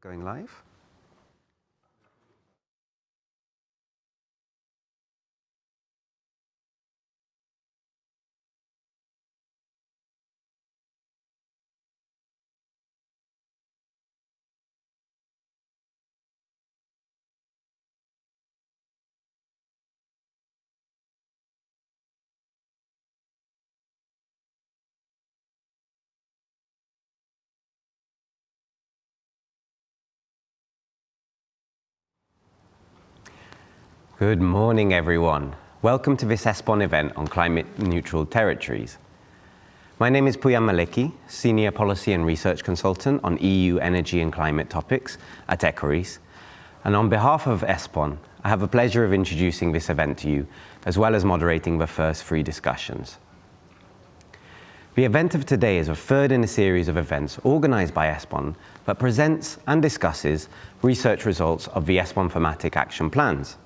Going live. Good morning, everyone. Welcome to this ESPON event on climate-neutral territories. My name is Pooyan Maleki, Senior Policy and Research Consultant on EU energy and climate topics at ECORIS. And on behalf of ESPON, I have the pleasure of introducing this event to you, as well as moderating the first three discussions. The event of today is the third in a series of events organized by ESPON that presents and discusses research results of the ESPON thematic action plans.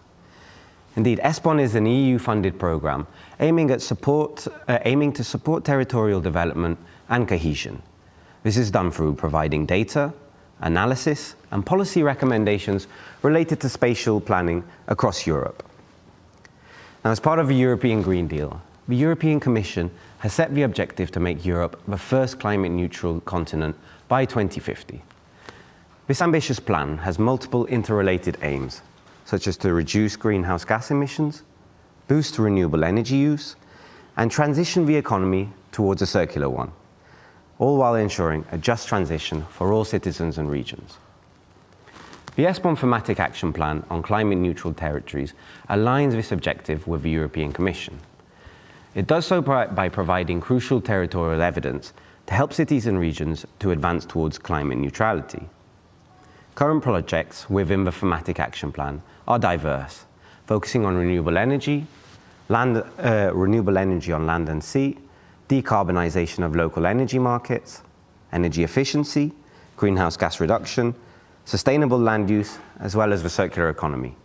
Indeed, ESPON is an EU-funded program aiming to support territorial development and cohesion. This is done through providing data, analysis, and policy recommendations related to spatial planning across Europe. Now, as part of the European Green Deal, the European Commission has set the objective to make Europe the first climate-neutral continent by 2050. This ambitious plan has multiple interrelated aims, such as to reduce greenhouse gas emissions, boost renewable energy use, and transition the economy towards a circular one, all while ensuring a just transition for all citizens and regions. The ESPON thematic action plan on climate-neutral territories aligns this objective with the European Commission. It does so by providing crucial territorial evidence to help cities and regions to advance towards climate neutrality. Current projects within the thematic action plan are diverse, focusing on renewable energy on land and sea, decarbonization of local energy markets, energy efficiency, greenhouse gas reduction, sustainable land use, as well as the circular economy.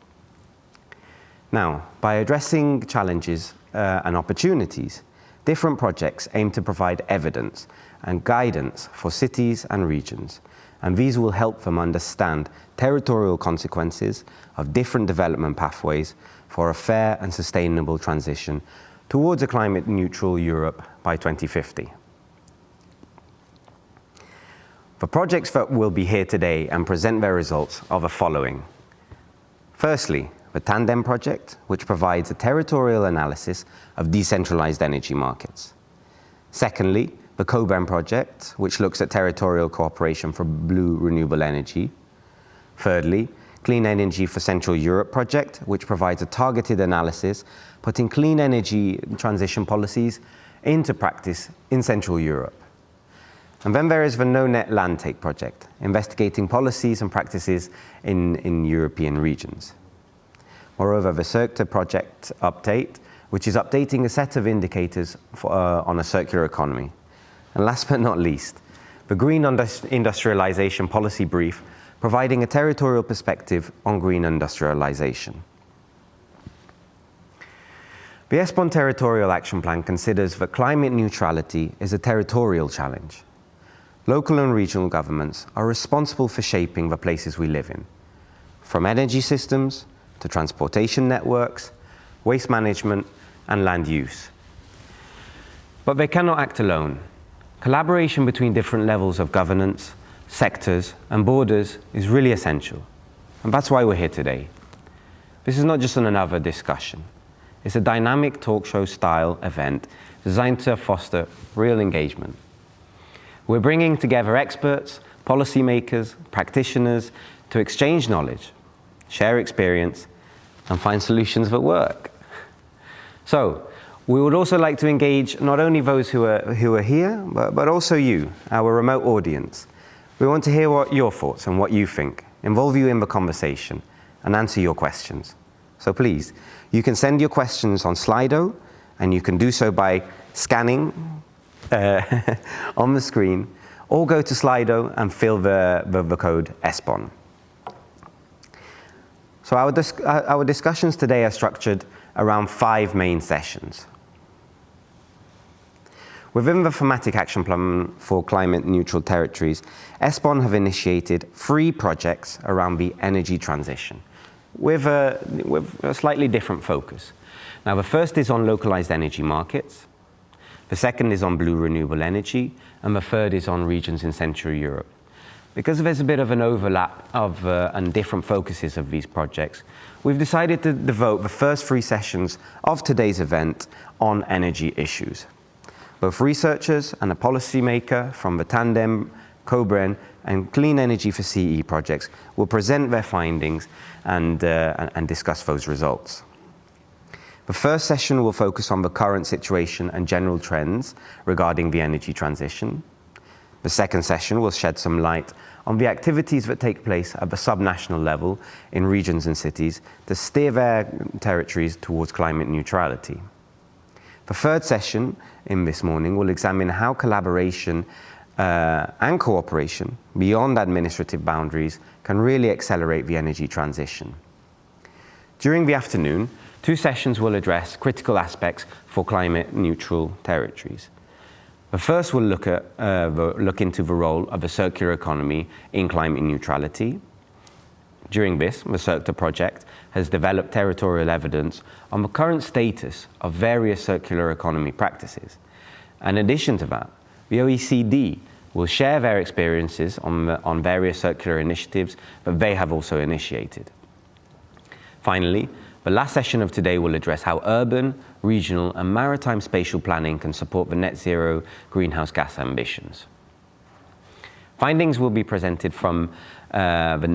Now, by addressing challenges and opportunities, different projects aim to provide evidence and guidance for cities and regions, and these will help them understand territorial consequences of different development pathways for a fair and sustainable transition towards a climate-neutral Europe by 2050. The projects that will be here today and present their results are the following. Firstly, the Tandem project, which provides a territorial analysis of decentralized energy markets. Secondly, the COBEN project, which looks at territorial cooperation for blue renewable energy. Thirdly, Clean Energy for Central Europe project, which provides a targeted analysis putting clean energy transition policies into practice in Central Europe. And then there is the No Net Land Take project, investigating policies and practices in European regions. Moreover, the CIRCTA project update, which is updating a set of indicators on a circular economy. And last but not least, the Green Industrialization Policy Brief, providing a territorial perspective on green industrialization. The ESPON Territorial Action Plan considers that climate neutrality is a territorial challenge. Local and regional governments are responsible for shaping the places we live in, from energy systems to transportation networks, waste management, and land use. But they cannot act alone. Collaboration between different levels of governance, sectors, and borders is really essential. And that's why we're here today. This is not just another discussion. It's a dynamic talk show style event designed to foster real engagement. We're bringing together experts, policymakers, practitioners to exchange knowledge, share experience, and find solutions that work. So, we would also like to engage not only those who are here, but also you, our remote audience. We want to hear what your thoughts and what you think, involve you in the conversation, and answer your questions. So please, you can send your questions on Slido, and you can do so by scanning on the screen, or go to Slido and fill the code ESPON. So our discussions today are structured around 5 main sessions. Within the thematic action plan for climate neutral territories, ESPON have initiated 3 projects around the energy transition with a slightly different focus. Now, the first is on localized energy markets, the second is on blue renewable energy, and the third is on regions in Central Europe. Because there's a bit of an overlap of and different focuses of these projects, we've decided to devote the first 3 sessions of today's event on energy issues. Both researchers and a policymaker from the Tandem, COBREN, and Clean Energy for CE projects will present their findings and discuss those results. The first session will focus on the current situation and general trends regarding the energy transition. The second session will shed some light on the activities that take place at the subnational level in regions and cities to steer their territories towards climate neutrality. The third session in this morning will examine how collaboration and cooperation beyond administrative boundaries can really accelerate the energy transition. During the afternoon, 2 sessions will address critical aspects for climate neutral territories. The first will look into the role of the circular economy in climate neutrality. During this, the CERCTA project has developed territorial evidence on the current status of various circular economy practices. In addition to that, the OECD will share their experiences on various circular initiatives that they have also initiated. Finally, the last session of today will address how urban, regional, and maritime spatial planning can support the net zero greenhouse gas ambitions. Findings will be presented from the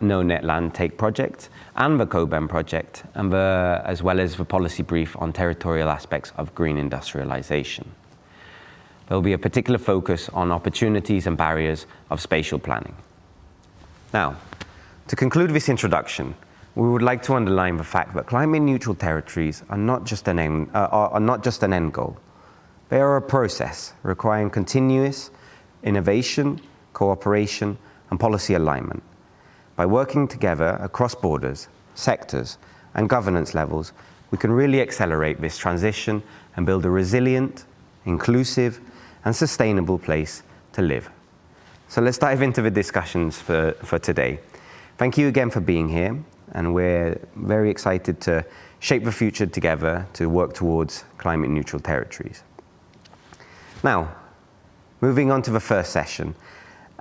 No Net Land Take project and the COBEN project, and as well as the policy brief on territorial aspects of green industrialization. There will be a particular focus on opportunities and barriers of spatial planning. Now, to conclude this introduction, we would like to underline the fact that climate neutral territories are not just an end goal. They are a process requiring continuous innovation, cooperation, and policy alignment. By working together across borders, sectors, and governance levels, we can really accelerate this transition and build a resilient, inclusive, and sustainable place to live. So let's dive into the discussions for today. Thank you again for being here, and we're very excited to shape the future together to work towards climate neutral territories. Now, moving on to the first session.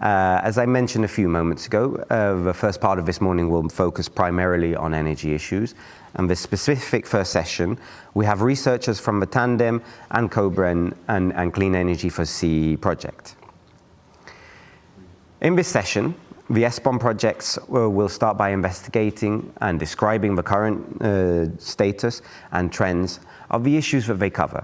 As I mentioned a few moments ago, the first part of this morning will focus primarily on energy issues. And the specific first session, we have researchers from the Tandem and COBREN and Clean Energy for CE project. In this session, the ESPON projects will start by investigating and describing the current status and trends of the issues that they cover.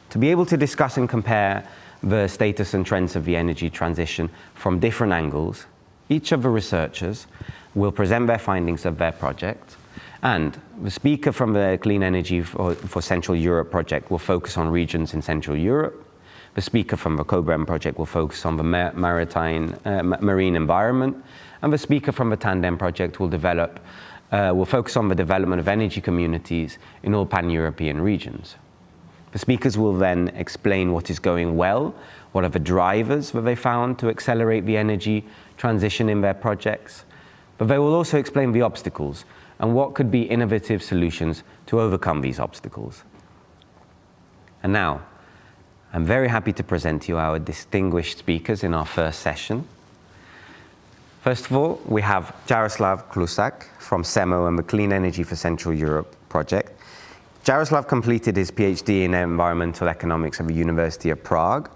To be able to discuss and compare the status and trends of the energy transition from different angles, each of the researchers will present their findings of their project, and the speaker from the Clean Energy for Central Europe project will focus on regions in Central Europe. The speaker from the COBREN project will focus on the marine environment, and the speaker from the Tandem project will focus on the development of energy communities in all pan-European regions. The speakers will then explain what is going well, what are the drivers that they found to accelerate the energy transition in their projects, but they will also explain the obstacles and what could be innovative solutions to overcome these obstacles. And now, I'm very happy to present to you our distinguished speakers in our first session. First of all, we have Jaroslav Klusak from CEMO and the Clean Energy for Central Europe project. Jaroslav completed his PhD in environmental economics at the University of Prague.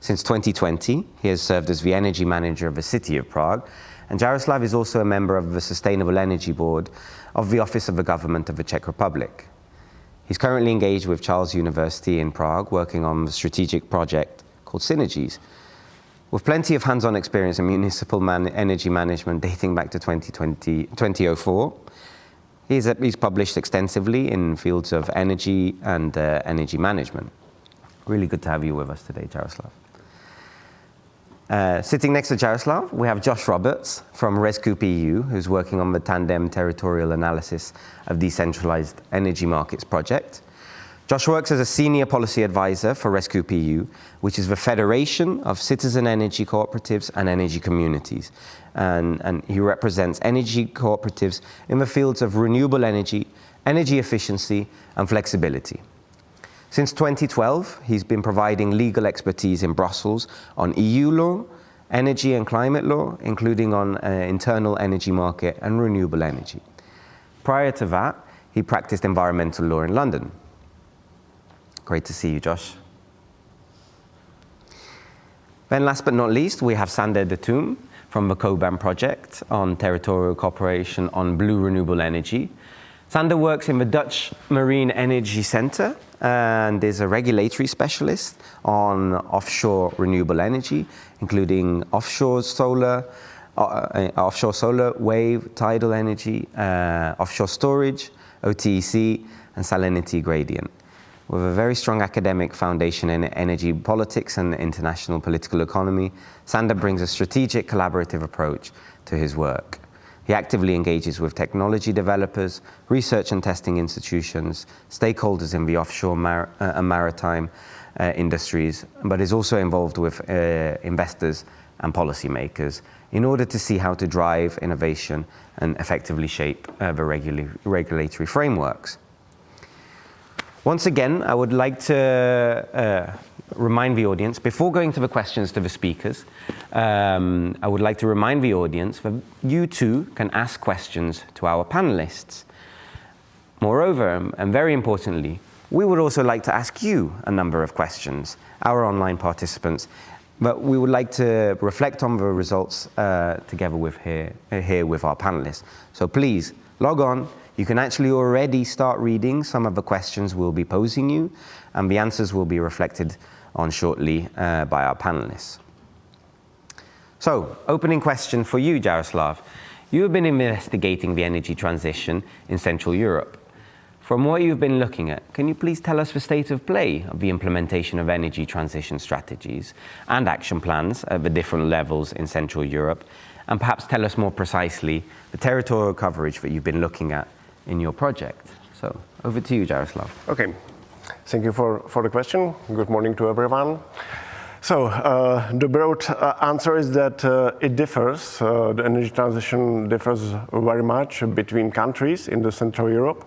Since 2020, he has served as the energy manager of the city of Prague, and Jaroslav is also a member of the Sustainable Energy Board of the Office of the Government of the Czech Republic. He's currently engaged with Charles University in Prague, working on the strategic project called Synergies. With plenty of hands-on experience in municipal energy management dating back to 2004, he's published extensively in fields of energy and energy management. Really good to have you with us today, Jaroslav. Sitting next to Jaroslav, we have Josh Roberts from ResCoop EU, who's working on the Tandem territorial analysis of decentralized energy markets project. Josh works as a senior policy advisor for Rescue PU, which is the federation of citizen energy cooperatives and energy communities. And he represents energy cooperatives in the fields of renewable energy, energy efficiency, and flexibility. Since 2012, he's been providing legal expertise in Brussels on EU law, energy and climate law, including on internal energy market and renewable energy. Prior to that, he practiced environmental law in London. Great to see you, Josh. Then last but not least, we have Sander de Toom from the COBAM project on territorial cooperation on blue renewable energy. Sander works in the Dutch Marine Energy Centre and is a regulatory specialist on offshore renewable energy, including offshore solar, wave, tidal energy, offshore storage, OTEC, and salinity gradient. With a very strong academic foundation in energy politics and international political economy, Sander brings a strategic collaborative approach to his work. He actively engages with technology developers, research and testing institutions, stakeholders in the offshore and maritime industries, but is also involved with investors and policymakers in order to see how to drive innovation and effectively shape the regulatory frameworks. Once again, I would like to remind the audience, before going to the questions to the speakers, I would like to remind the audience that you too can ask questions to our panelists. Moreover, and very importantly, we would also like to ask you a number of questions, our online participants, but we would like to reflect on the results together with here with our panelists. So please, log on. You can actually already start reading some of the questions we'll be posing you, and the answers will be reflected on shortly by our panelists. So, opening question for you, Jaroslav. You have been investigating the energy transition in Central Europe. From what you've been looking at, can you please tell us the state of play of the implementation of energy transition strategies and action plans at the different levels in Central Europe, and perhaps tell us more precisely the territorial coverage that you've been looking at in your project? So, over to you, Jaroslav. Okay, thank you for the question. Good morning to everyone. So, the broad answer is that it differs. The energy transition differs very much between countries in the Central Europe,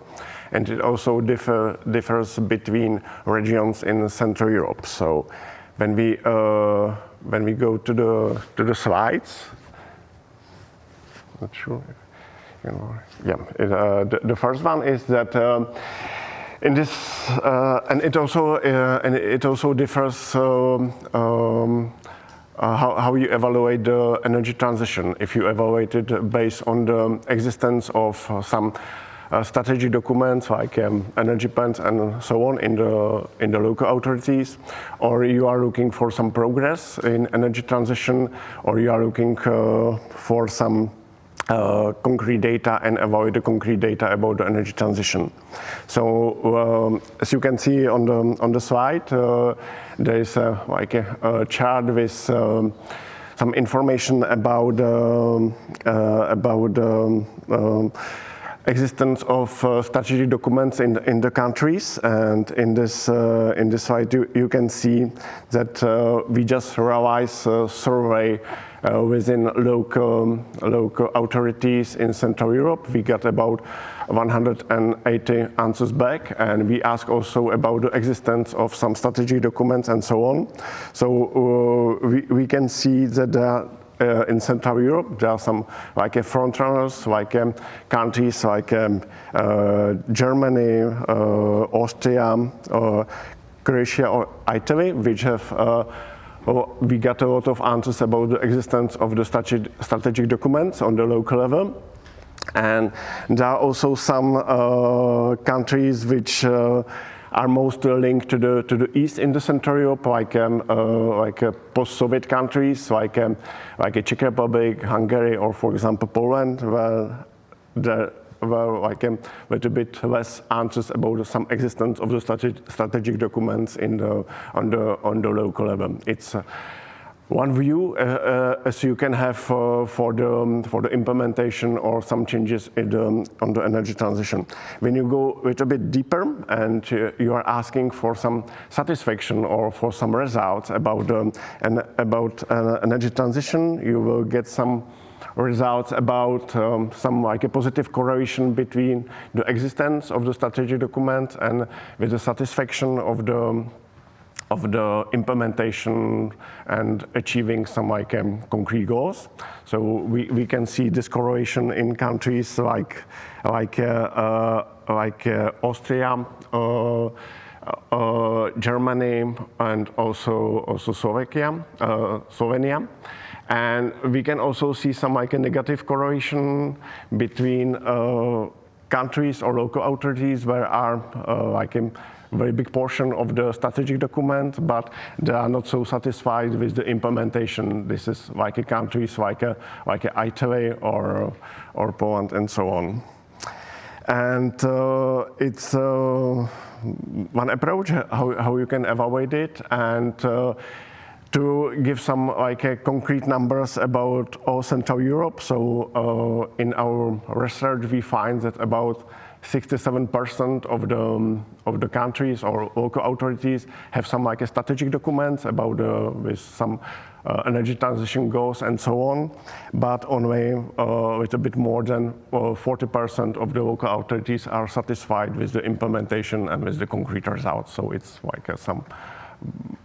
and it also differs between regions in Central Europe. So, when we go to the slides, not sure. The first one is that in this, and it also differs how you evaluate the energy transition. If you evaluate it based on the existence of some strategy documents like energy plans and so on in the local authorities, or you are looking for some progress in energy transition, or you are looking for some concrete data and avoid the concrete data about the energy transition. So as you can see on the slide, there is a chart with some information about existence of strategy documents in the countries, and in this slide you can see that we just realized a survey within local authorities in Central Europe. We got about 180 answers back, and we asked also about the existence of some strategy documents and so on. So we can see that in Central Europe there are some front runners, countries like Germany, Austria, Croatia or Italy, which have we got a lot of answers about the existence of the strategic documents on the local level. And there are also some countries which are mostly linked to the east in the Central Europe, like post-Soviet countries, like Czech Republic, Hungary, or for example Poland, where there were a little bit less answers about some existence of the strategic documents on the local level. It's one view as you can have for the implementation or some changes on the energy transition. When you go a little bit deeper and you are asking for some satisfaction or for some results about energy transition, you will get some results about some like a positive correlation between the existence of the strategy document and with the satisfaction of the implementation and achieving some like concrete goals. So we can see this correlation in countries like Austria, Germany, and also Slovenia. And we can also see some like a negative correlation between countries or local authorities where are like a very big portion of the strategic document, but they are not so satisfied with the implementation. This is like a countries like Italy or Poland and so on. And it's one approach how you can evaluate it, and to give some like concrete numbers about all Central Europe. So in our research, we find that about 67% of the countries or local authorities have some like a strategic documents about with some energy transition goals and so on, but only with a bit more than 40% of the local authorities are satisfied with the implementation and with the concrete results. So it's like some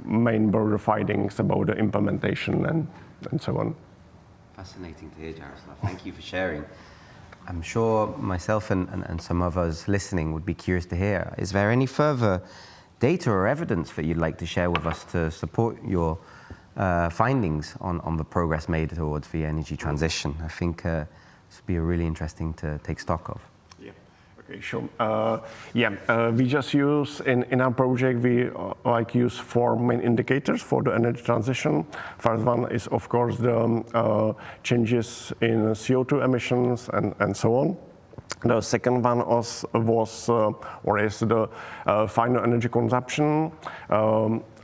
main broader findings about the implementation and so on. Fascinating to hear, Jaroslav. Thank you for sharing. I'm sure myself and some of us listening would be curious to hear, is there any further data or evidence that you'd like to share with us to support your findings on the progress made towards the energy transition? I think this would be really interesting to take stock of. Okay, sure. We just use in our project we use 4 main indicators for the energy transition. First one is of course the changes in CO2 emissions and so on. The second one is the final energy consumption.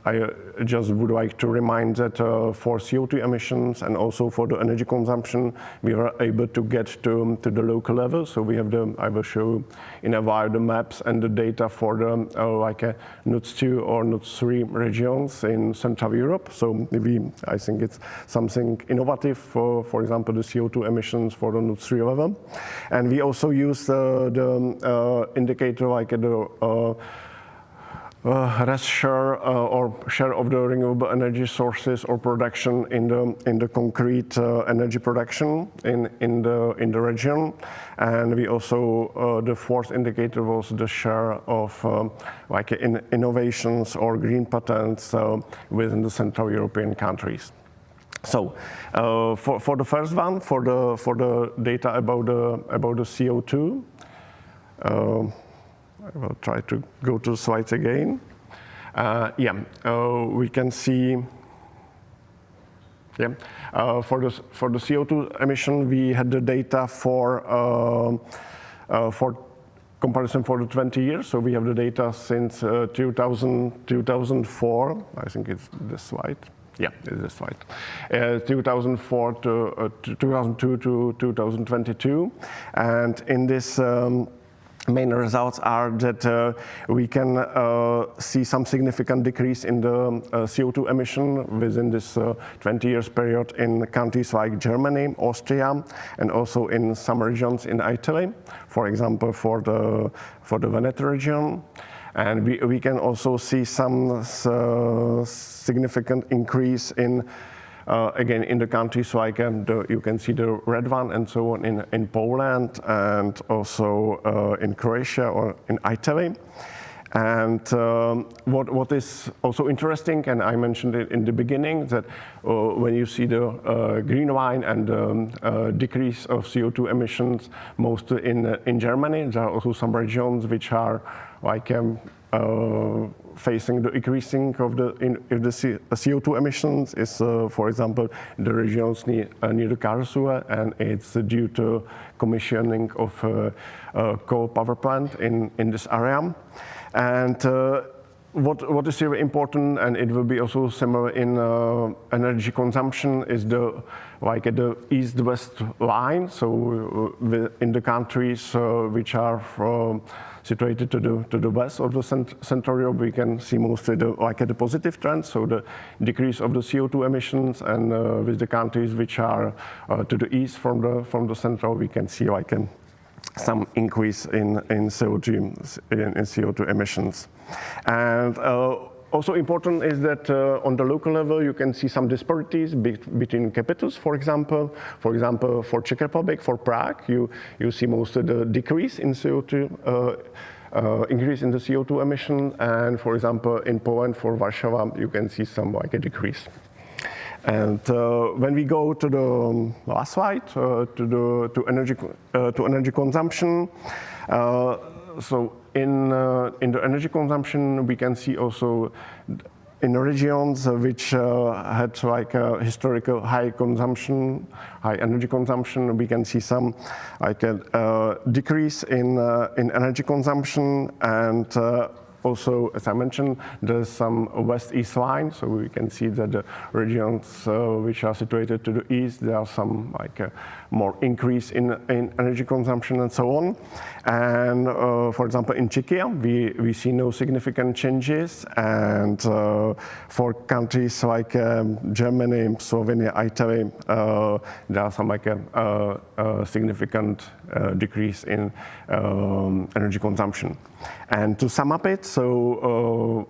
I just would like to remind that for CO2 emissions and also for the energy consumption, we were able to get to the local level. So we have I will show in a while the maps and the data for the NUTS 2 or NUTS 3 regions in Central Europe. So I think it's something innovative for example, the CO2 emissions for the NUTS 3 level. And we also use the indicator like the RES share or share of the renewable energy sources or production in the concrete energy production in the region. And we also the 4th indicator was the share of innovations or green patents within the Central European countries. So for the first one, for the data about the CO2. I will try to go to the slides again. We can see. For the CO2 emission, we had the data for comparison for the 20 years. So we have the data since 2004. I think it's this slide. Yeah, it is this slide. 2004 to 2002 to 2022, and in this. Main results are that we can see some significant decrease in the CO2 emission within this 20 years period in countries like Germany, Austria, and also in some regions in Italy, for example, for the Veneto region. And we can also see some significant increase in again, in the countries like you can see the red one and so on in Poland and also in Croatia or in Italy. And what is also interesting, and I mentioned it in the beginning, that when you see the green line and decrease of CO2 emissions, mostly in Germany, there are also some regions which are like facing the increasing of the CO2 emissions is, for example, the regions near the Karlsruhe, and it's due to commissioning of a coal power plant in this area. And what is really important, and it will be also similar in energy consumption, is the east-west line. So in the countries which are situated to the west of the Central Europe, we can see mostly the positive trend, so the decrease of the CO2 emissions, and with the countries which are to the east from the Central, we can see some increase in CO2 emissions. And also important is that on the local level, you can see some disparities between capitals, for example. For example, for Czech Republic, for Prague, you see most of the decrease in CO2, increase in the CO2 emission. And for example, in Poland, for Warsaw, you can see some a decrease. And when we go to the last slide, to energy consumption, so in the energy consumption, we can see also in the regions which had a historical high energy consumption, we can see some decrease in energy consumption, and also, as I mentioned, there's some west-east line, so we can see that the regions which are situated to the east, there are some more increase in energy consumption and so on. And for example, in Czechia, we see no significant changes, and for countries like Germany, Slovenia, Italy, there are some significant decrease in energy consumption. And to sum up it, so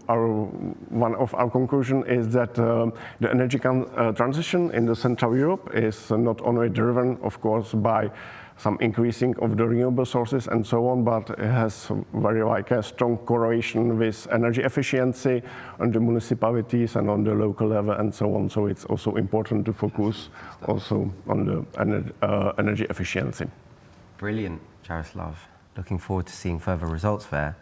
one of our conclusions is that the energy transition in the Central Europe is not only driven, of course, by some increasing of the renewable sources and so on, but it has very a strong correlation with energy efficiency on the municipalities and on the local level and so on. So it's also important to focus also on the energy efficiency. Brilliant, Jaroslav. Looking forward to seeing further results there.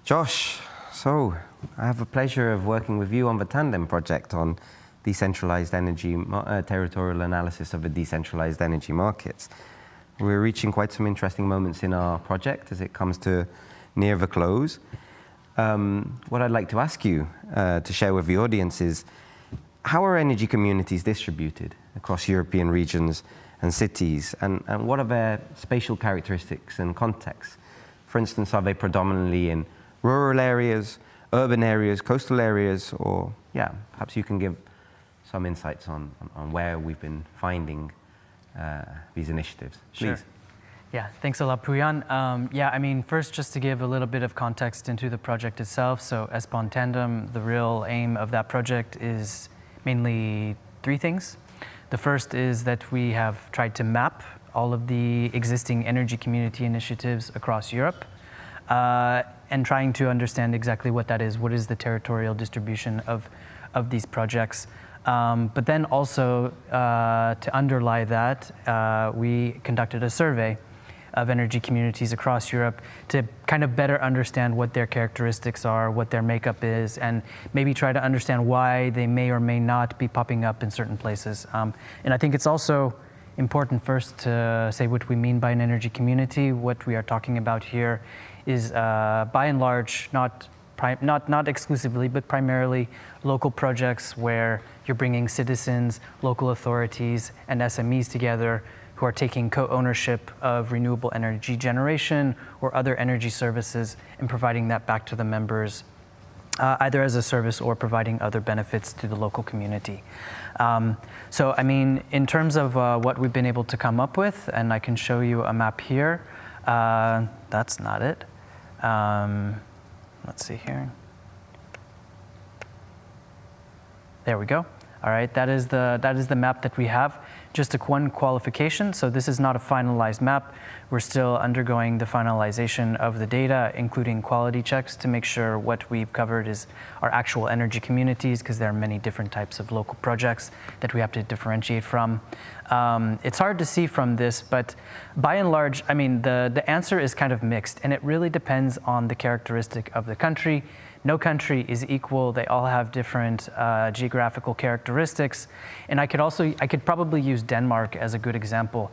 Josh, so I have the pleasure of working with you on the Tandem project on decentralized energy, territorial analysis of the decentralized energy markets. We're reaching quite some interesting moments in our project as it comes to near the close. What I'd like to ask you to share with the audience is, how are energy communities distributed across European regions and cities, and what are their spatial characteristics and contexts? For instance, are they predominantly in rural areas, urban areas, coastal areas, or perhaps you can give some insights on where we've been finding these initiatives. Please. Sure. Yeah, thanks a lot, Puyan. I mean, first, just to give a little bit of context into the project itself. So ESPON Tandem, the real aim of that project is mainly three things. The first is that we have tried to map all of the existing energy community initiatives across Europe, and trying to understand exactly what that is. What is the territorial distribution of these projects? But then also, to underlie that, we conducted a survey of energy communities across Europe to kind of better understand what their characteristics are, what their makeup is, and maybe try to understand why they may or may not be popping up in certain places. And I think it's also important first to say what we mean by an energy community. What we are talking about here is, by and large, not exclusively, but primarily local projects where you're bringing citizens, local authorities, and SMEs together who are taking co-ownership of renewable energy generation or other energy services and providing that back to the members, either as a service or providing other benefits to the local community. So, I mean, in terms of what we've been able to come up with, and I can show you a map here. That's not it. Let's see here. There we go. All right, that is the map that we have. Just one qualification, so this is not a finalized map. We're still undergoing the finalization of the data, including quality checks to make sure what we've covered is our actual energy communities, because there are many different types of local projects that we have to differentiate from. It's hard to see from this, but by and large, I mean, the answer is kind of mixed, and it really depends on the characteristic of the country. No country is equal. They all have different geographical characteristics. And I could probably use Denmark as a good example.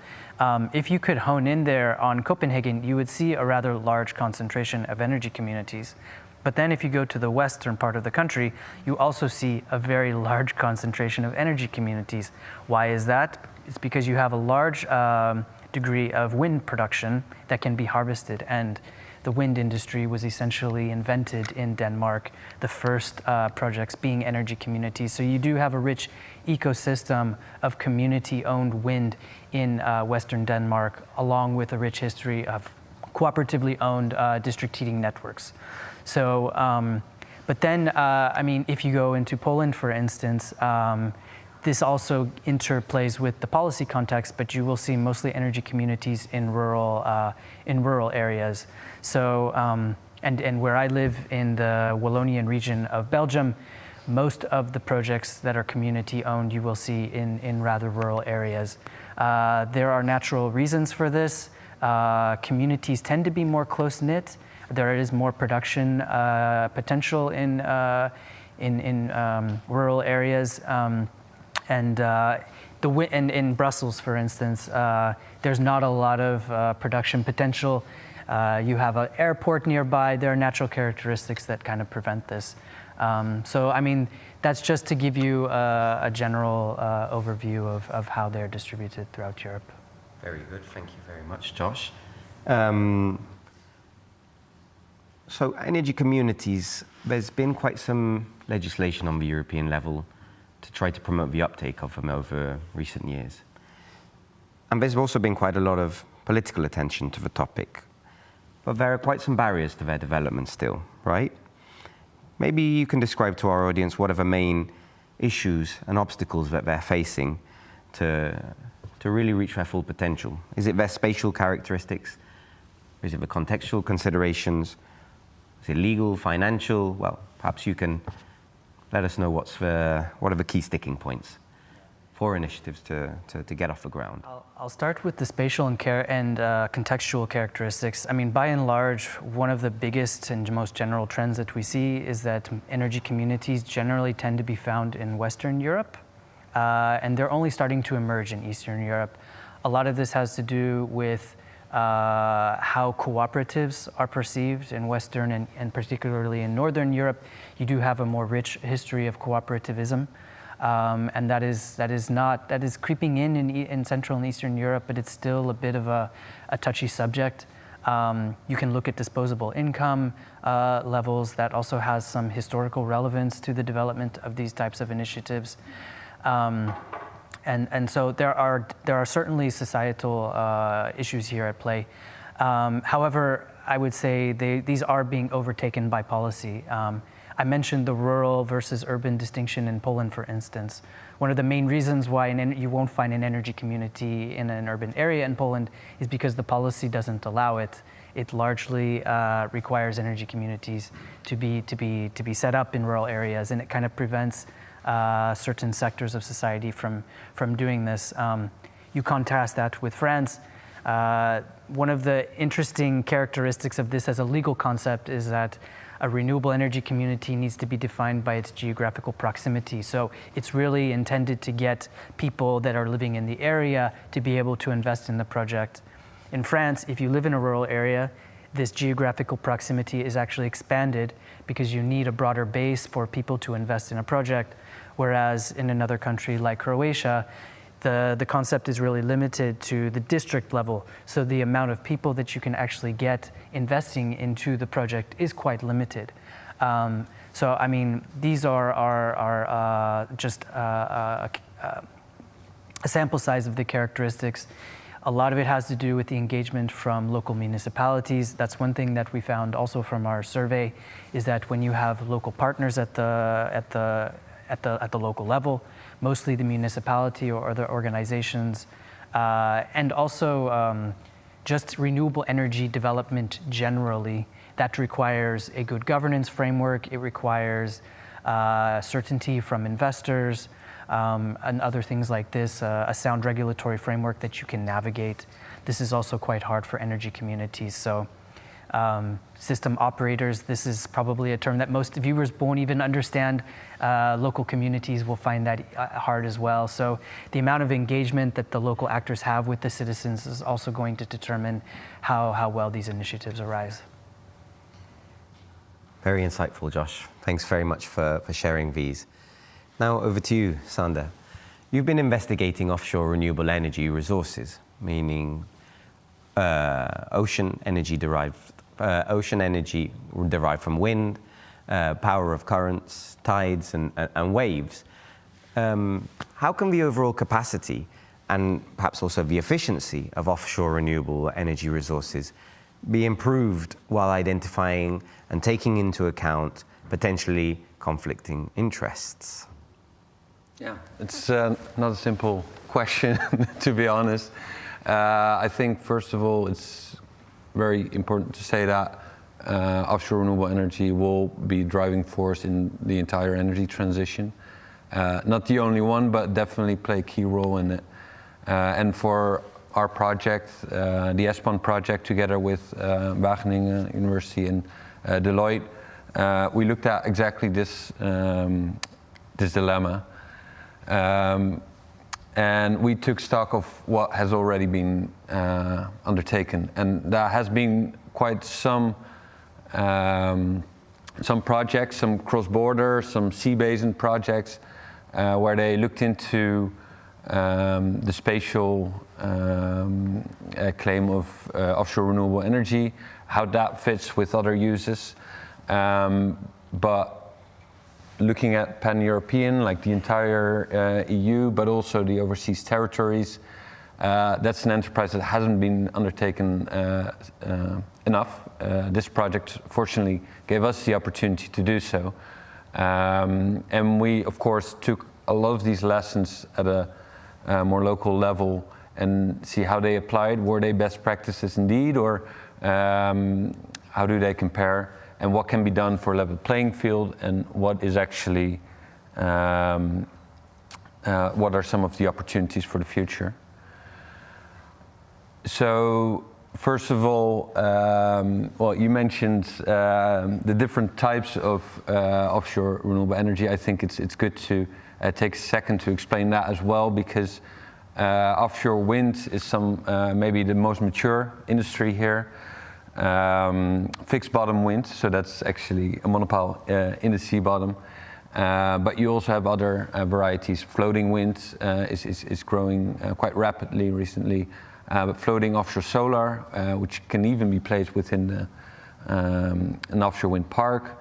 If you could hone in there on Copenhagen, you would see a rather large concentration of energy communities. But then if you go to the western part of the country, you also see a very large concentration of energy communities. Why is that? It's because you have a large degree of wind production that can be harvested, and the wind industry was essentially invented in Denmark, the first projects being energy communities. So you do have a rich ecosystem of community-owned wind in Western Denmark, along with a rich history of cooperatively owned district heating networks. So, but then, I mean, if you go into Poland, for instance, this also interplays with the policy context, but you will see mostly energy communities in rural areas. So, and where I live in the Wallonian region of Belgium, most of the projects that are community owned you will see in rather rural areas. There are natural reasons for this. Communities tend to be more close-knit. There is more production potential in rural areas. And in Brussels, for instance, there's not a lot of production potential. You have an airport nearby. There are natural characteristics that kind of prevent this. So, I mean, that's just to give you a general overview of how they're distributed throughout Europe. Very good. Thank you very much, Josh. So energy communities, there's been quite some legislation on the European level to try to promote the uptake of them over recent years. And there's also been quite a lot of political attention to the topic. But there are quite some barriers to their development still, right? Maybe you can describe to our audience what are the main issues and obstacles that they're facing to really reach their full potential. Is it their spatial characteristics? Is it the contextual considerations? Is it legal, financial? Well, perhaps you can let us know what are the key sticking points for initiatives to get off the ground. I'll start with the spatial and contextual characteristics. I mean, by and large, one of the biggest and most general trends that we see is that energy communities generally tend to be found in Western Europe, and they're only starting to emerge in Eastern Europe. A lot of this has to do with how cooperatives are perceived in Western and particularly in Northern Europe. You do have a more rich history of cooperativism, and that is creeping in Central and Eastern Europe, but it's still a bit of a touchy subject. You can look at disposable income levels. That also has some historical relevance to the development of these types of initiatives. And so there are certainly societal issues here at play. However, I would say these are being overtaken by policy. I mentioned the rural versus urban distinction in Poland, for instance. One of the main reasons why you won't find an energy community in an urban area in Poland is because the policy doesn't allow it. It largely requires energy communities to be set up in rural areas, and it kind of prevents certain sectors of society from doing this. You contrast that with France. One of the interesting characteristics of this as a legal concept is that a renewable energy community needs to be defined by its geographical proximity. So it's really intended to get people that are living in the area to be able to invest in the project. In France, if you live in a rural area, this geographical proximity is actually expanded because you need a broader base for people to invest in a project. Whereas in another country like Croatia, the concept is really limited to the district level. So the amount of people that you can actually get investing into the project is quite limited. So, I mean, these are just a sample size of the characteristics. A lot of it has to do with the engagement from local municipalities. That's one thing that we found also from our survey, is that when you have local partners at the local level, mostly the municipality or other organizations, and also just renewable energy development generally, that requires a good governance framework. It requires certainty from investors, and other things like this, a sound regulatory framework that you can navigate. This is also quite hard for energy communities. So system operators, this is probably a term that most viewers won't even understand. Local communities will find that hard as well. So the amount of engagement that the local actors have with the citizens is also going to determine how well these initiatives arise. Very insightful, Josh. Thanks very much for sharing these. Now over to you, Sander. You've been investigating offshore renewable energy resources, meaning ocean energy derived from wind, power of currents, tides, and waves. How can the overall capacity and perhaps also the efficiency of offshore renewable energy resources be improved while identifying and taking into account potentially conflicting interests? Yeah, it's not a simple question, to be honest. I think, first of all, it's very important to say that offshore renewable energy will be driving force in the entire energy transition. Not the only one, but definitely play a key role in it. And for our project, the ESPON project, together with Wageningen University and Deloitte, we looked at exactly this dilemma. And we took stock of what has already been undertaken. And there has been quite some projects, some cross-border, some sea basin projects, where they looked into the spatial claim of offshore renewable energy, how that fits with other uses. But looking at pan-European, like the entire EU, but also the overseas territories, that's an enterprise that hasn't been undertaken enough. This project, fortunately, gave us the opportunity to do so. And we, of course, took a lot of these lessons at a more local level and see how they applied. Were they best practices indeed, or how do they compare? And what can be done for a level playing field, and what is actually, what are some of the opportunities for the future? So, first of all, well, you mentioned the different types of offshore renewable energy. I think it's good to take a second to explain that as well, because offshore wind is maybe the most mature industry here. Fixed bottom wind, so that's actually a monopile in the sea bottom. But you also have other varieties. Floating wind is growing quite rapidly recently. But floating offshore solar, which can even be placed within an offshore wind park,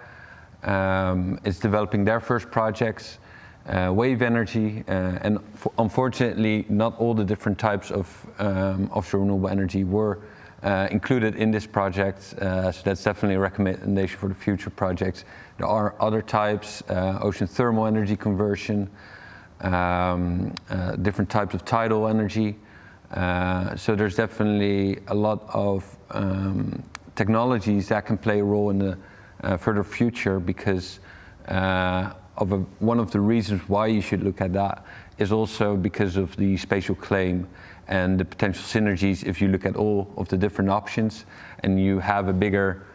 is developing their first projects. Wave energy, and unfortunately, not all the different types of offshore renewable energy were included in this project, so that's definitely a recommendation for the future projects. There are other types, ocean thermal energy conversion, different types of tidal energy. So there's definitely a lot of technologies that can play a role in the further future, because one of the reasons why you should look at that is also because of the spatial claim and the potential synergies if you look at all of the different options and you have a bigger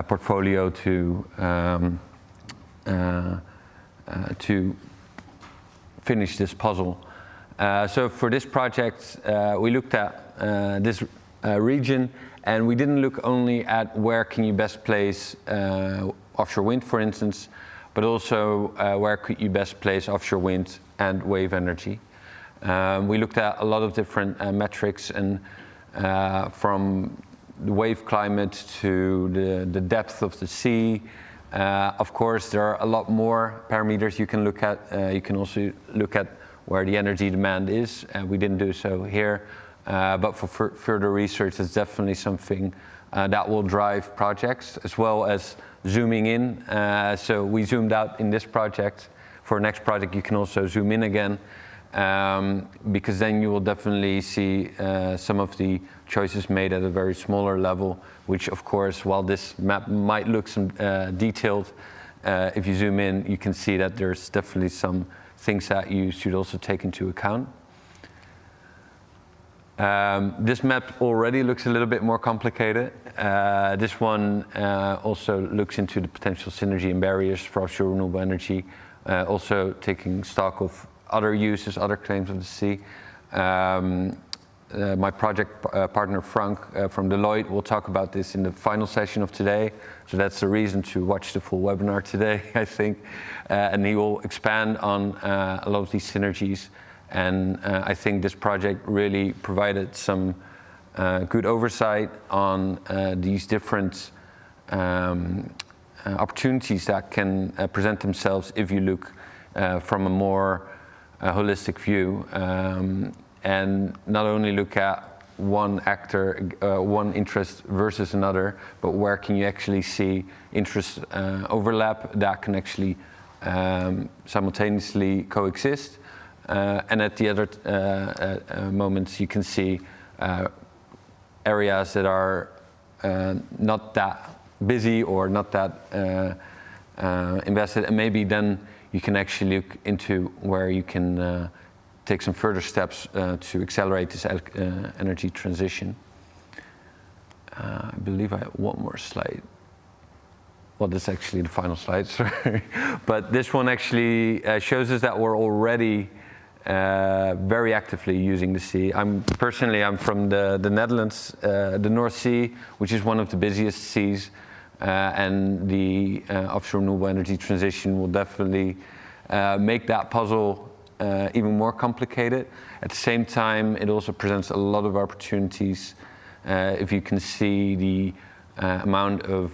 portfolio to finish this puzzle. So for this project, we looked at this region, and we didn't look only at where can you best place offshore wind, for instance, but also where could you best place offshore wind and wave energy. We looked at a lot of different metrics, and from the wave climate to the depth of the sea. Of course, there are a lot more parameters you can look at. You can also look at where the energy demand is. We didn't do so here, but for further research, it's definitely something that will drive projects, as well as zooming in. So we zoomed out in this project. For next project, you can also zoom in again, because then you will definitely see some of the choices made at a very smaller level, which of course, while this map might look some detailed, if you zoom in, you can see that there's definitely some things that you should also take into account. This map already looks a little bit more complicated. This one also looks into the potential synergy and barriers for offshore renewable energy, also taking stock of other uses, other claims of the sea. my project partner Frank from Deloitte will talk about this in the final session of today. So that's the reason to watch the full webinar today, I think. And he will expand on a lot of these synergies. And I think this project really provided some good oversight on these different opportunities that can present themselves if you look from a more holistic view, and not only look at one actor, one interest versus another, but where can you actually see interest overlap that can actually simultaneously coexist, and at the other moments you can see areas that are not that busy or not that invested, and maybe then you can actually look into where you can take some further steps to accelerate this energy transition. I believe I have one more slide. Well, this is actually the final slide, sorry. But this one actually shows us that we're already very actively using the sea. I'm from the Netherlands, the North Sea, which is one of the busiest seas. And the offshore renewable energy transition will definitely make that puzzle even more complicated. At the same time, it also presents a lot of opportunities. If you can see the amount of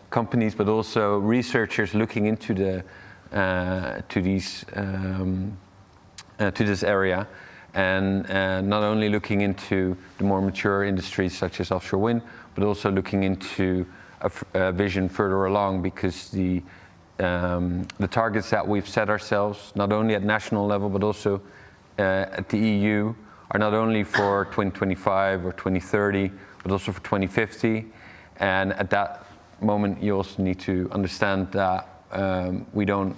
companies, but also researchers looking into to this area, and not only looking into the more mature industries such as offshore wind, but also looking into a vision further along, because the targets that we've set ourselves, not only at national level, but also at the EU, are not only for 2025 or 2030, but also for 2050. And at that moment, you also need to understand that we don't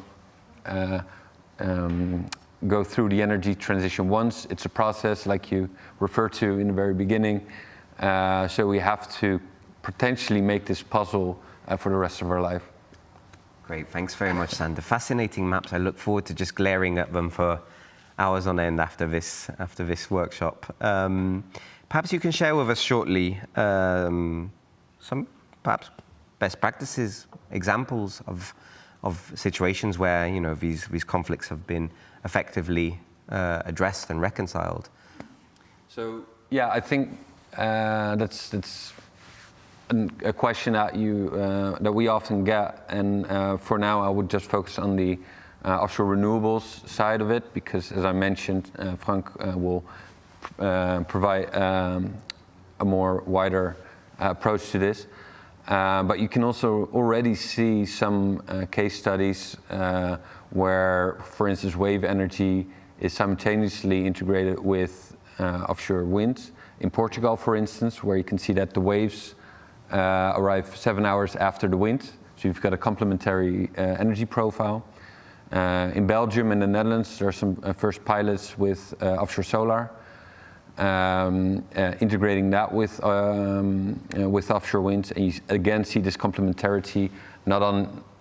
go through the energy transition once. It's a process, like you referred to in the very beginning. So we have to potentially make this puzzle for the rest of our life. Great, thanks very much, Sander. Fascinating maps. I look forward to just glaring at them for hours on end after this workshop. Perhaps you can share with us shortly some perhaps best practices, examples of situations where these conflicts have been effectively addressed and reconciled. So yeah, I think that's a question that that we often get, and for now I would just focus on the offshore renewables side of it, because as I mentioned, Frank will provide a more wider approach to this. But you can also already see some case studies where, for instance, wave energy is simultaneously integrated with offshore wind. In Portugal, for instance, where you can see that the waves arrive 7 hours after the wind. So you've got a complementary energy profile. In Belgium and the Netherlands, there are some first pilots with offshore solar, integrating that with offshore winds. And you again see this complementarity, not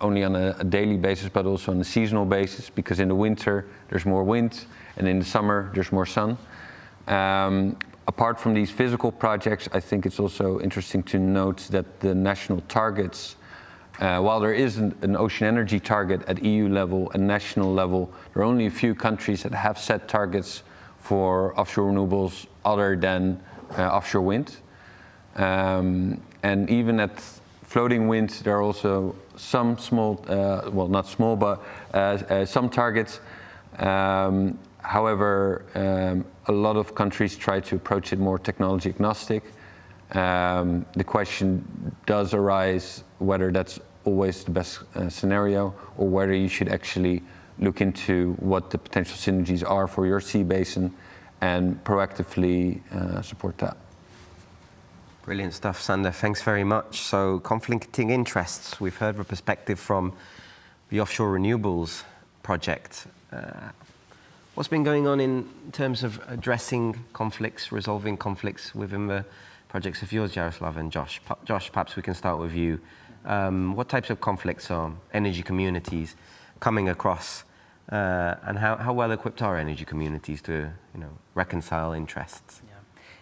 only on a daily basis, but also on a seasonal basis, because in the winter there's more wind, and in the summer there's more sun. Apart from these physical projects, I think it's also interesting to note that the national targets, while there is an ocean energy target at EU level and national level, there are only a few countries that have set targets for offshore renewables other than offshore wind. And even at floating wind, there are also some small, well, not small, but some targets. However, a lot of countries try to approach it more technology agnostic. The question does arise whether that's always the best scenario, or whether you should actually look into what the potential synergies are for your sea basin and proactively support that. Brilliant stuff, Sander. Thanks very much. So, conflicting interests. We've heard the perspective from the offshore renewables project. What's been going on in terms of addressing conflicts, resolving conflicts within the projects of yours, Jaroslav and Josh? Josh, perhaps we can start with you. What types of conflicts are energy communities coming across And how well equipped are energy communities to reconcile interests?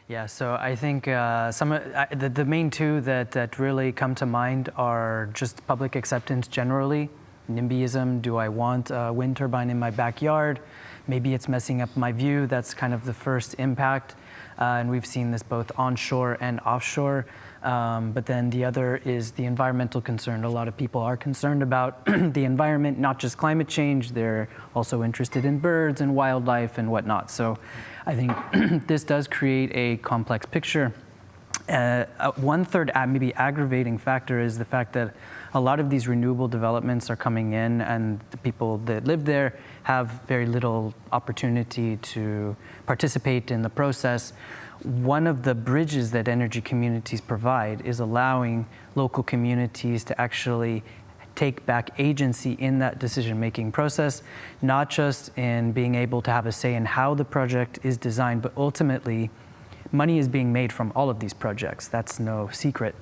Yeah, so I think the main two that really come to mind are just public acceptance generally. NIMBYism, do I want a wind turbine in my backyard? Maybe it's messing up my view. That's kind of the first impact. And we've seen this both onshore and offshore. But then the other is the environmental concern. A lot of people are concerned about the environment, not just climate change. They're also interested in birds and wildlife and whatnot. So I think this does create a complex picture. One third maybe aggravating factor is the fact that a lot of these renewable developments are coming in and the people that live there have very little opportunity to participate in the process. One of the bridges that energy communities provide is allowing local communities to actually take back agency in that decision-making process, not just in being able to have a say in how the project is designed, but ultimately, money is being made from all of these projects. That's no secret.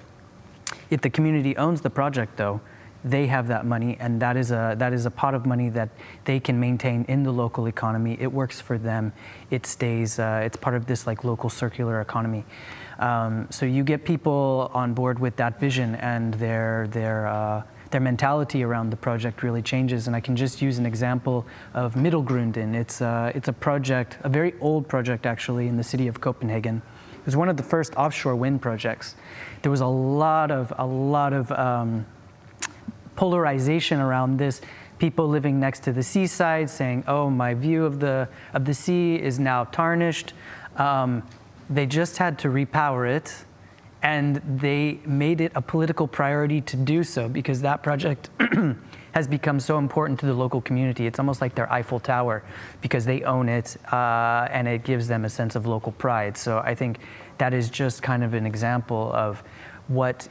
If the community owns the project, though, they have that money, and that is a pot of money that they can maintain in the local economy. It works for them. It stays. It's part of this like local circular economy. So you get people on board with that vision, and their mentality around the project really changes. And I can just use an example of Middelgrunden. It's a project, a very old project actually, in the city of Copenhagen. It was one of the first offshore wind projects. There was a lot of polarization around this. People living next to the seaside saying, "Oh, my view of the sea is now tarnished." They just had to repower it, and they made it a political priority to do so because that project has become so important to the local community. It's almost like their Eiffel Tower because they own it, and it gives them a sense of local pride. So I think that is just kind of an example of what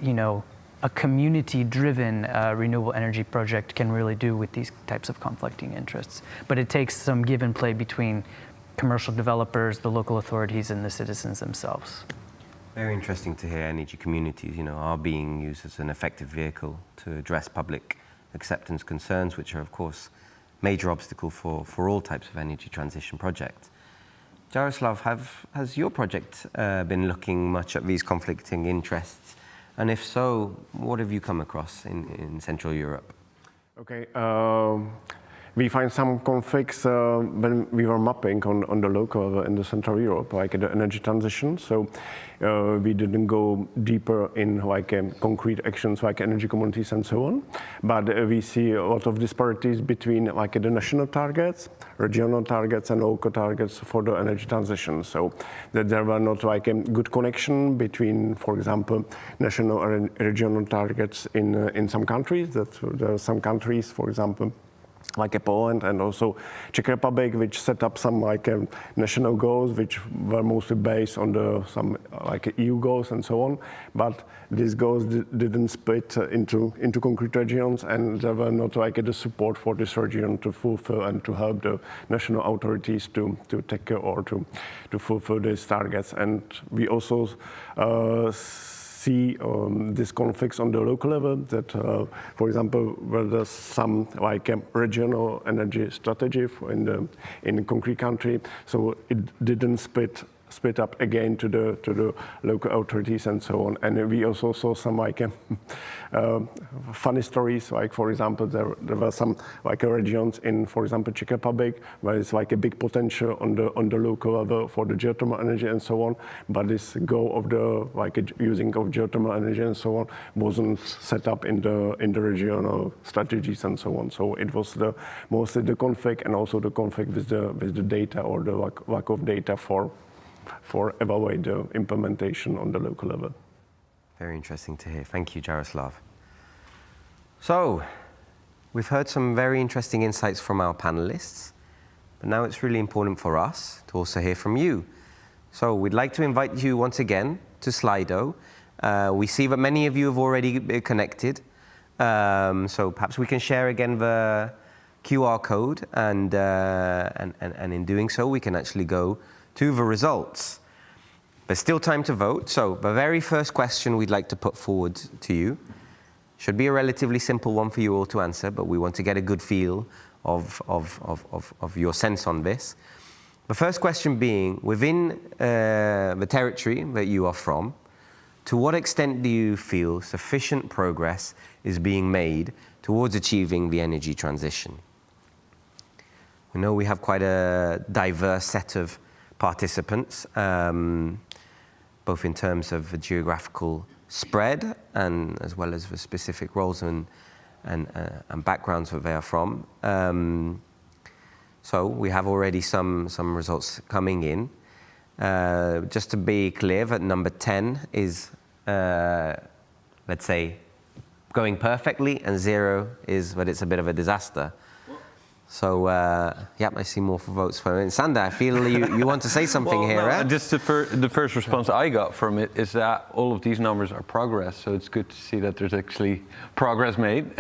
a community-driven renewable energy project can really do with these types of conflicting interests. But it takes some give and play between commercial developers, the local authorities, and the citizens themselves. Very interesting to hear energy communities, are being used as an effective vehicle to address public acceptance concerns, which are, of course, major obstacle for all types of energy transition projects. Jaroslav, has your project been looking much at these conflicting interests? And if so, what have you come across in Central Europe? Okay, we find some conflicts when we were mapping on the local in the Central Europe, like the energy transition. So we didn't go deeper in concrete actions like energy communities and so on. But we see a lot of disparities between the national targets, regional targets, and local targets for the energy transition. So that there were not a good connection between, for example, national and regional targets in some countries. That there are some countries, for example, like Poland and also Czech Republic, which set up some national goals, which were mostly based on some EU goals and so on. But these goals didn't split into concrete regions, and there were not the support for this region to fulfill and to help the national authorities to take care or to fulfill these targets. And we also see these conflicts on the local level that, for example, where there's some regional energy strategy in a concrete country, so it didn't split up again to the local authorities and so on. And we also saw some funny stories, for example, there were some regions in, for example, Czech Republic, where it's a big potential on the local level for the geothermal energy and so on, but this goal of the using of geothermal energy and so on wasn't set up in the regional strategies and so on. So it was mostly the conflict, and also the conflict with the data, or the lack of data for evaluate the implementation on the local level. Very interesting to hear. Thank you, Jaroslav. So, we've heard some very interesting insights from our panelists, but now it's really important for us to also hear from you. So, we'd like to invite you once again to Slido. We see that many of you have already connected, so perhaps we can share again the QR code, and in doing so, we can actually go to the results. There's still time to vote, so the very first question we'd like to put forward to you should be a relatively simple one for you all to answer, but we want to get a good feel of your sense on this. The first question being, within the territory that you are from, to what extent do you feel sufficient progress is being made towards achieving the energy transition? We know we have quite a diverse set of participants, both in terms of the geographical spread and as well as the specific roles and backgrounds that they are from. So we have already some results coming in. Just to be clear, that number 10 is, let's say, going perfectly, and 0 is that it's a bit of a disaster. So, yeah, I see more for votes for it. Sander, I feel you want to say something well, here, no, right? Just the first response I got from it is that all of these numbers are progress, so it's good to see that there's actually progress made.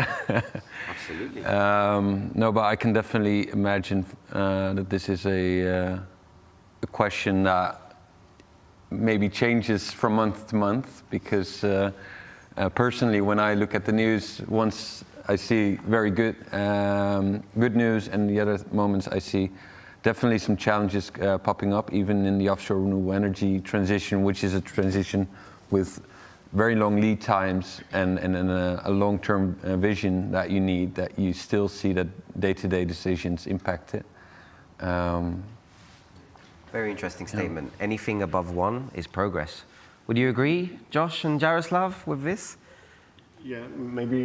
Absolutely. No, but I can definitely imagine that this is a question that maybe changes from month to month, because personally, when I look at the news, once I see very good news, and the other moments I see definitely some challenges popping up, even in the offshore renewable energy transition, which is a transition with very long lead times and a long-term vision that you need, that you still see that day-to-day decisions impact it. Very interesting statement. Yeah. Anything above 1 is progress. Would you agree, Josh and Jaroslav, with this? Yeah, maybe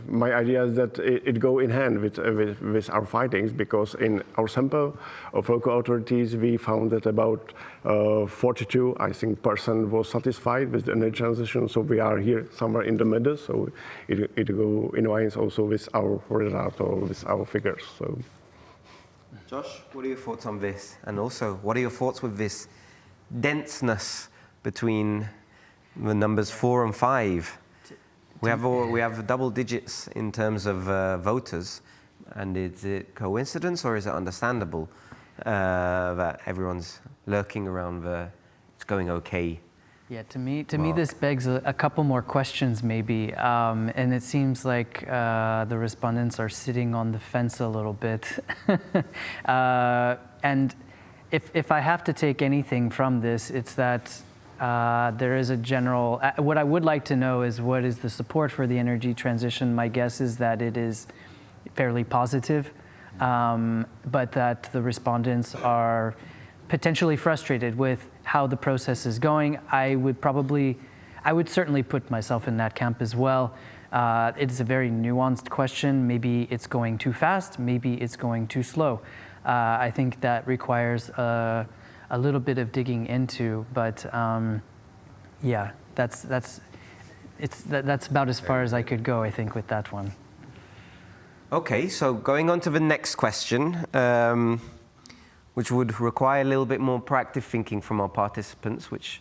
my idea is that it go in hand with our findings, because in our sample of local authorities, we found that about 42, I think, % was satisfied with the energy transition. So we are here somewhere in the middle. So it go in lines also with our result or with our figures. So, Josh, what are your thoughts on this? And also, what are your thoughts with this denseness between the numbers 4 and 5? We have double digits in terms of voters, and is it coincidence or is it understandable that everyone's lurking around it's going okay? Yeah, to me this begs a couple more questions maybe, and it seems like the respondents are sitting on the fence a little bit. And if I have to take anything from this, it's that there is a general, what I would like to know is what is the support for the energy transition. My guess is that it is fairly positive, but that the respondents are potentially frustrated with how the process is going. I would certainly put myself in that camp as well. It is a very nuanced question. Maybe it's going too fast, maybe it's going too slow. I think that requires a little bit of digging into, but yeah, that's about as far as I could go, I think, with that one. Okay, so going on to the next question, which would require a little bit more proactive thinking from our participants, which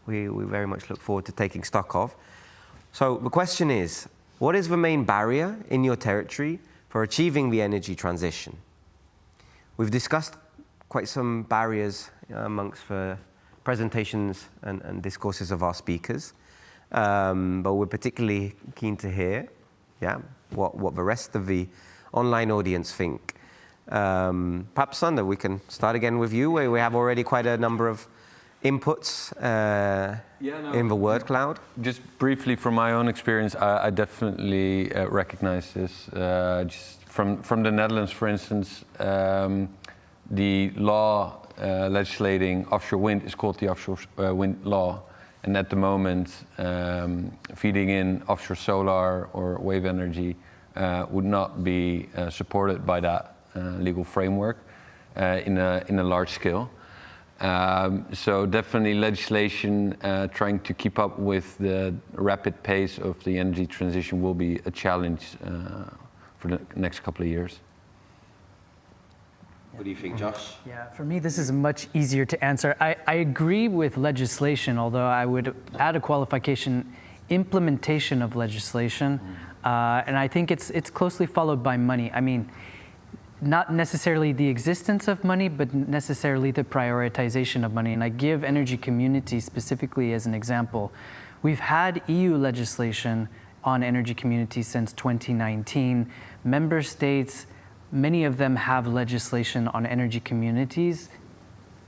we very much look forward to taking stock of. So the question is, what is the main barrier in your territory for achieving the energy transition? We've discussed quite some barriers amongst the presentations and discourses of our speakers, but we're particularly keen to hear, what the rest of the online audience think. Perhaps, Sander, we can start again with you, where we have already quite a number of inputs in the word cloud. Just briefly from my own experience, I definitely recognize this. Just from the Netherlands, for instance, the law legislating offshore wind is called the Offshore Wind Law, and at the moment, feeding in offshore solar or wave energy would not be supported by that legal framework in a large scale. So definitely legislation trying to keep up with the rapid pace of the energy transition will be a challenge for the next couple of years. What do you think, Josh? Yeah, for me, this is much easier to answer. I agree with legislation, although I would add a qualification, implementation of legislation. And I think it's closely followed by money. I mean, not necessarily the existence of money, but necessarily the prioritization of money. And I give energy communities specifically as an example. We've had EU legislation on energy communities since 2019, member states, many of them have legislation on energy communities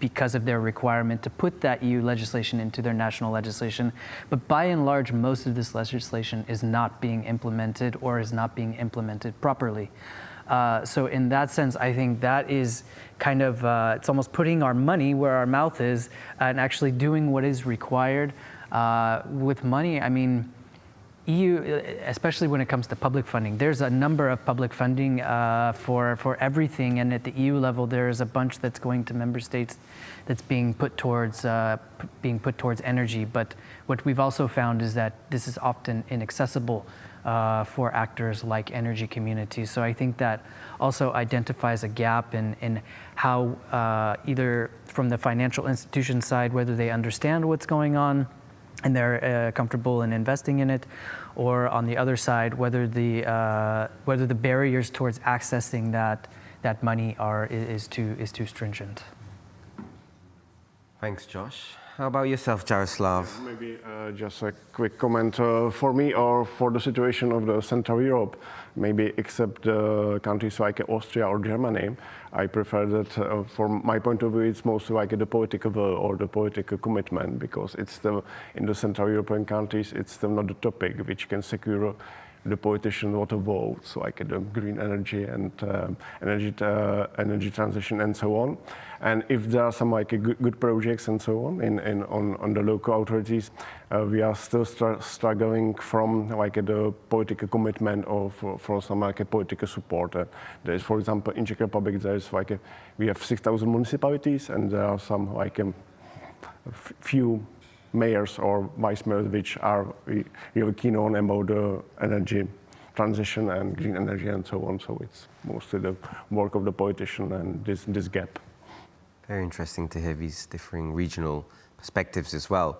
because of their requirement to put that EU legislation into their national legislation. But by and large, most of this legislation is not being implemented or is not being implemented properly. So in that sense, I think that is kind of, it's almost putting our money where our mouth is and actually doing what is required. With money, I mean, EU, especially when it comes to public funding, there's a number of public funding for everything, and at the EU level, there's a bunch that's going to member states that's being put towards energy. But what we've also found is that this is often inaccessible for actors like energy communities. So I think that also identifies a gap in how either from the financial institution side, whether they understand what's going on and they're comfortable in investing in it, or on the other side, whether the barriers towards accessing that money is too stringent. Thanks, Josh. How about yourself, Jaroslav? Maybe just a quick comment. For me, or for the situation of the Central Europe, maybe except countries like Austria or Germany, I prefer that, from my point of view, it's mostly like the political will or the political commitment, because it's still, in the Central European countries, it's still not the topic which can secure the politicians what votes, like the green energy and energy transition and so on. And if there are some like good projects and so on on the local authorities, we are still struggling from like the political commitment or from some like a political support. There is, for example, in Czech Republic, there is like we have 6,000 municipalities, and there are some like few mayors or vice mayors which are really keen on about the energy transition and green energy and so on. So it's mostly the work of the politician and this gap. Very interesting to hear these differing regional perspectives as well.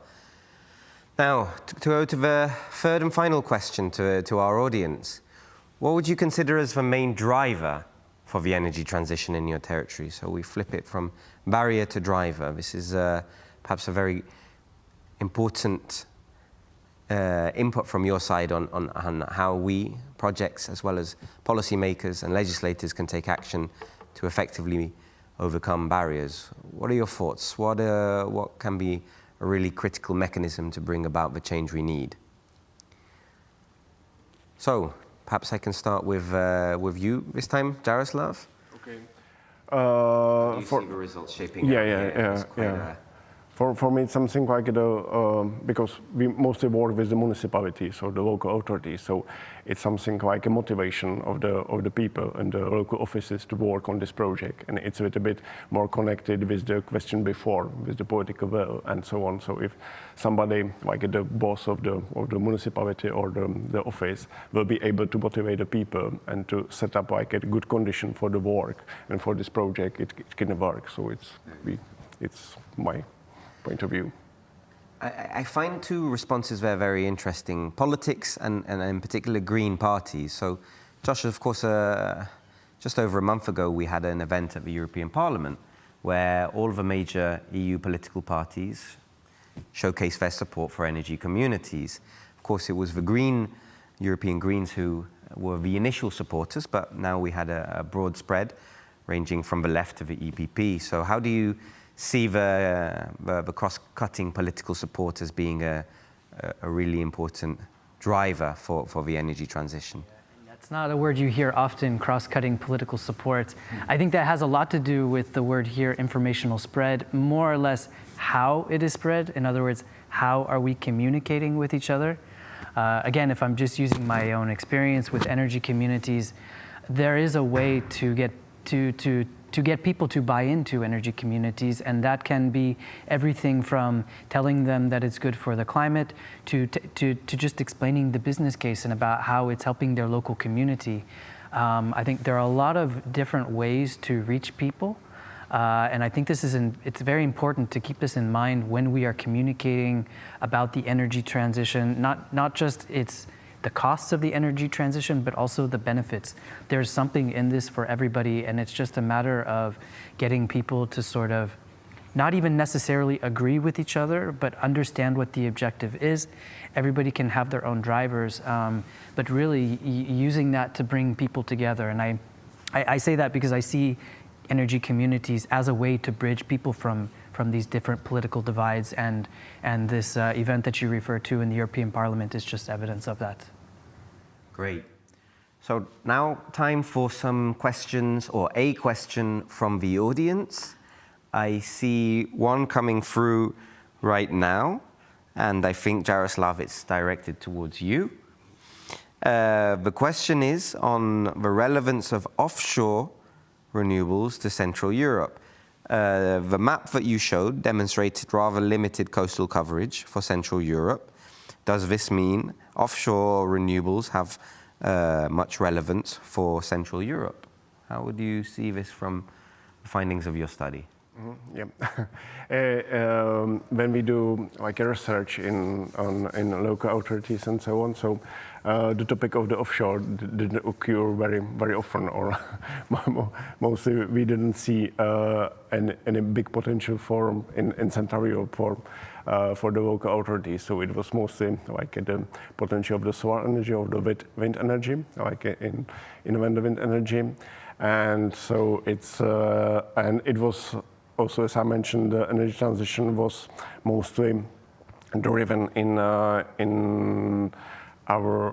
Now, to go to the third and final question to our audience. What would you consider as the main driver for the energy transition in your territory? So we flip it from barrier to driver. This is perhaps a very important input from your side on how we, projects as well as policymakers and legislators, can take action to effectively overcome barriers. What are your thoughts? What can be a really critical mechanism to bring about the change we need? So perhaps I can start with you this time, Jaroslav. Okay. How do you see the results shaping up? Yeah. For me, it's something like because we mostly work with the municipalities or the local authorities, so it's something like a motivation of the people and the local offices to work on this project, and it's a little bit more connected with the question before, with the political will and so on. So if somebody like the boss of the municipality or the office will be able to motivate the people and to set up like a good condition for the work and for this project, it can work. So it's my point of view. I find two responses there very interesting. Politics and in particular Green parties. So Josh, of course, just over a month ago, we had an event at the European Parliament where all of the major EU political parties showcased their support for energy communities. Of course, it was the European Greens who were the initial supporters, but now we had a broad spread ranging from the left to the EPP. So how do you see the cross-cutting political support as being a really important driver for the energy transition? That's not a word you hear often, cross-cutting political support. I think that has a lot to do with the word here, informational spread, more or less how it is spread. In other words, how are we communicating with each other? Again, if I'm just using my own experience with energy communities, there is a way to get people to buy into energy communities, and that can be everything from telling them that it's good for the climate to just explaining the business case and about how it's helping their local community. I think there are a lot of different ways to reach people, and I think it's very important to keep this in mind when we are communicating about the energy transition, not just the costs of the energy transition, but also the benefits. There's something in this for everybody, and it's just a matter of getting people to sort of not even necessarily agree with each other, but understand what the objective is. Everybody can have their own drivers, but really using that to bring people together. And I say that because I see energy communities as a way to bridge people from these different political divides, and this event that you refer to in the European Parliament is just evidence of that. Great. So now time for some questions, or a question from the audience. I see one coming through right now, and I think, Jaroslav, it's directed towards you. The question is on the relevance of offshore renewables to Central Europe. The map that you showed demonstrated rather limited coastal coverage for Central Europe. Does this mean offshore renewables have much relevance for Central Europe? How would you see this from the findings of your study? Yeah, when we do like a research in local authorities and so on, so the topic of the offshore didn't occur very often, or mostly we didn't see any big potential for in Central Europe for the local authorities. So it was mostly like the potential of the solar energy or the wind energy, like in the wind energy, and so it's and it was. Also, as I mentioned, the energy transition was mostly driven in our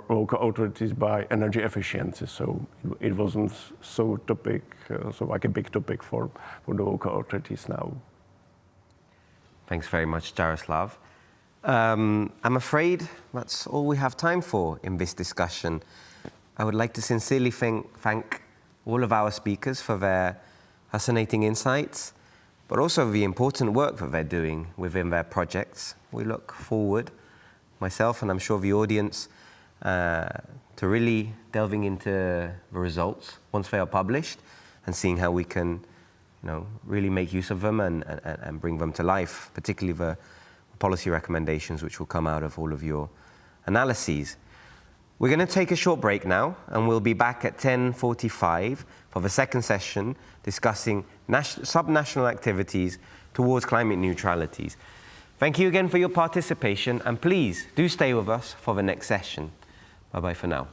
local authorities by energy efficiency. So it wasn't so topic, so like a big topic for the local authorities now. Thanks very much, Jaroslav. I'm afraid that's all we have time for in this discussion. I would like to sincerely thank all of our speakers for their fascinating insights, but also the important work that they're doing within their projects. We look forward, myself and I'm sure the audience, to really delving into the results once they are published and seeing how we can really make use of them and bring them to life, particularly the policy recommendations which will come out of all of your analyses. We're going to take a short break now, and we'll be back at 10:45 for the second session discussing subnational activities towards climate neutralities. Thank you again for your participation, and please do stay with us for the next session. Bye-bye for now.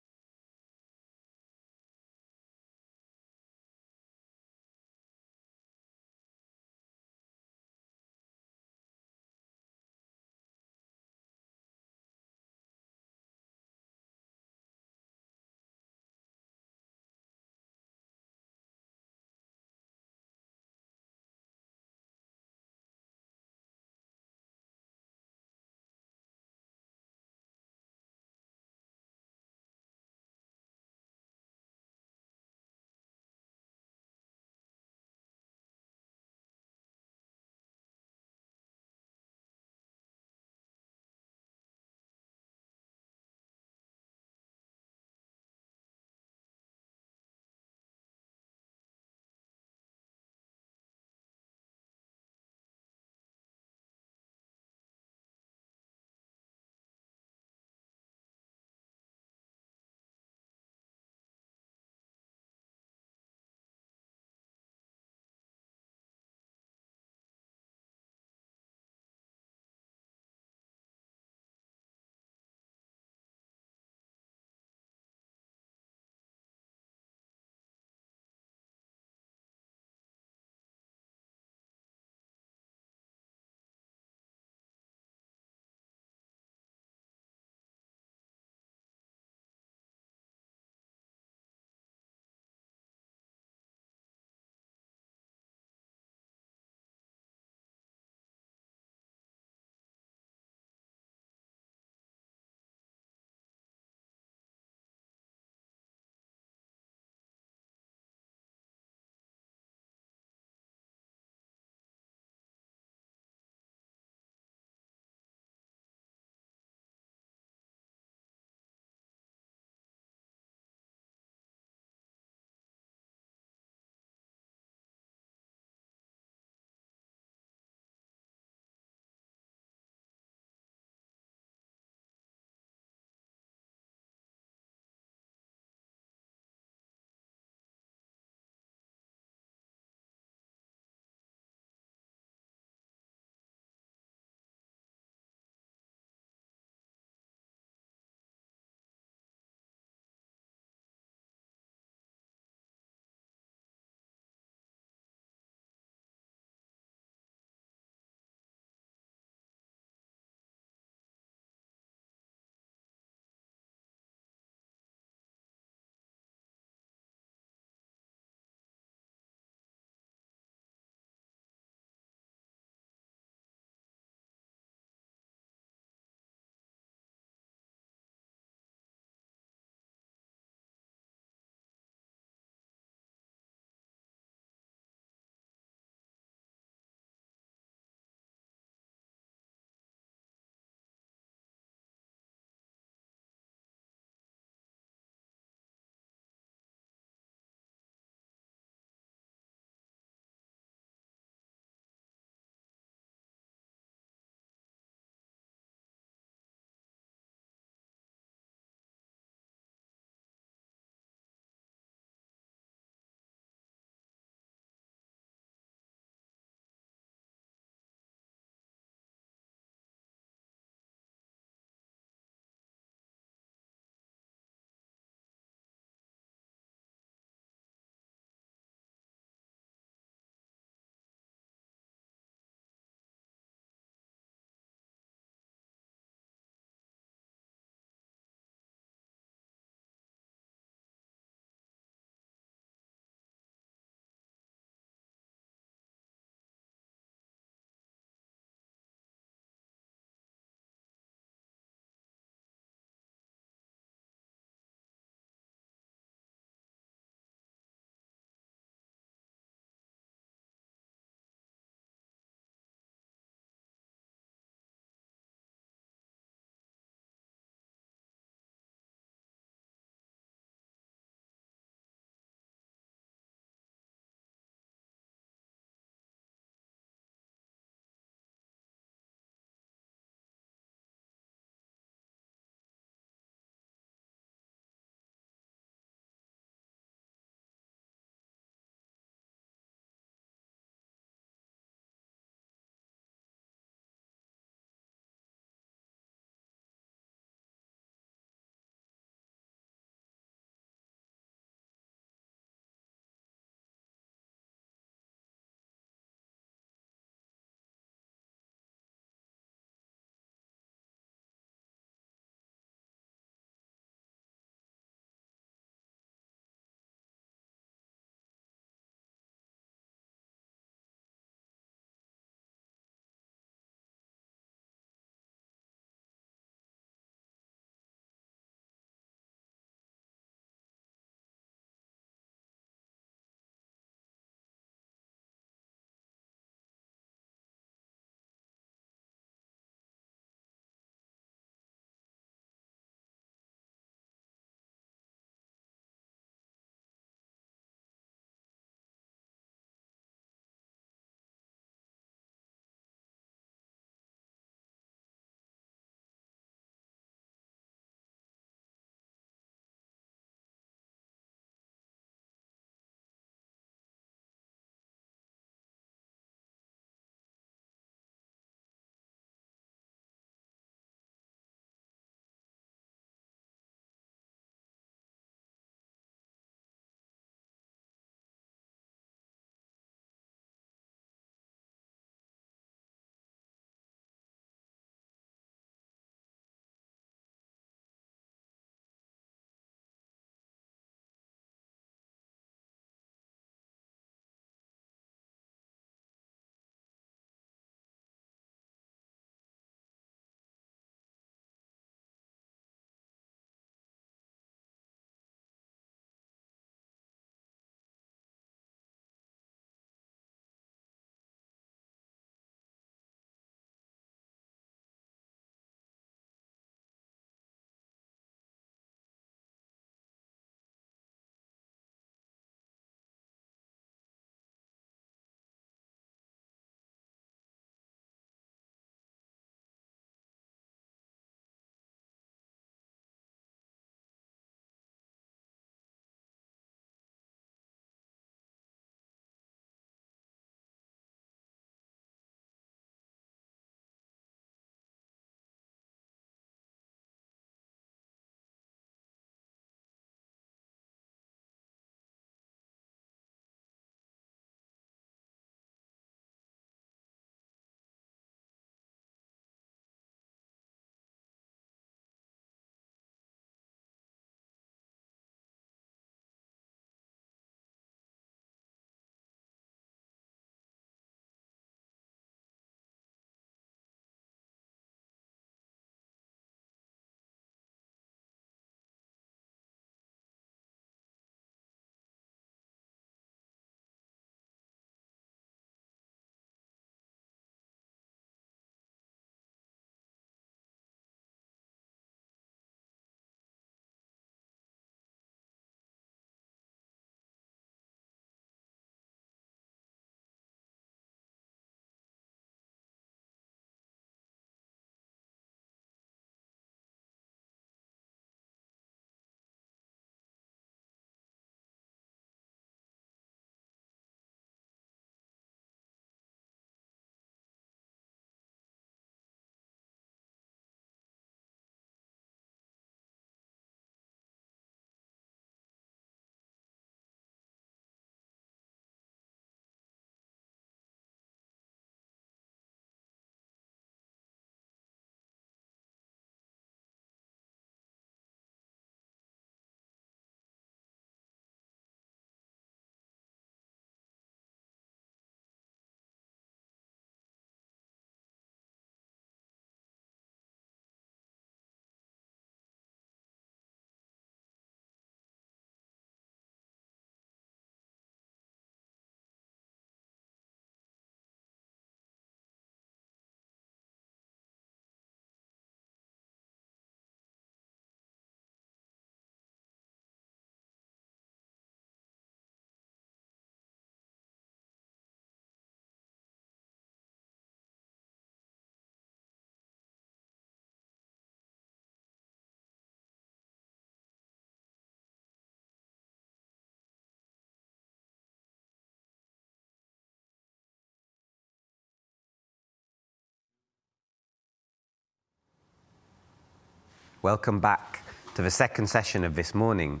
Welcome back to the second session of this morning.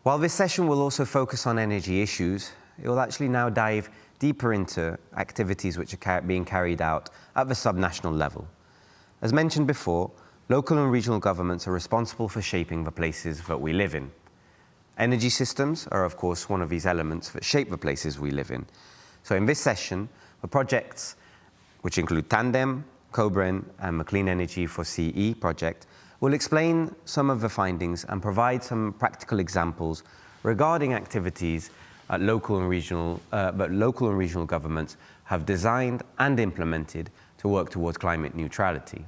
While this session will also focus on energy issues, it will actually now dive deeper into activities which are being carried out at the subnational level. As mentioned before, local and regional governments are responsible for shaping the places that we live in. Energy systems are, of course, one of these elements that shape the places we live in. So in this session, the projects, which include Tandem, Cobren, and the Clean Energy for CE project, will explain some of the findings and provide some practical examples regarding activities at local and regional governments have designed and implemented to work towards climate neutrality.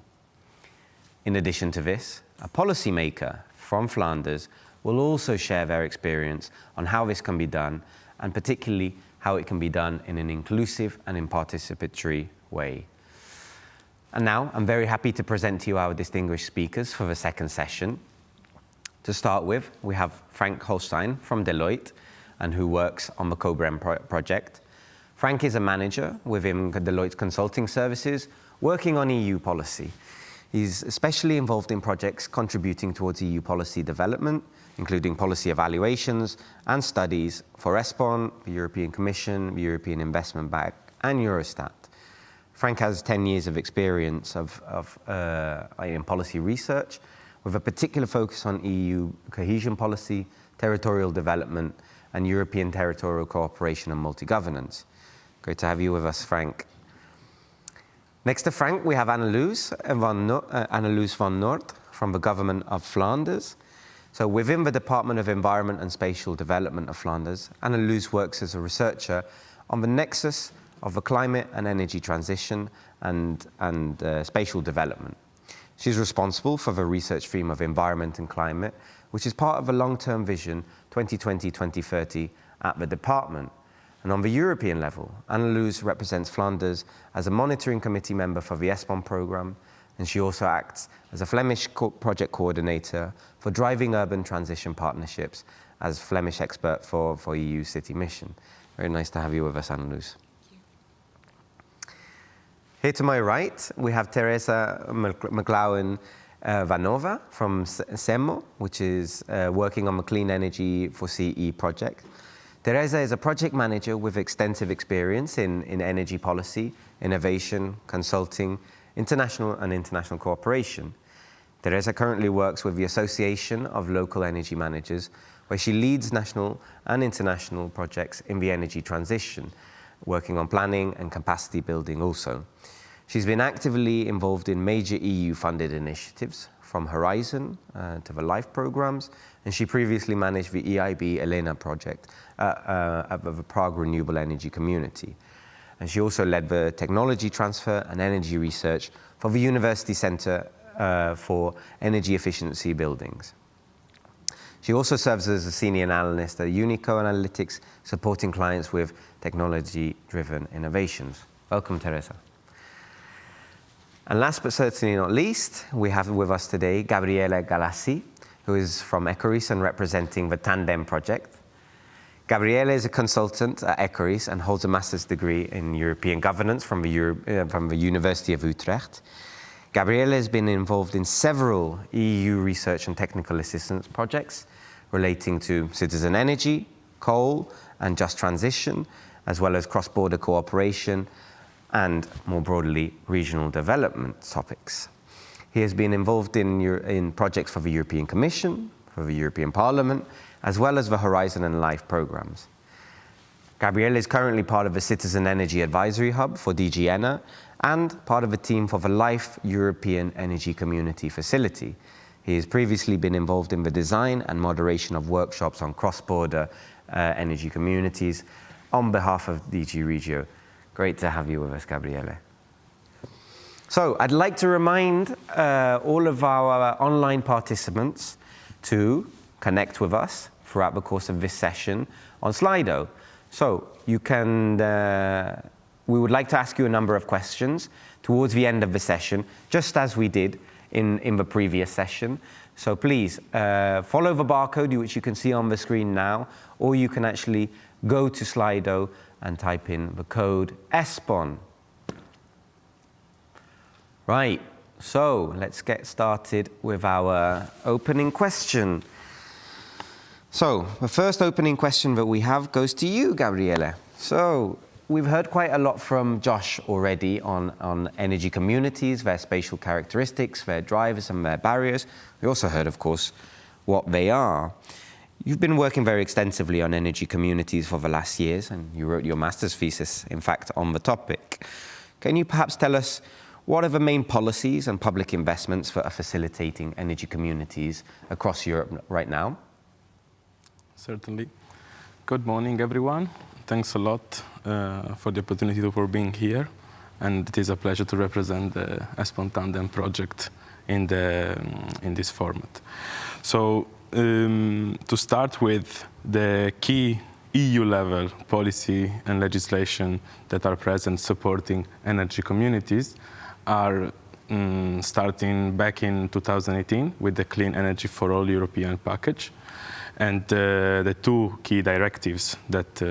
In addition to this, a policymaker from Flanders will also share their experience on how this can be done, and particularly how it can be done in an inclusive and in participatory way. And now I'm very happy to present to you our distinguished speakers for the second session. To start with, we have Frank Holstein from Deloitte, and who works on the Cobren project. Frank is a manager within Deloitte's consulting services, working on EU policy. He's especially involved in projects contributing towards EU policy development, including policy evaluations and studies for ESPON, the European Commission, the European Investment Bank, and Eurostat. Frank has 10 years of experience in policy research, with a particular focus on EU cohesion policy, territorial development, and European territorial cooperation and multi-governance. Great to have you with us, Frank. Next to Frank, we have Anneloes van Noort from the government of Flanders. So within the Department of Environment and Spatial Development of Flanders, Anneloes works as a researcher on the nexus of the climate and energy transition and spatial development. She's responsible for the research theme of environment and climate, which is part of a long-term vision 2020-2030 at the department. And on the European level, Anneloes represents Flanders as a monitoring committee member for the ESPON program, and she also acts as a Flemish project coordinator for driving urban transition partnerships as Flemish expert for EU City Mission. Very nice to have you with us, Anneloes. Here to my right, we have Teresa McLowan Vanova from SEMO, which is working on the Clean Energy for CE project. Teresa is a project manager with extensive experience in energy policy, innovation, consulting, international and international cooperation. Teresa currently works with the Association of Local Energy Managers, where she leads national and international projects in the energy transition, working on planning and capacity building also. She's been actively involved in major EU-funded initiatives, from Horizon to the LIFE programs, and she previously managed the EIB ELENA project at the Prague Renewable Energy Community. And she also led the technology transfer and energy research for the University Center for Energy Efficiency Buildings. She also serves as a senior analyst at Unico Analytics, supporting clients with technology-driven innovations. Welcome, Teresa. And last but certainly not least, we have with us today Gabriele Galassi, who is from Ecoris and representing the Tandem project. Gabriele is a consultant at Ecoris and holds a master's degree in European governance from the University of Utrecht. Gabriele has been involved in several EU research and technical assistance projects relating to citizen energy, coal, and just transition, as well as cross-border cooperation, and more broadly, regional development topics. He has been involved in projects for the European Commission, for the European Parliament, as well as the Horizon and LIFE programs. Gabriele is currently part of the Citizen Energy Advisory Hub for DG ENER and part of the team for the LIFE European Energy Community Facility. He has previously been involved in the design and moderation of workshops on cross-border energy communities on behalf of DG Regio. Great to have you with us, Gabriele. So I'd like to remind all of our online participants to connect with us throughout the course of this session on Slido. So you can, we would like to ask you a number of questions towards the end of the session, just as we did in the previous session. So please follow the barcode which you can see on the screen now, or you can actually go to Slido and type in the code ESPON. Right, So let's get started with our opening question. So the first opening question that we have goes to you, Gabriele. So we've heard quite a lot from Josh already on energy communities, their spatial characteristics, their drivers and their barriers. We also heard, of course, what they are. You've been working very extensively on energy communities for the last years, and you wrote your master's thesis, in fact, on the topic. Can you perhaps tell us what are the main policies and public investments that are facilitating energy communities across Europe right now? Certainly. Good morning, everyone. Thanks a lot for the opportunity for being here. And it is a pleasure to represent the ESPON Tandem project in this format. So to start with, the key EU-level policy and legislation that are present supporting energy communities are starting back in 2018 with the Clean Energy for All European package. And the two key directives that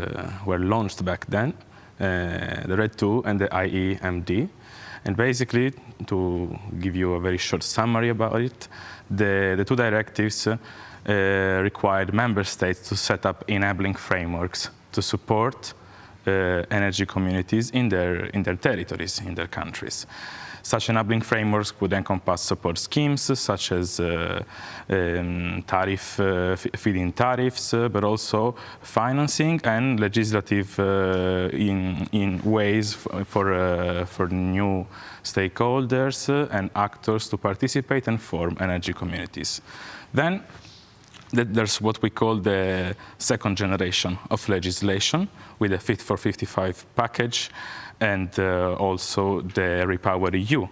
were launched back then, the RED II and the IEMD. And basically, to give you a very short summary about it, the two directives required member states to set up enabling frameworks to support energy communities in their territories, in their countries. Such enabling frameworks would encompass support schemes such as feed-in tariffs, but also financing and legislative in ways for new stakeholders and actors to participate and form energy communities. Then there's what we call the second generation of legislation with the Fit for 55 package and also the Repower EU,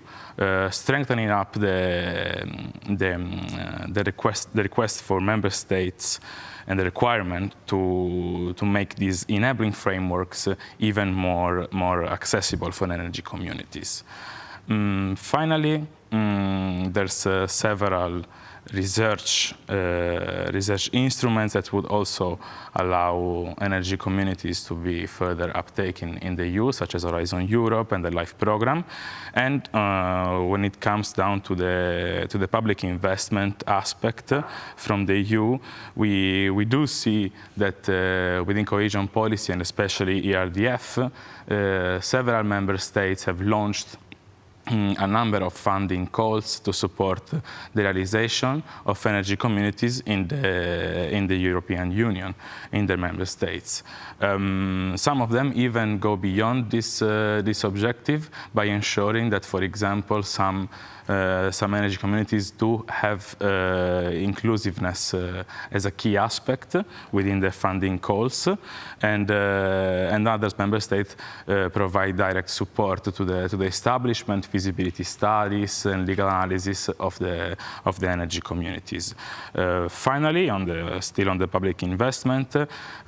strengthening up the request for member states and the requirement to make these enabling frameworks even more accessible for energy communities. Finally, there's several research instruments that would also allow energy communities to be further uptake in the EU, such as Horizon Europe and the LIFE program. And when it comes down to the public investment aspect from the EU, we do see that within cohesion policy and especially ERDF, several member states have launched a number of funding calls to support the realization of energy communities in the European Union, in the member states. Some of them even go beyond this objective by ensuring that, for example, some energy communities do have inclusiveness as a key aspect within the funding calls, and other member states provide direct support to the establishment, feasibility studies, and legal analysis of the energy communities. Finally, still on the public investment,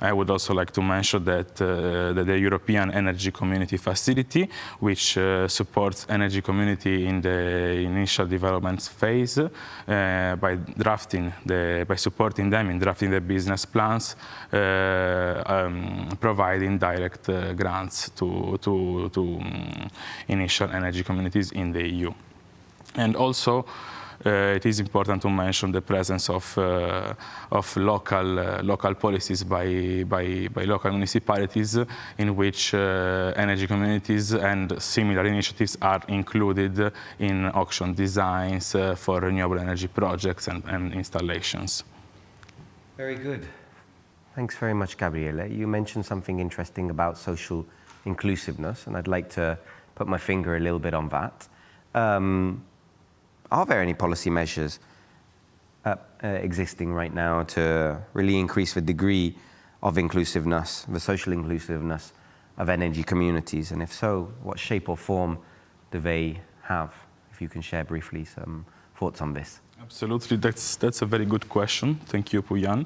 I would also like to mention that the European Energy Community Facility, which supports energy community in the initial development phase by supporting them in drafting the business plans, providing direct grants to initial energy communities in the EU. And also, it is important to mention the presence of local policies by local municipalities in which energy communities and similar initiatives are included in auction designs for renewable energy projects and installations. Very good. Thanks very much, Gabriele. You mentioned something interesting about social inclusiveness, and I'd like to put my finger a little bit on that. Are there any policy measures existing right now to really increase the degree of inclusiveness, the social inclusiveness of energy communities? And if so, what shape or form do they have? If you can share briefly some thoughts on this. Absolutely, that's a very good question. Thank you, Puyan.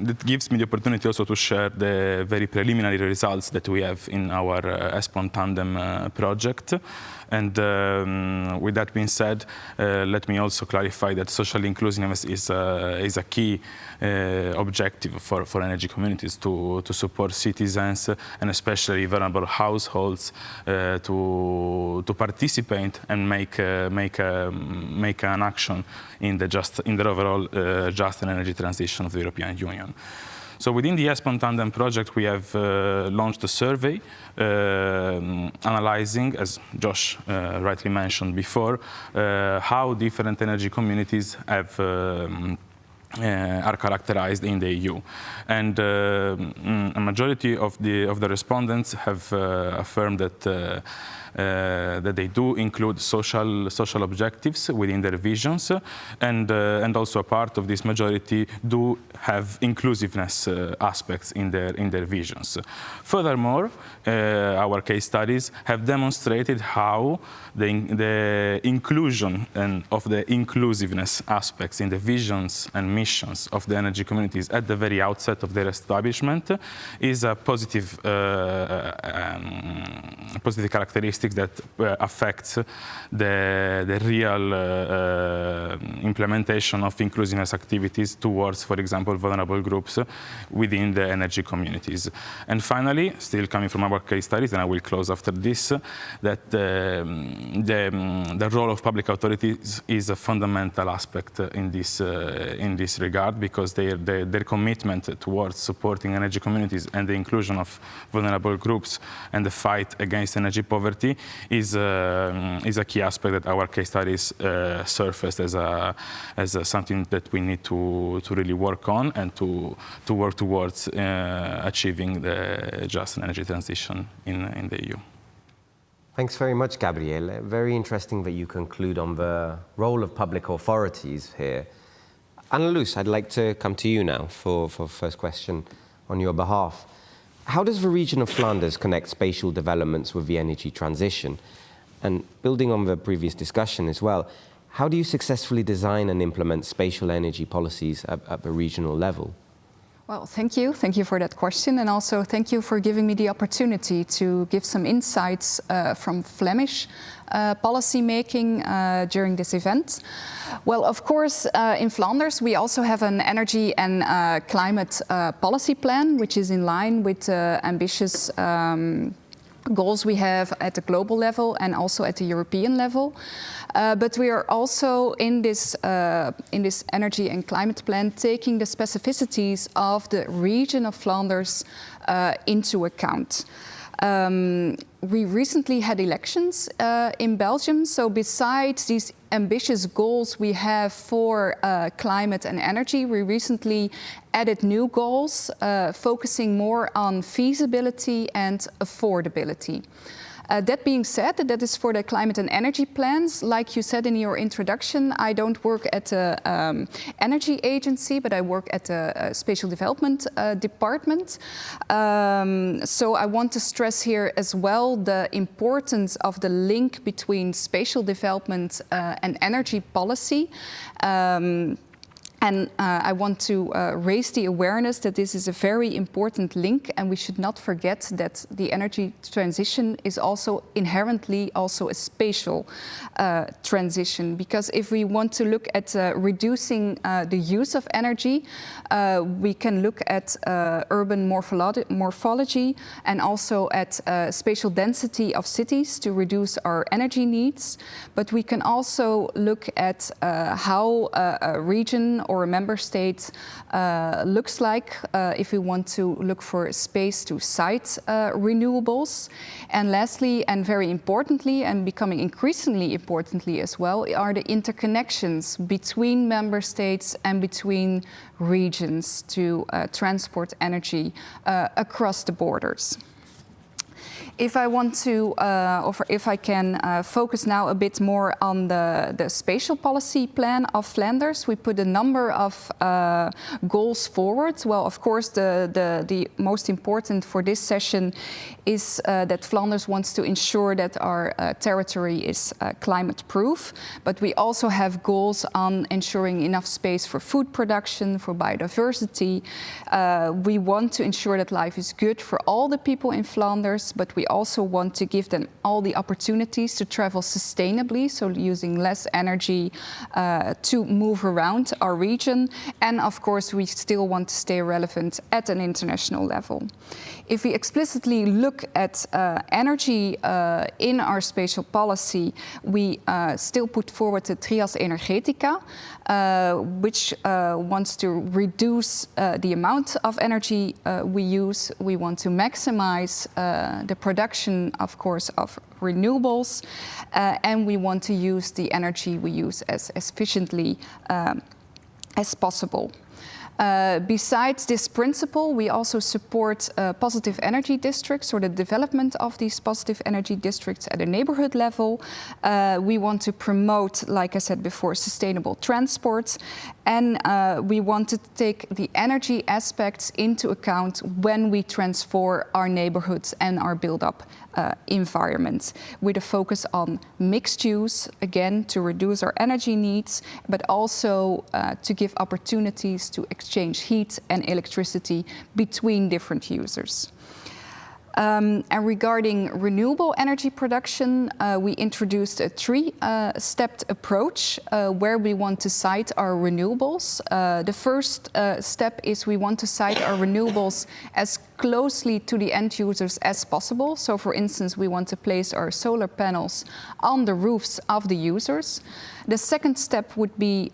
that gives me the opportunity also to share the very preliminary results that we have in our ESPON Tandem project. And with that being said, let me also clarify that social inclusiveness is a key objective for energy communities to support citizens and especially vulnerable households to participate and make an action in the overall just and energy transition of the European Union. So within the ESPON Tandem project, we have launched a survey analyzing, as Josh rightly mentioned before, how different energy communities have are characterized in the EU, and a majority of the respondents have affirmed that they do include social objectives within their visions, and also a part of this majority do have inclusiveness aspects in their visions. Furthermore, our case studies have demonstrated how the inclusion and of the inclusiveness aspects in the visions and missions of the energy communities at the very outset of their establishment is a positive characteristic that affects the real implementation of inclusiveness activities towards, for example, vulnerable groups within the energy communities. And finally, still coming from our case studies, and I will close after this, that the role of public authorities is a fundamental aspect in this regard, because their commitment towards supporting energy communities and the inclusion of vulnerable groups and the fight against energy poverty is a key aspect that our case studies surfaced as something that we need to really work on and to work towards achieving the just energy transition in the EU. Thanks very much, Gabriele. Very interesting that you conclude on the role of public authorities here. Anna Luz, I'd like to come to you now for first question on your behalf. How does the region of Flanders connect spatial developments with the energy transition? And building on the previous discussion as well, how do you successfully design and implement spatial energy policies at the regional level? Well, thank you. Thank you for that question. And also thank you for giving me the opportunity to give some insights from Flemish policy making during this event. Well, of course, in Flanders, we also have an energy and climate policy plan, which is in line with ambitious goals we have at the global level and also at the European level. But we are also in this energy and climate plan taking the specificities of the region of Flanders into account. We recently had elections in Belgium, so besides these ambitious goals we have for climate and energy, we recently added new goals focusing more on feasibility and affordability. That being said, that is for the climate and energy plans. Like you said in your introduction, I don't work at the energy agency, but I work at the spatial development department. So I want to stress here as well the importance of the link between spatial development and energy policy. And I want to raise the awareness that this is a very important link, and we should not forget that the energy transition is also inherently also a spatial transition. Because if we want to look at reducing the use of energy, we can look at urban morphology and also at spatial density of cities to reduce our energy needs. But we can also look at how a region or a member state looks like if we want to look for space to site renewables. And lastly, and very importantly, and becoming increasingly importantly as well, are the interconnections between member states and between regions to transport energy across the borders. If I want to, or if I can focus now a bit more on the spatial policy plan of Flanders, we put a number of goals forward. Well, of course, the most important for this session is that Flanders wants to ensure that our territory is climate-proof, but we also have goals on ensuring enough space for food production, for biodiversity. We want to ensure that life is good for all the people in Flanders, but we also want to give them all the opportunities to travel sustainably, so using less energy to move around our region. And of course, we still want to stay relevant at an international level. If we explicitly look at energy in our spatial policy, we still put forward the Trias Energetica, which wants to reduce the amount of energy we use. We want to maximize the production, of course, of renewables, and we want to use the energy we use as efficiently as possible. Besides this principle, we also support positive energy districts, or the development of these positive energy districts at a neighborhood level. We want to promote, like I said before, sustainable transport, and we want to take the energy aspects into account when we transform our neighborhoods and our build-up environment, with a focus on mixed use, again, to reduce our energy needs, but also to give opportunities to exchange heat and electricity between different users. And regarding renewable energy production, we introduced a three-stepped approach where we want to site our renewables. The first step is we want to site our renewables as closely to the end users as possible. So, for instance, we want to place our solar panels on the roofs of the users. The second step would be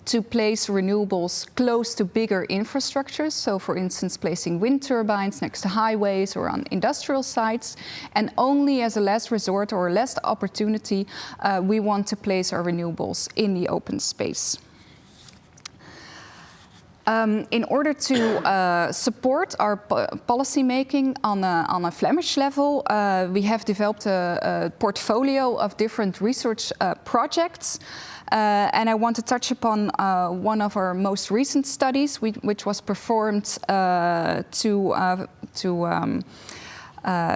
to place renewables close to bigger infrastructures. So, for instance, placing wind turbines next to highways or on industrial sites. And only as a last resort or a last opportunity, we want to place our renewables in the open space. In order to support our policy making on a Flemish level, we have developed a portfolio of different research projects. And I want to touch upon one of our most recent studies, which was performed to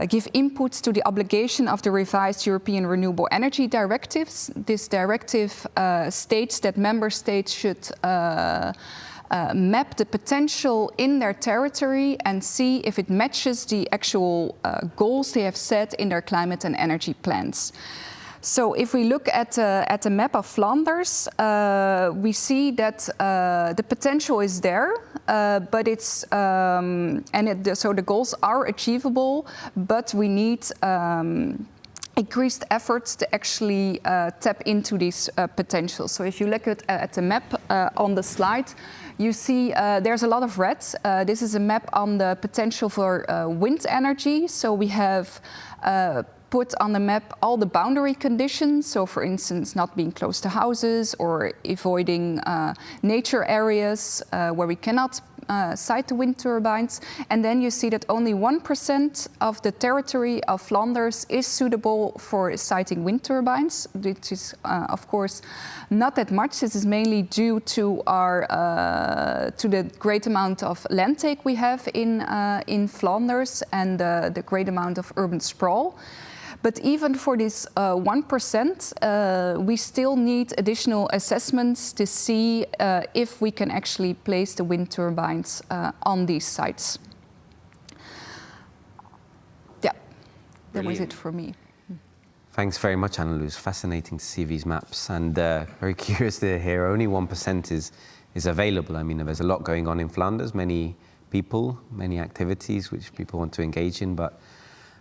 give inputs to the obligation of the revised European Renewable Energy Directives. This directive states that member states should map the potential in their territory and see if it matches the actual goals they have set in their climate and energy plans. So if we look at the map of Flanders, we see that the potential is there, but it's so the goals are achievable, but we need increased efforts to actually tap into this potential. So if you look at the map on the slide, you see there's a lot of red. This is a map on the potential for wind energy. So we have put on the map all the boundary conditions. So, for instance, not being close to houses or avoiding nature areas where we cannot site the wind turbines. And then you see that only 1% of the territory of Flanders is suitable for siting wind turbines, which is, of course, not that much. This is mainly due to to the great amount of land take we have in Flanders and the great amount of urban sprawl. But even for this 1%, we still need additional assessments to see if we can actually place the wind turbines on these sites. Yeah, that was it for me. Thanks very much, Annelies. Fascinating to see these maps, and very curious to hear only 1% is available. I mean, there's a lot going on in Flanders, many people, many activities which people want to engage in, but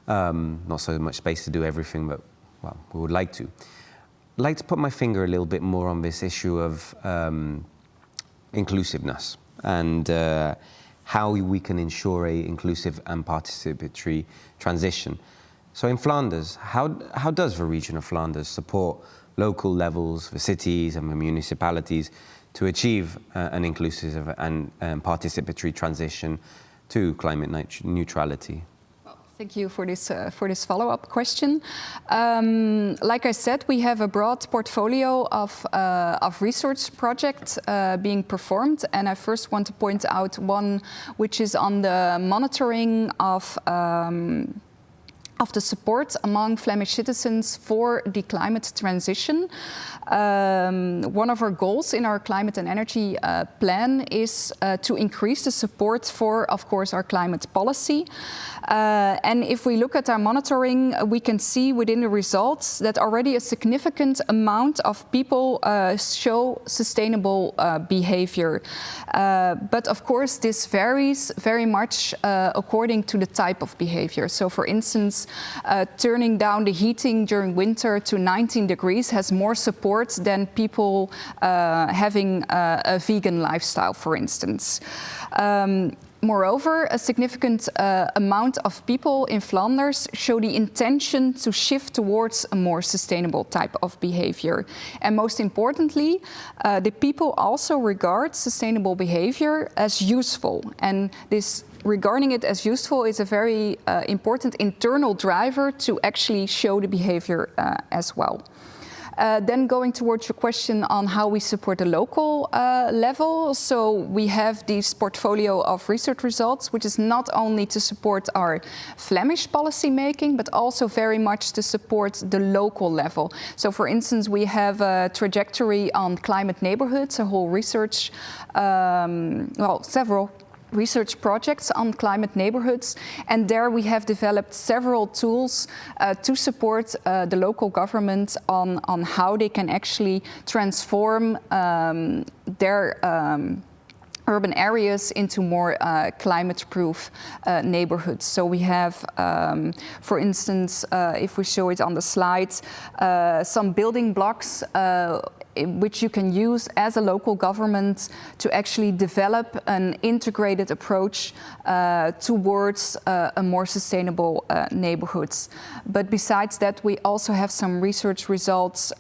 not so much space to do everything, but well, we would like to. I'd like to put my finger a little bit more on this issue of inclusiveness and how we can ensure a inclusive and participatory transition. So in Flanders, how does the region of Flanders support local levels, the cities and the municipalities to achieve an inclusive and participatory transition to climate neutrality? Thank you for this follow-up question. Like I said, we have a broad portfolio of research projects being performed, and I first want to point out one which is on the monitoring of the support among Flemish citizens for the climate transition. One of our goals in our climate and energy plan is to increase the support for, of course, our climate policy. And if we look at our monitoring, we can see within the results that already a significant amount of people show sustainable behavior. But of course, this varies very much according to the type of behavior. So for instance, turning down the heating during winter to 19 degrees has more support than people having a vegan lifestyle, for instance. Moreover, a significant amount of people in Flanders show the intention to shift towards a more sustainable type of behavior. And most importantly, the people also regard sustainable behavior as useful. And this regarding it as useful is a very important internal driver to actually show the behavior as well. Then going towards your question on how we support the local level. So we have this portfolio of research results, which is not only to support our Flemish policy making, but also very much to support the local level. So for instance, we have a trajectory on climate neighborhoods, a whole research, several research projects on climate neighborhoods, and there we have developed several tools to support the local government on how they can actually transform their urban areas into more climate-proof neighborhoods. So we have, for instance, if we show it on the slides, some building blocks which you can use as a local government to actually develop an integrated approach towards a more sustainable neighborhoods. But besides that, we also have some research results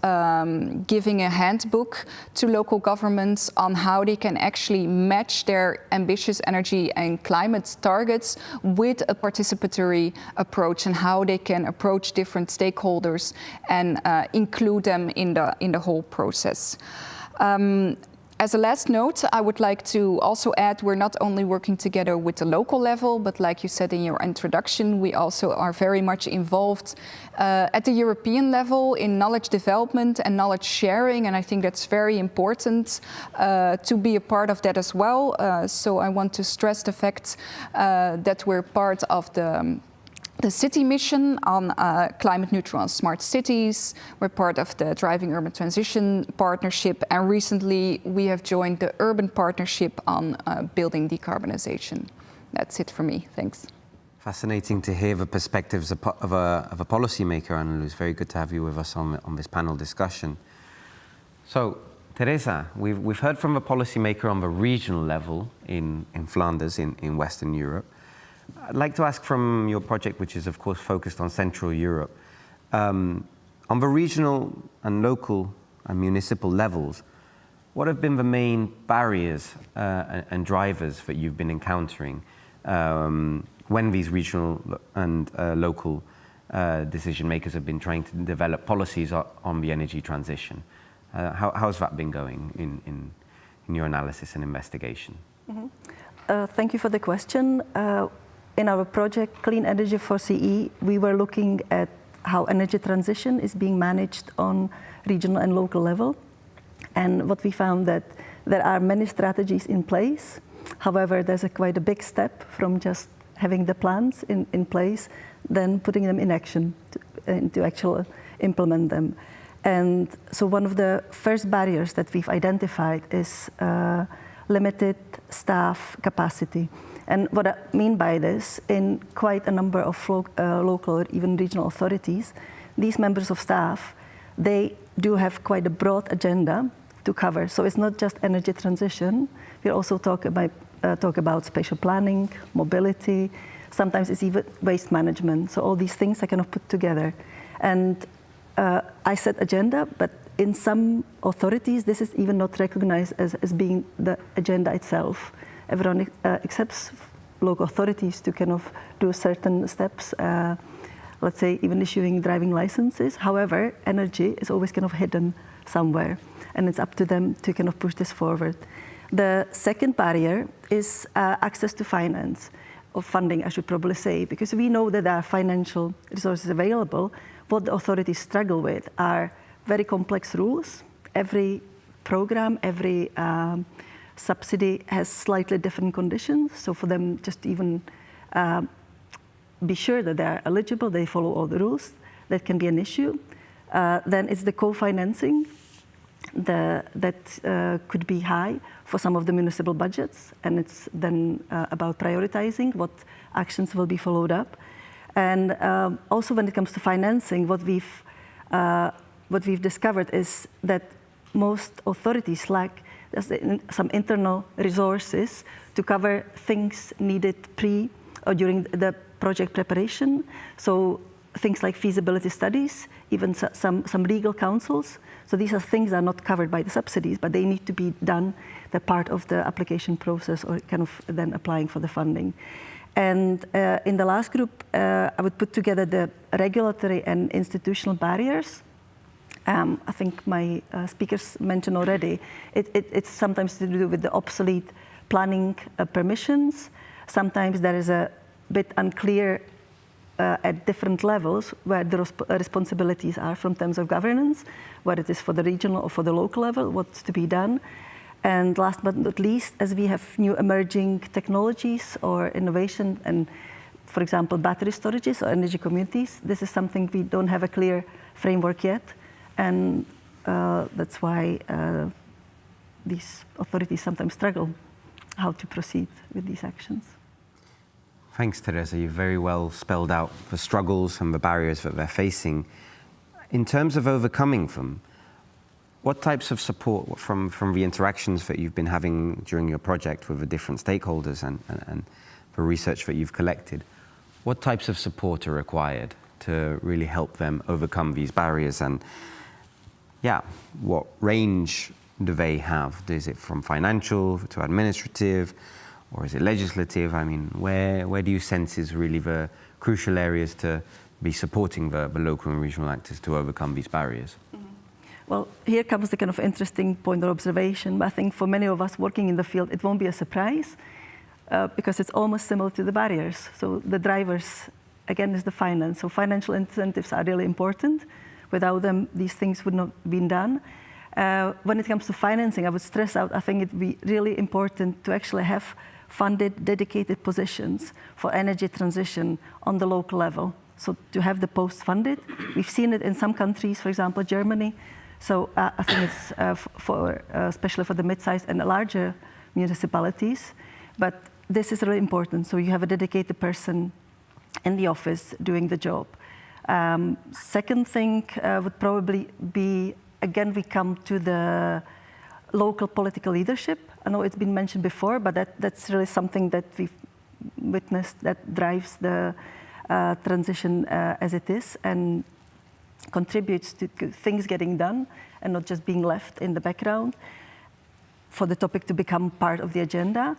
giving a handbook to local governments on how they can actually match their ambitious energy and climate targets with a participatory approach, and how they can approach different stakeholders and include them in the whole process. As a last note, I would like to also add we're not only working together with the local level, but like you said in your introduction, we also are very much involved at the European level in knowledge development and knowledge sharing, and I think that's very important to be a part of that as well. So I want to stress the fact that we're part of the city mission on climate neutral and smart cities. We're part of the Driving Urban Transition Partnership, and recently we have joined the Urban Partnership on building decarbonization. That's it for me. Thanks. Fascinating to hear the perspectives of a policymaker, Annelies. It's very good to have you with us on this panel discussion. So, Teresa, we've heard from a policymaker on the regional level in Flanders, in Western Europe. I'd like to ask from your project, which is of course focused on Central Europe, on the regional and local and municipal levels, what have been the main barriers and drivers that you've been encountering when these regional and local decision makers have been trying to develop policies on the energy transition? How's that been going in your analysis and investigation? Mm-hmm. Thank you for the question. In our project, Clean Energy for CE, we were looking at how energy transition is being managed on regional and local level. And what we found that there are many strategies in place. However, there's quite a big step from just having the plans in place, then putting them in action to actually implement them. And so one of the first barriers that we've identified is limited staff capacity. And what I mean by this, in quite a number of local or even regional authorities, these members of staff, they do have quite a broad agenda to cover. So it's not just energy transition. We also talk about spatial planning, mobility. Sometimes it's even waste management. So all these things are kind of put together. And I said agenda, but in some authorities, this is even not recognized as being the agenda itself. Everyone accepts local authorities to kind of do certain steps, let's say even issuing driving licenses. However, energy is always kind of hidden somewhere, and it's up to them to kind of push this forward. The second barrier is access to finance, or funding, I should probably say, because we know that there are financial resources available. What the authorities struggle with are very complex rules. Every program, every subsidy has slightly different conditions. So for them just to even be sure that they are eligible, they follow all the rules, that can be an issue. Then it's the co-financing that could be high for some of the municipal budgets, and it's then about prioritizing what actions will be followed up. And also when it comes to financing, what we've discovered is that most authorities lack some internal resources to cover things needed pre or during the project preparation. So things like feasibility studies, even some legal counsels. So these are things that are not covered by the subsidies, but they need to be done. They're part of the application process or kind of then applying for the funding. And in the last group, I would put together the regulatory and institutional barriers. I think my speakers mentioned already, it's sometimes to do with the obsolete planning permissions. Sometimes there is a bit unclear at different levels where the responsibilities are from terms of governance, whether it is for the regional or for the local level, what's to be done. And last but not least, as we have new emerging technologies or innovation, and for example, battery storages or energy communities, this is something we don't have a clear framework yet. And that's why these authorities sometimes struggle how to proceed with these actions. Thanks, Teresa. You've very well spelled out the struggles and the barriers that they're facing. In terms of overcoming them, what types of support from the interactions that you've been having during your project with the different stakeholders and the research that you've collected, what types of support are required to really help them overcome these barriers? And yeah, what range do they have? Is it from financial to administrative, or is it legislative? I mean, where do you sense is really the crucial areas to be supporting the local and regional actors to overcome these barriers? Mm-hmm. Well, here comes the kind of interesting point of observation. But I think for many of us working in the field, it won't be a surprise because it's almost similar to the barriers. So the drivers, again, is the finance. So financial incentives are really important. Without them, these things would not have been done. When it comes to financing, I would stress out, I think it'd be really important to actually have funded, dedicated positions for energy transition on the local level. So to have the post funded. We've seen it in some countries, for example, Germany. So I think it's especially for the mid-sized and larger municipalities. But this is really important. So you have a dedicated person in the office doing the job. Second thing would probably be, again, we come to the local political leadership. I know it's been mentioned before, but that's really something that we've witnessed that drives the transition as it is and contributes to things getting done and not just being left in the background for the topic to become part of the agenda.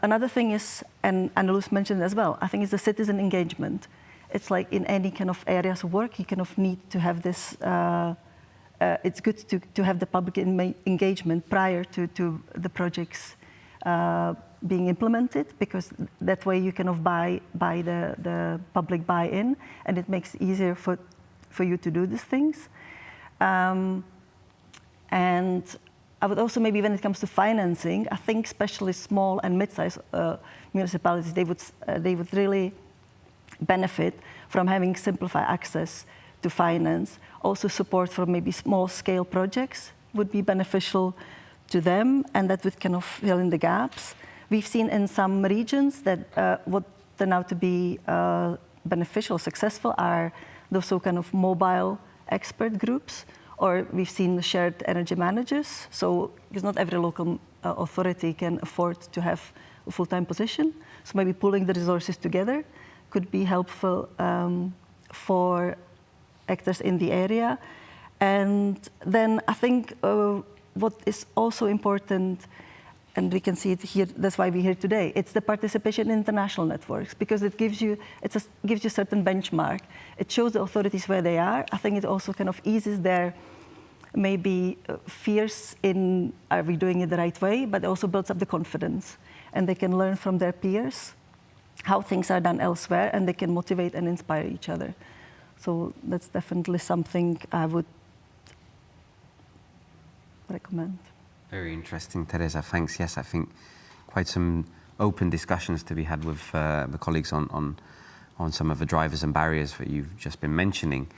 Another thing is, and Anneluz mentioned as well, I think it's the citizen engagement. It's like in any kind of areas of work, you kind of need to have this, it's good to have the public engagement prior to the projects being implemented, because that way you kind of buy the public buy-in, and it makes it easier for you to do these things. And I would also maybe, when it comes to financing, I think especially small and mid-sized municipalities, they would really benefit from having simplified access to finance. Also support for maybe small-scale projects would be beneficial to them, and that would kind of fill in the gaps. We've seen in some regions that what turn out to be beneficial, successful, are those so kind of mobile expert groups, or we've seen shared energy managers. So because not every local authority can afford to have a full-time position, so maybe pulling the resources together could be helpful for actors in the area. And then I think what is also important and we can see it here, that's why we're here today. It's the participation in international networks, because it gives you, gives you a certain benchmark. It shows the authorities where they are. I think it also kind of eases their maybe fears in, are we doing it the right way, but also builds up the confidence. And they can learn from their peers how things are done elsewhere, and they can motivate and inspire each other. So that's definitely something I would recommend. Very interesting, Teresa. Thanks. Yes, I think quite some open discussions to be had with the colleagues on some of the drivers and barriers that you've just been mentioning.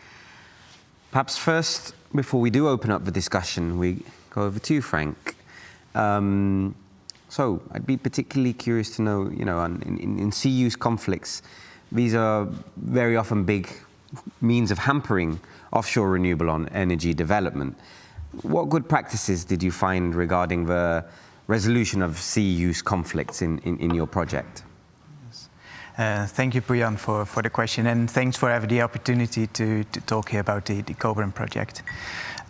Perhaps first, before we do open up the discussion, we go over to you, Frank. So I'd be particularly curious to know, in sea use conflicts, these are very often big means of hampering offshore renewable energy development. What good practices did you find regarding the resolution of sea use conflicts in your project? Thank you, Pujan, for the question, and thanks for having the opportunity to talk here about the Cobram project.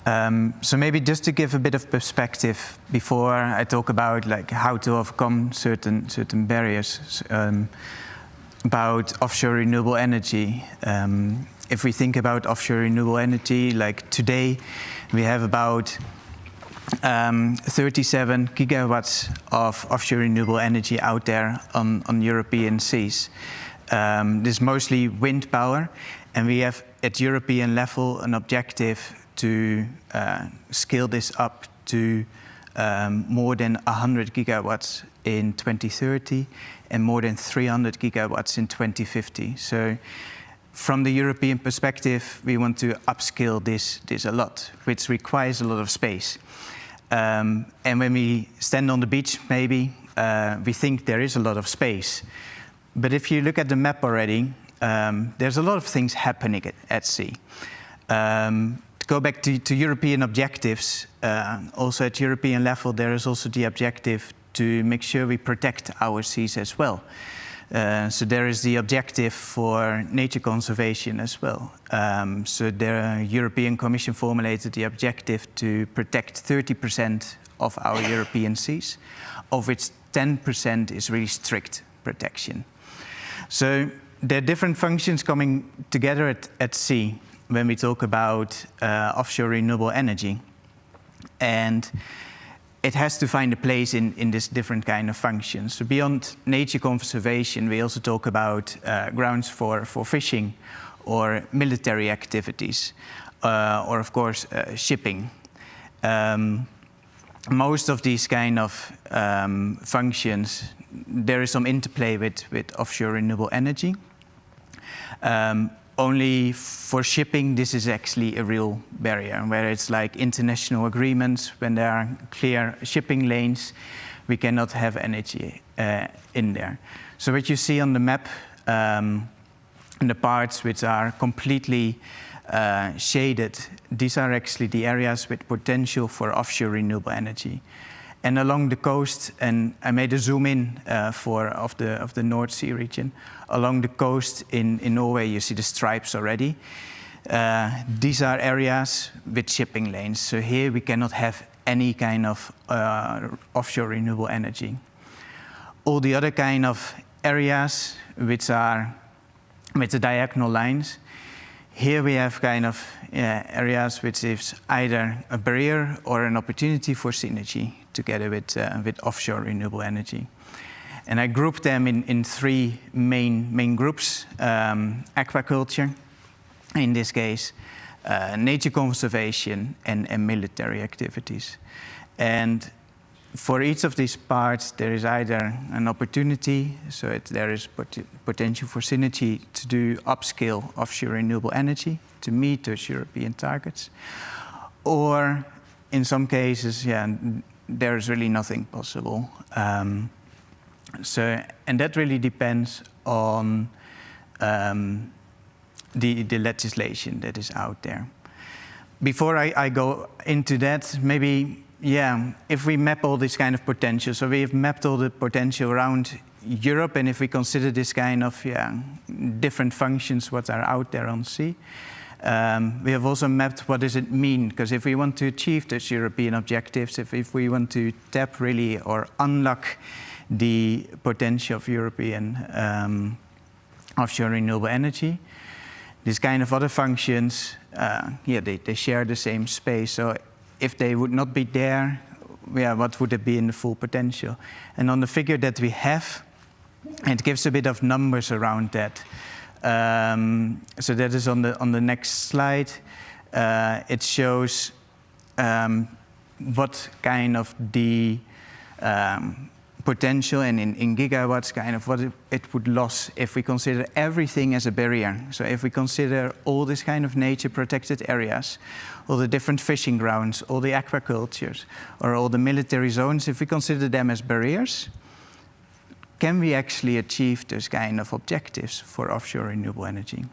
So maybe just to give a bit of perspective before I talk about how to overcome certain barriers about offshore renewable energy. If we think about offshore renewable energy, like today, we have about 37 gigawatts of offshore renewable energy out there on European seas. This is mostly wind power, and we have at European level an objective to scale this up to more than 100 gigawatts in 2030 and more than 300 gigawatts in 2050. So from the European perspective, we want to upscale this a lot, which requires a lot of space. And when we stand on the beach, maybe, we think there is a lot of space. But if you look at the map already, there's a lot of things happening at sea. To go back to European objectives, also at European level, there is also the objective to make sure we protect our seas as well. So there is the objective for nature conservation as well. So the European Commission formulated the objective to protect 30% of our European seas, of which 10% is really strict protection. So there are different functions coming together at sea when we talk about offshore renewable energy. And it has to find a place in this different kind of functions. So beyond nature conservation, we also talk about grounds for fishing or military activities, or of course shipping. Most of these kind of functions, there is some interplay with offshore renewable energy. Only for shipping, this is actually a real barrier, where it's like international agreements. When there are clear shipping lanes, we cannot have energy in there. So what you see on the map, the parts which are completely shaded, these are actually the areas with potential for offshore renewable energy. And along the coast, and I made a zoom in of the North Sea region. Along the coast in Norway, you see the stripes already. These are areas with shipping lanes. So here we cannot have any kind of offshore renewable energy. All the other kind of areas which are with the diagonal lines, here we have kind of areas which is either a barrier or an opportunity for synergy together with offshore renewable energy. And I grouped them in three main groups: aquaculture, in this case, nature conservation, and military activities. And for each of these parts, there is either an opportunity, so there is potential for synergy to do upscale offshore renewable energy to meet those European targets, or in some cases, there is really nothing possible. And that really depends on the legislation that is out there. Before I go into that, maybe, if we map all this kind of potential, so we've mapped all the potential around Europe, and if we consider this kind of different functions what are out there on sea, We have also mapped what does it mean, because if we want to achieve those European objectives, if we want to tap really or unlock the potential of European offshore renewable energy, these kind of other functions, they share the same space. So if they would not be there, what would it be in the full potential? And on the figure that we have, it gives a bit of numbers around that. So that is on the next slide. It shows what kind of the potential and in gigawatts, kind of what it would lose if we consider everything as a barrier. So if we consider all this kind of nature protected areas, all the different fishing grounds, all the aquacultures, or all the military zones, if we consider them as barriers, can we actually achieve those kind of objectives for offshore renewable energy?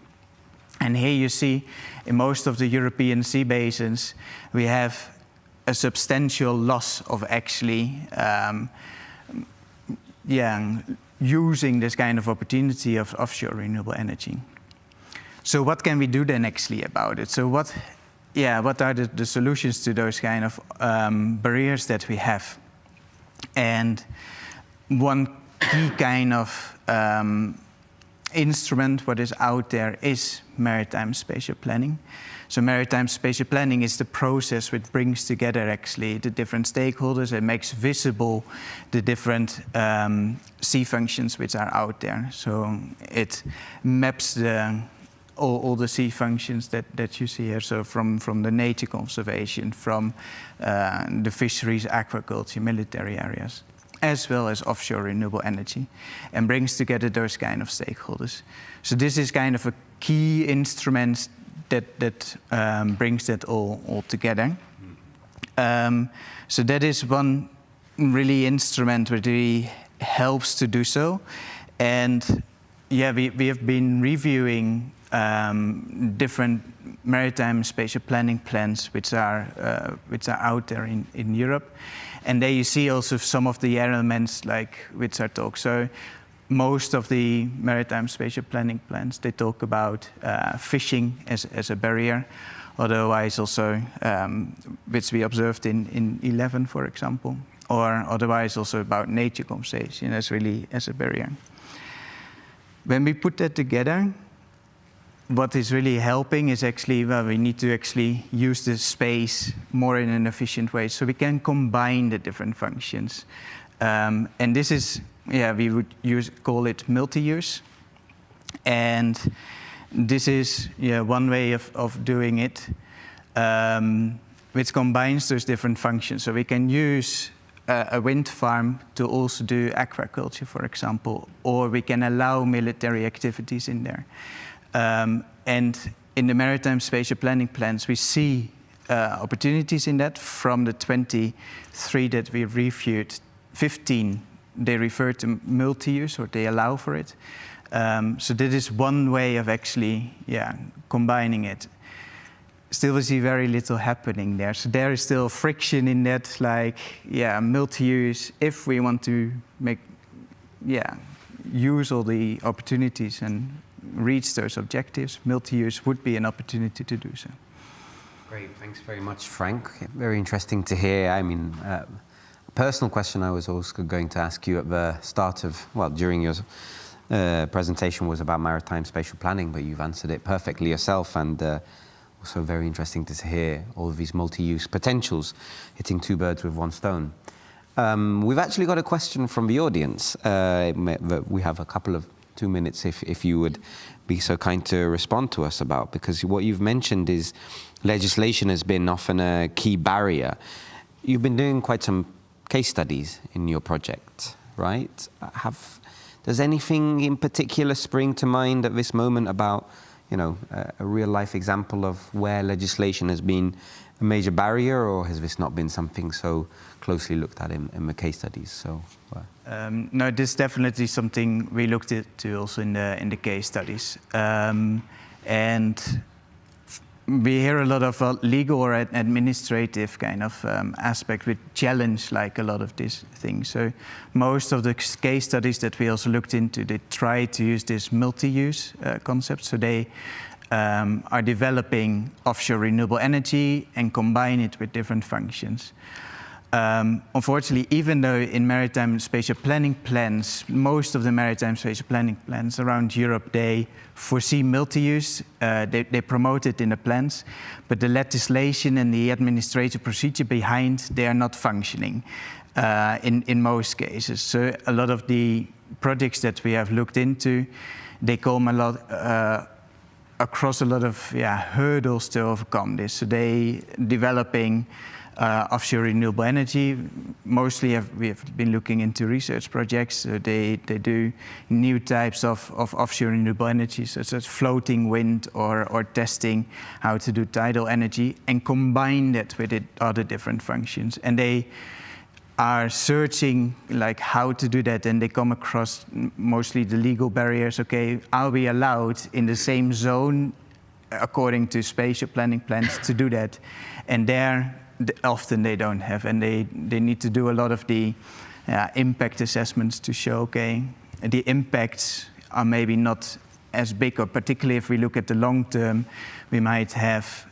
And here you see in most of the European sea basins, we have a substantial loss of actually using this kind of opportunity of offshore renewable energy. So what can we do then actually about it? So what are the solutions to those kind of barriers that we have? And one key kind of instrument what is out there is maritime spatial planning. So maritime spatial planning is the process which brings together actually the different stakeholders and makes visible the different sea functions which are out there. So it maps all the sea functions that you see here. So from the nature conservation, from the fisheries, aquaculture, military areas, as well as offshore renewable energy, and brings together those kind of stakeholders. So this is kind of a key instrument that brings that all together. So that is one really instrument which really helps to do so. And we have been reviewing different maritime spatial planning plans which are out there in Europe. And there you see also some of the elements like which are talked. So most of the maritime spatial planning plans, they talk about fishing as a barrier. Otherwise also, which we observed in 11, for example, or otherwise also about nature conservation as a barrier. When we put that together, what is really helping is actually, we need to actually use the space more in an efficient way so we can combine the different functions. And this is, we would call it multi-use. And this is one way of doing it, which combines those different functions. So we can use a wind farm to also do aquaculture, for example, or we can allow military activities in there. And in the maritime spatial planning plans, we see opportunities in that. From the 23 that we reviewed, 15, they refer to multi-use, or they allow for it. So that is one way of actually, combining it. Still we see very little happening there. So there is still friction in that, like, multi-use. If we want to make, use all the opportunities and reach those objectives, multi-use would be an opportunity to do so. Great, thanks very much, Frank. Very interesting to hear. I mean, a personal question I was also going to ask you at the start of, during your presentation was about maritime spatial planning, but you've answered it perfectly yourself, and also very interesting to hear all of these multi-use potentials, hitting two birds with one stone. We've actually got a question from the audience. We have a couple of 2 minutes if you would be so kind to respond to us about, because what you've mentioned is legislation has been often a key barrier. You've been doing quite some case studies in your project, right? Does anything in particular spring to mind at this moment about, a real life example of where legislation has been a major barrier, or has this not been something so closely looked at in the case studies? So, no, this is definitely something we looked into also in the case studies, and we hear a lot of legal or administrative kind of aspect which challenge like a lot of these things. So most of the case studies that we also looked into, they try to use this multi-use concept. So they are developing offshore renewable energy and combine it with different functions. Unfortunately, even though in maritime spatial planning plans, most of the maritime spatial planning plans around Europe, they foresee multi-use, they promote it in the plans, but the legislation and the administrative procedure behind, they are not functioning in most cases. So a lot of the projects that we have looked into, they come a lot across a lot of hurdles to overcome this. So they developing offshore renewable energy. Mostly we have been looking into research projects. So they do new types of offshore renewable energy, such as floating wind or testing how to do tidal energy and combine that with other different functions. And they are searching like how to do that, and they come across mostly the legal barriers. Okay, are we allowed in the same zone according to spatial planning plans to do that? And there often they don't have, and they need to do a lot of the impact assessments to show, okay, the impacts are maybe not as big, or particularly if we look at the long term, we might have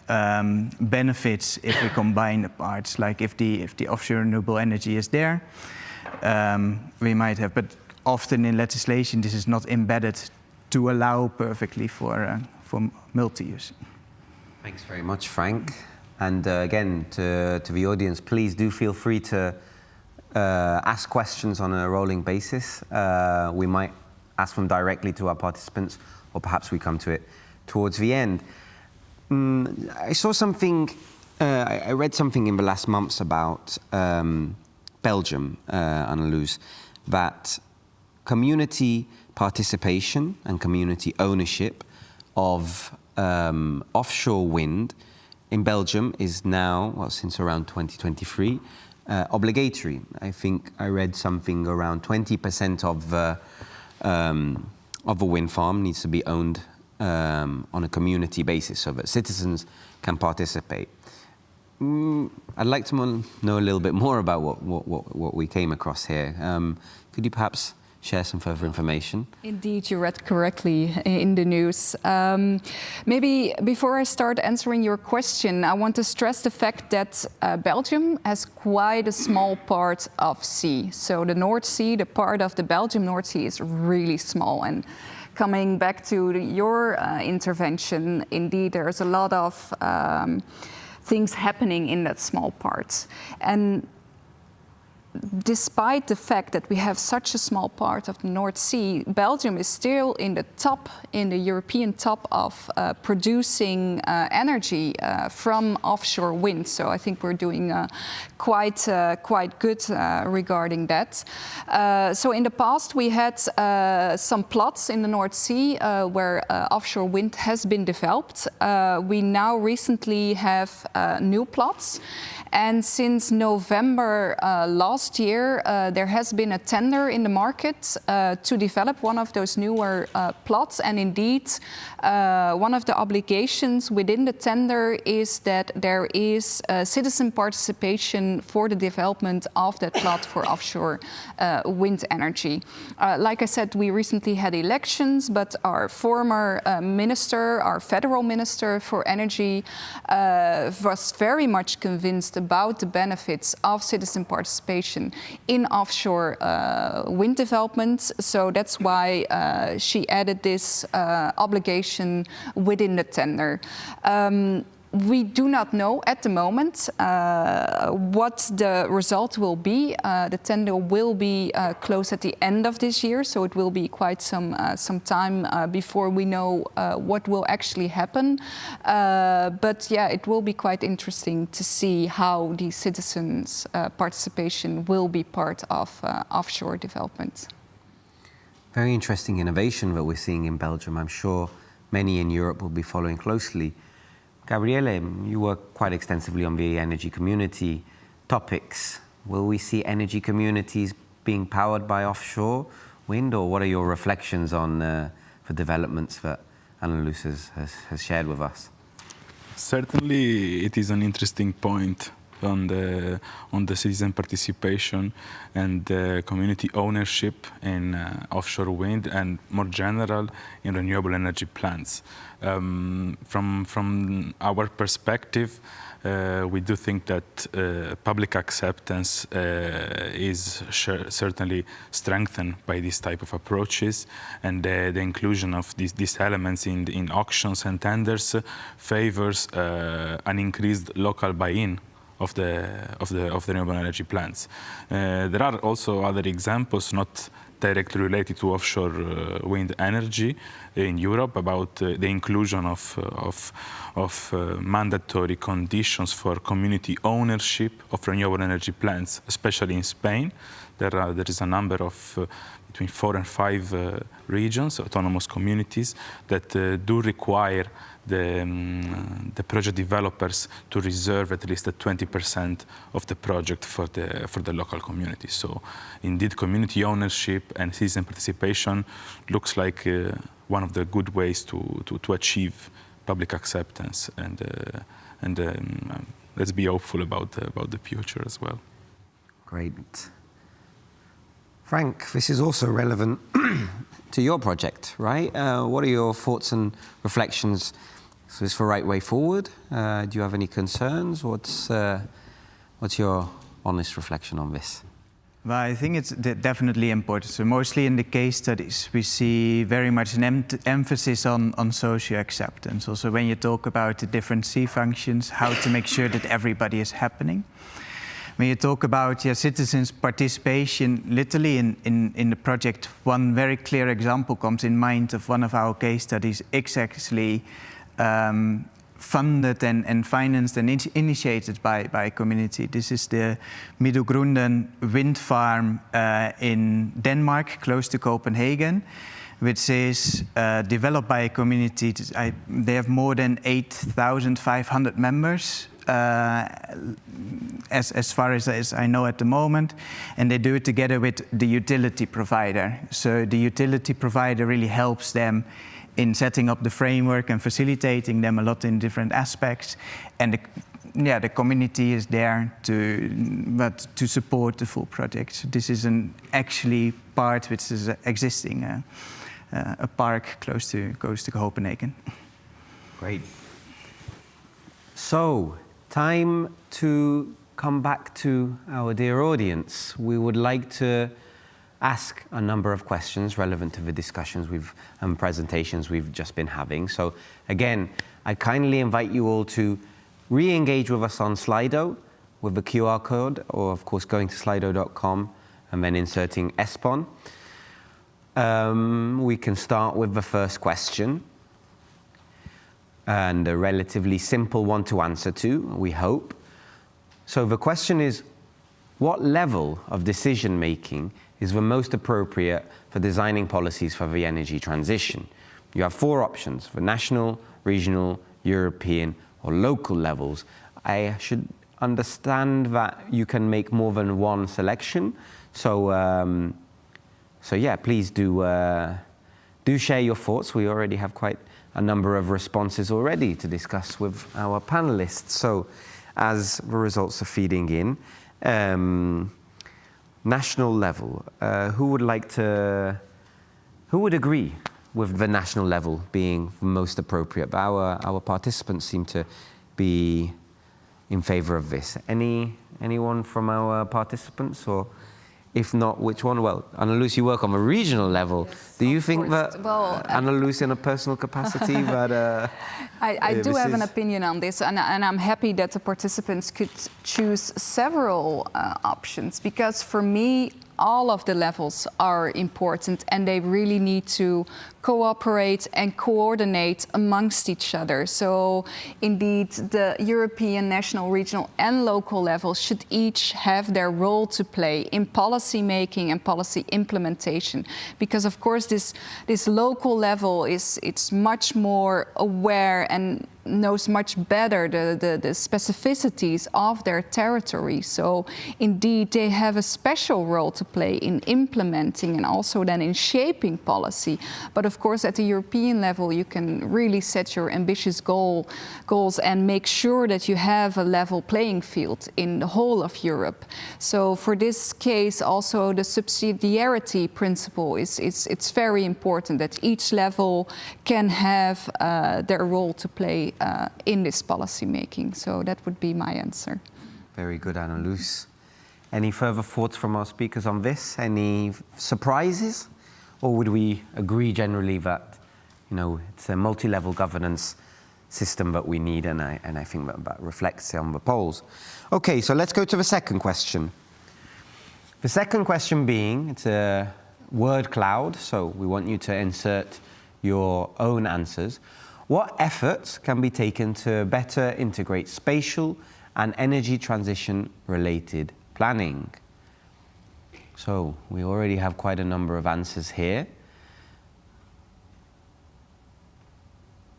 benefits if we combine the parts. Like if the offshore renewable energy is there, we might have, but often in legislation this is not embedded to allow perfectly for multi-use. Thanks very much, Frank. And again, to the audience, please do feel free to ask questions on a rolling basis. We might ask them directly to our participants, or perhaps we come to it towards the end. I saw something, I read something in the last months about Belgium, Annelies, that community participation and community ownership of offshore wind in Belgium is now, well, since around 2023, obligatory. I think I read something around 20% of a wind farm needs to be owned on a community basis so that citizens can participate. I'd like to know a little bit more about what we came across here. Could you perhaps share some further information? Indeed, you read correctly in the news. Maybe before I start answering your question, I want to stress the fact that Belgium has quite a small part of sea. So the North Sea, the part of the Belgium North Sea is really small. And coming back to your intervention, indeed, there's a lot of things happening in that small part. And despite the fact that we have such a small part of the North Sea, Belgium is still in the top, in the European top of producing energy from offshore wind. So I think we're doing quite good regarding that. So in the past we had some plots in the North Sea where offshore wind has been developed. We now recently have new plots. And since November last year, there has been a tender in the market to develop one of those newer plots. And indeed, one of the obligations within the tender is that there is citizen participation for the development of that plot for offshore wind energy. Like I said, we recently had elections, but our former minister, our federal minister for energy, was very much convinced about the benefits of citizen participation in offshore wind development. So that's why she added this obligation within the tender. We do not know at the moment what the result will be. The tender will be closed at the end of this year, so it will be quite some time before we know what will actually happen. But yeah, it will be quite interesting to see how the citizens' participation will be part of offshore development. Very interesting innovation that we're seeing in Belgium. I'm sure many in Europe will be following closely. Gabriele, you work quite extensively on the energy community topics. Will we see energy communities being powered by offshore wind, or what are your reflections on the developments that Annelies has shared with us? Certainly, it is an interesting point on the citizen participation and community ownership in offshore wind and more general in renewable energy plants. From our perspective, we do think that public acceptance is certainly strengthened by this type of approaches, and the inclusion of these elements in auctions and tenders favors an increased local buy-in of the renewable energy plants. There are also other examples, not directly related to offshore wind energy in Europe, about the inclusion of mandatory conditions for community ownership of renewable energy plants, especially in Spain. There is a number of between 4 and 5 regions, autonomous communities, that do require the project developers to reserve at least 20% of the project for the local community. So indeed, community ownership and citizen participation looks like one of the good ways to achieve public acceptance, and let's be hopeful about the future as well. Great. Frank, this is also relevant to your project, right? What are your thoughts and reflections? Is this the right way forward? Do you have any concerns? What's your honest reflection on this? Well, I think it's definitely important. So mostly in the case studies, we see very much an emphasis on social acceptance. Also, when you talk about the different C functions, how to make sure that everybody is happening. When you talk about citizens' participation, literally in the project, one very clear example comes in mind of one of our case studies, exactly funded and financed and initiated by community. This is the Middelgrunden wind farm in Denmark, close to Copenhagen, which is developed by a community. They have more than 8,500 members, as far as I know at the moment, and they do it together with the utility provider. So the utility provider really helps them in setting up the framework and facilitating them a lot in different aspects, and the community is there to support the full project. So this is actually part which is existing, a park close to Copenhagen. Great. So, time to come back to our dear audience. We would like to ask a number of questions relevant to the discussions and presentations we've just been having. So again, I kindly invite you all to re-engage with us on Slido with the QR code, or of course going to slido.com and then inserting ESPON. We can start with the first question, and a relatively simple one to answer to, we hope. So the question is, what level of decision making is the most appropriate for designing policies for the energy transition? You have 4 options: for national, regional, European, or local levels. I should understand that you can make more than one selection. So, yeah, please do share your thoughts. We already have quite a number of responses already to discuss with our panelists. So, as the results are feeding in, national level, who would agree with the national level being most appropriate? Our participants seem to be in favor of this. Anyone from our participants, or if not, which one? Well, Annaluz, you work on a regional level. Yes, do you think that, well, Annaluz, in a personal capacity, that I do have an opinion on this, and I'm happy that the participants could choose several options, because for me, all of the levels are important, and they really need to cooperate and coordinate amongst each other. So indeed, the European, national, regional and local levels should each have their role to play in policy making and policy implementation, because of course this local level it's much more aware and knows much better the specificities of their territory. So indeed, they have a special role to play in implementing and also then in shaping policy. But of course, at the European level, you can really set your ambitious goals and make sure that you have a level playing field in the whole of Europe. So for this case, also the subsidiarity principle it's very important that each level can have their role to play in this policy making. So that would be my answer. Very good, Anna-Loes. Any further thoughts from our speakers on this? Any surprises? Or would we agree generally that, it's a multi-level governance system that we need, and I think that reflects on the polls. Okay, so let's go to the second question. The second question being, it's a word cloud, so we want you to insert your own answers. What efforts can be taken to better integrate spatial and energy transition related planning? So we already have quite a number of answers here.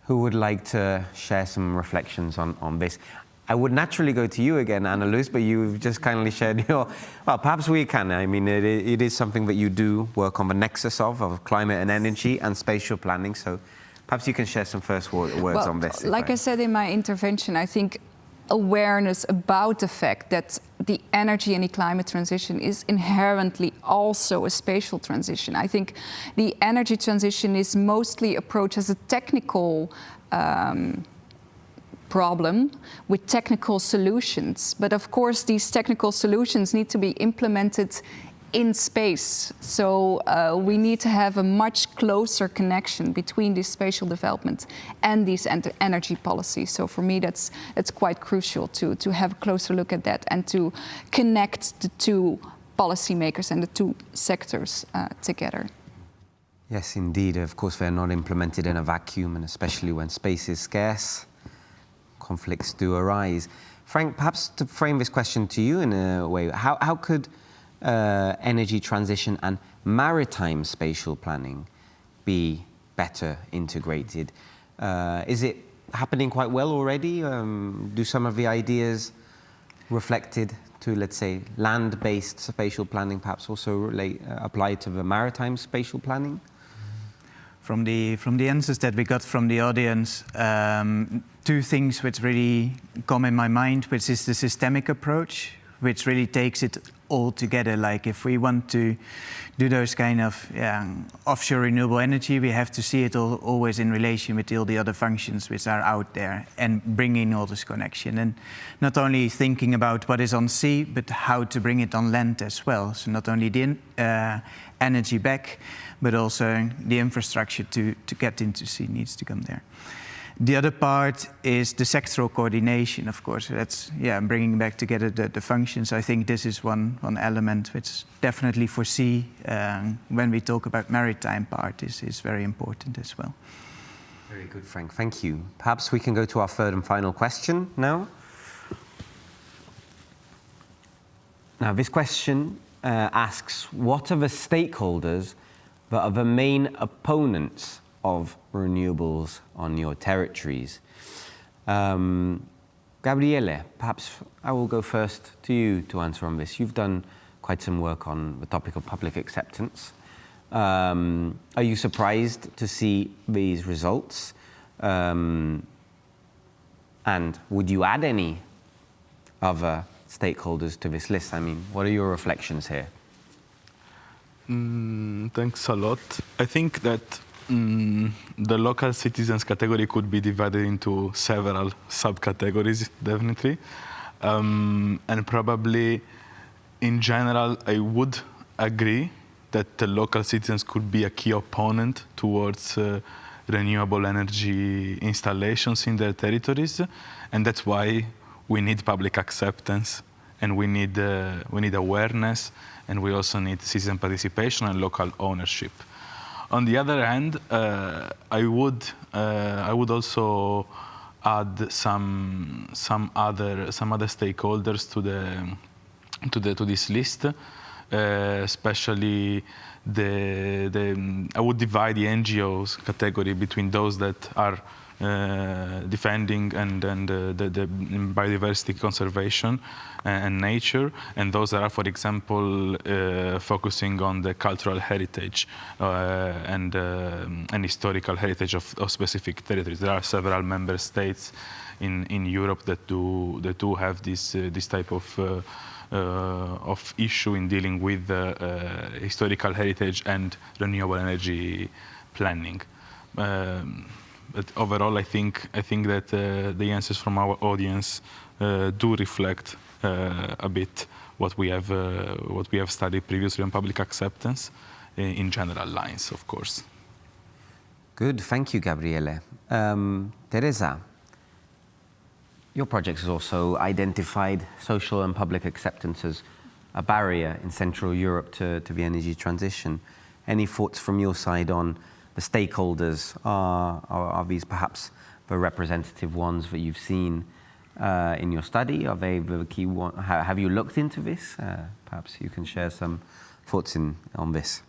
Who would like to share some reflections on this? I would naturally go to you again, Anna-Loes, but you've just kindly shared your... Well, perhaps we can. I mean, it is something that you do work on the nexus of climate and energy and spatial planning, so perhaps you can share some first words on this. Like I said in my intervention, I think awareness about the fact that the energy and the climate transition is inherently also a spatial transition. I think the energy transition is mostly approached as a technical problem with technical solutions. But of course, these technical solutions need to be implemented in space. So we need to have a much closer connection between this spatial development and these energy policies. So for me, that's quite crucial to have a closer look at that and to connect the two policymakers and the two sectors together. Yes, indeed. Of course, they're not implemented in a vacuum, and especially when space is scarce, conflicts do arise. Frank, perhaps to frame this question to you in a way, how could energy transition and maritime spatial planning be better integrated? Is it happening quite well already? Do some of the ideas reflected to, let's say, land-based spatial planning perhaps also apply to the maritime spatial planning? From the answers that we got from the audience, two things which really come in my mind, which is the systemic approach, which really takes it all together. Like if we want to do those kind of offshore renewable energy, we have to see it all, always in relation with all the other functions which are out there and bringing all this connection. And not only thinking about what is on sea, but how to bring it on land as well. So not only the energy back, but also the infrastructure to get into sea needs to come there. The other part is the sectoral coordination, of course. That's bringing back together the functions. I think this is one element which definitely for sea, when we talk about maritime part, is very important as well. Very good, Frank. Thank you. Perhaps we can go to our third and final question now. Now, this question asks, what are the stakeholders that are the main opponents of renewables on your territories? Gabriele, perhaps I will go first to you to answer on this. You've done quite some work on the topic of public acceptance. Are you surprised to see these results? And would you add any other stakeholders to this list? I mean, what are your reflections here? Thanks a lot. I think that the local citizens category could be divided into several subcategories, definitely. And probably, in general, I would agree that the local citizens could be a key opponent towards renewable energy installations in their territories. And that's why we need public acceptance, and we need awareness, and we also need citizen participation and local ownership. On the other hand, I would also add some other stakeholders to this list, especially I would divide the NGOs category between those that are defending and the biodiversity conservation and nature, and those that are, for example, focusing on the cultural heritage and historical heritage of specific territories. There are several member states in Europe that do have this type of issue in dealing with historical heritage and renewable energy planning. But overall, I think that the answers from our audience do reflect a bit what we have studied previously on public acceptance in general lines, of course. Good, thank you, Gabriele. Teresa, your project has also identified social and public acceptance as a barrier in Central Europe to the energy transition. Any thoughts from your side on the stakeholders? Are these perhaps the representative ones that you've seen in your study? Are they the key one? Have you looked into this? Perhaps you can share some thoughts on this.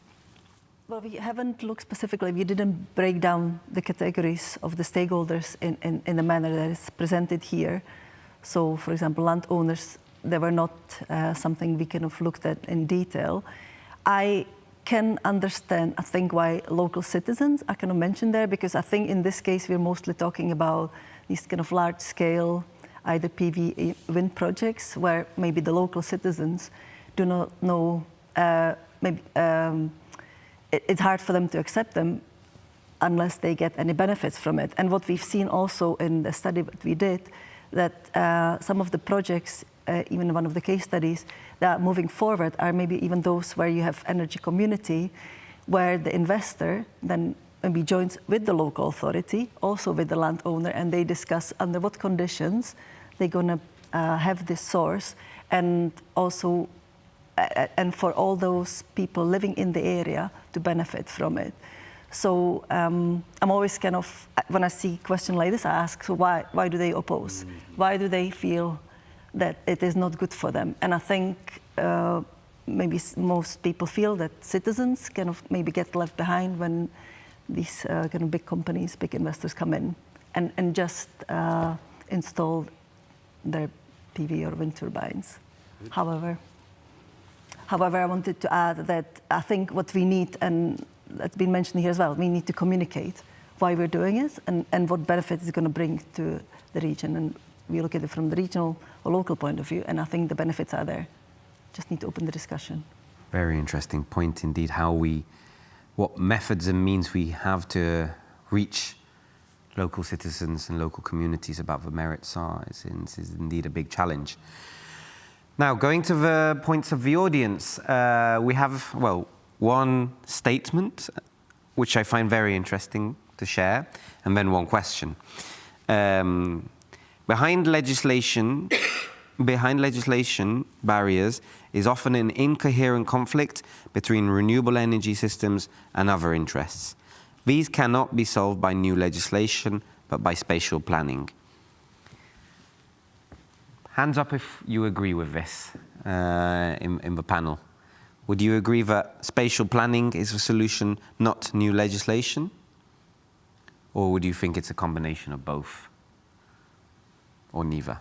Well, we haven't looked specifically. We didn't break down the categories of the stakeholders in the manner that is presented here. So, for example, landowners, they were not something we kind of looked at in detail. I can understand, I think, why local citizens are kind of mentioned there, because I think in this case we're mostly talking about these kind of large-scale, either PV wind projects, where maybe the local citizens do not know, it's hard for them to accept them unless they get any benefits from it. And what we've seen also in the study that we did, that some of the projects, even one of the case studies that are moving forward are maybe even those where you have energy community, where the investor then maybe joins with the local authority, also with the landowner, and they discuss under what conditions they're gonna have this source, and also and for all those people living in the area to benefit from it. So I'm always kind of, when I see a question like this, I ask, so why do they oppose? Why do they feel that it is not good for them? And I think maybe most people feel that citizens kind of maybe get left behind when these kind of big companies, big investors come in and just install their PV or wind turbines. However, I wanted to add that I think what we need, and that's been mentioned here as well, we need to communicate why we're doing it and what benefit it's going to bring to the region. And we look at it from the regional or local point of view, and I think the benefits are there. Just need to open the discussion. Very interesting point indeed, what methods and means we have to reach local citizens and local communities about the merits are is indeed a big challenge. Now, going to the points of the audience, we have, well, one statement, which I find very interesting to share, and then one question. Behind legislation barriers is often an incoherent conflict between renewable energy systems and other interests. These cannot be solved by new legislation, but by spatial planning. Hands up if you agree with this in the panel. Would you agree that spatial planning is a solution, not new legislation? Or would you think it's a combination of both? Or neither?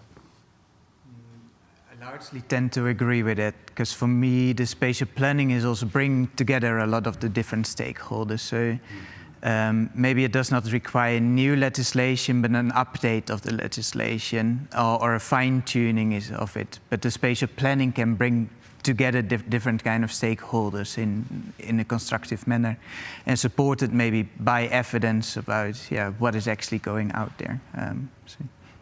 I largely tend to agree with it, because for me, the spatial planning is also bringing together a lot of the different stakeholders. So maybe it does not require new legislation, but an update of the legislation or a fine-tuning of it. But the spatial planning can bring together different kind of stakeholders in a constructive manner, and supported maybe by evidence about what is actually going out there. So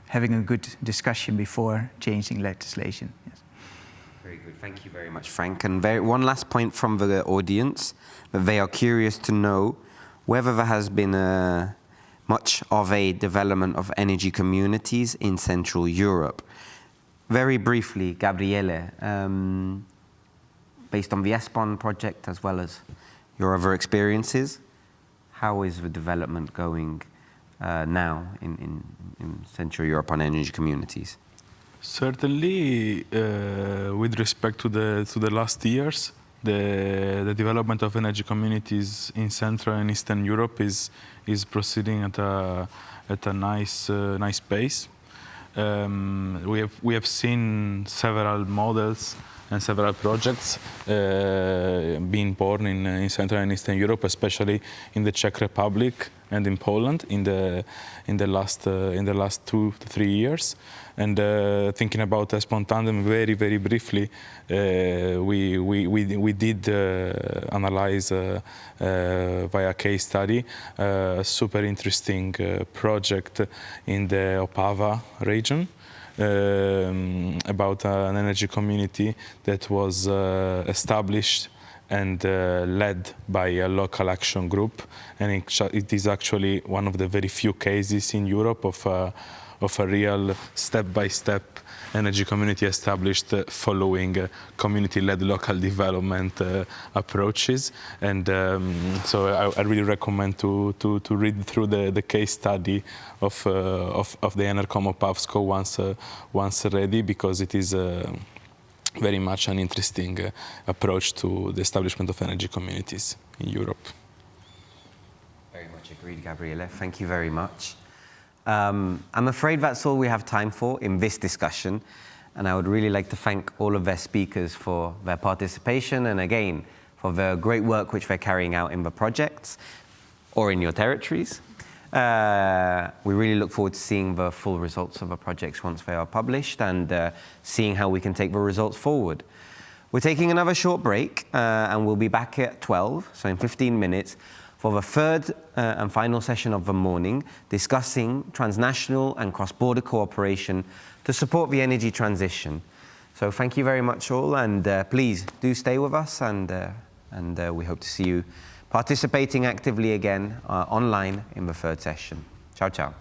having a good discussion before changing legislation. Yes. Very good. Thank you very much, Frank. And one last point from the audience, that they are curious to know whether there has been much of a development of energy communities in Central Europe. Very briefly, Gabriele, based on the ESPON project as well as your other experiences, how is the development going now in Central Europe on energy communities? Certainly, with respect to the last years, the development of energy communities in Central and Eastern Europe is proceeding at a nice pace. We have seen several models and several projects being born in Central and Eastern Europe, especially in the Czech Republic and in Poland in the last 2 to 3 years. And thinking about ESPON Tandem very briefly, we did analyze via case study a super interesting project in the Opava region. About an energy community that was established and led by a local action group, and it is actually one of the very few cases in Europe of a real step-by-step energy community established following community-led local development approaches. And so I really recommend to read through the case study of the Enercom Opavsko once ready, because it is very much an interesting approach to the establishment of energy communities in Europe. Very much agreed, Gabriele. Thank you very much. I'm afraid that's all we have time for in this discussion, and I would really like to thank all of their speakers for their participation, and again, for the great work which they're carrying out in the projects or in your territories. We really look forward to seeing the full results of the projects once they are published, and seeing how we can take the results forward. We're taking another short break, and we'll be back at 12, so in 15 minutes, for the third and final session of the morning, discussing transnational and cross-border cooperation to support the energy transition. So thank you very much all, and please do stay with us, and we hope to see you participating actively again online in the third session. Ciao, ciao.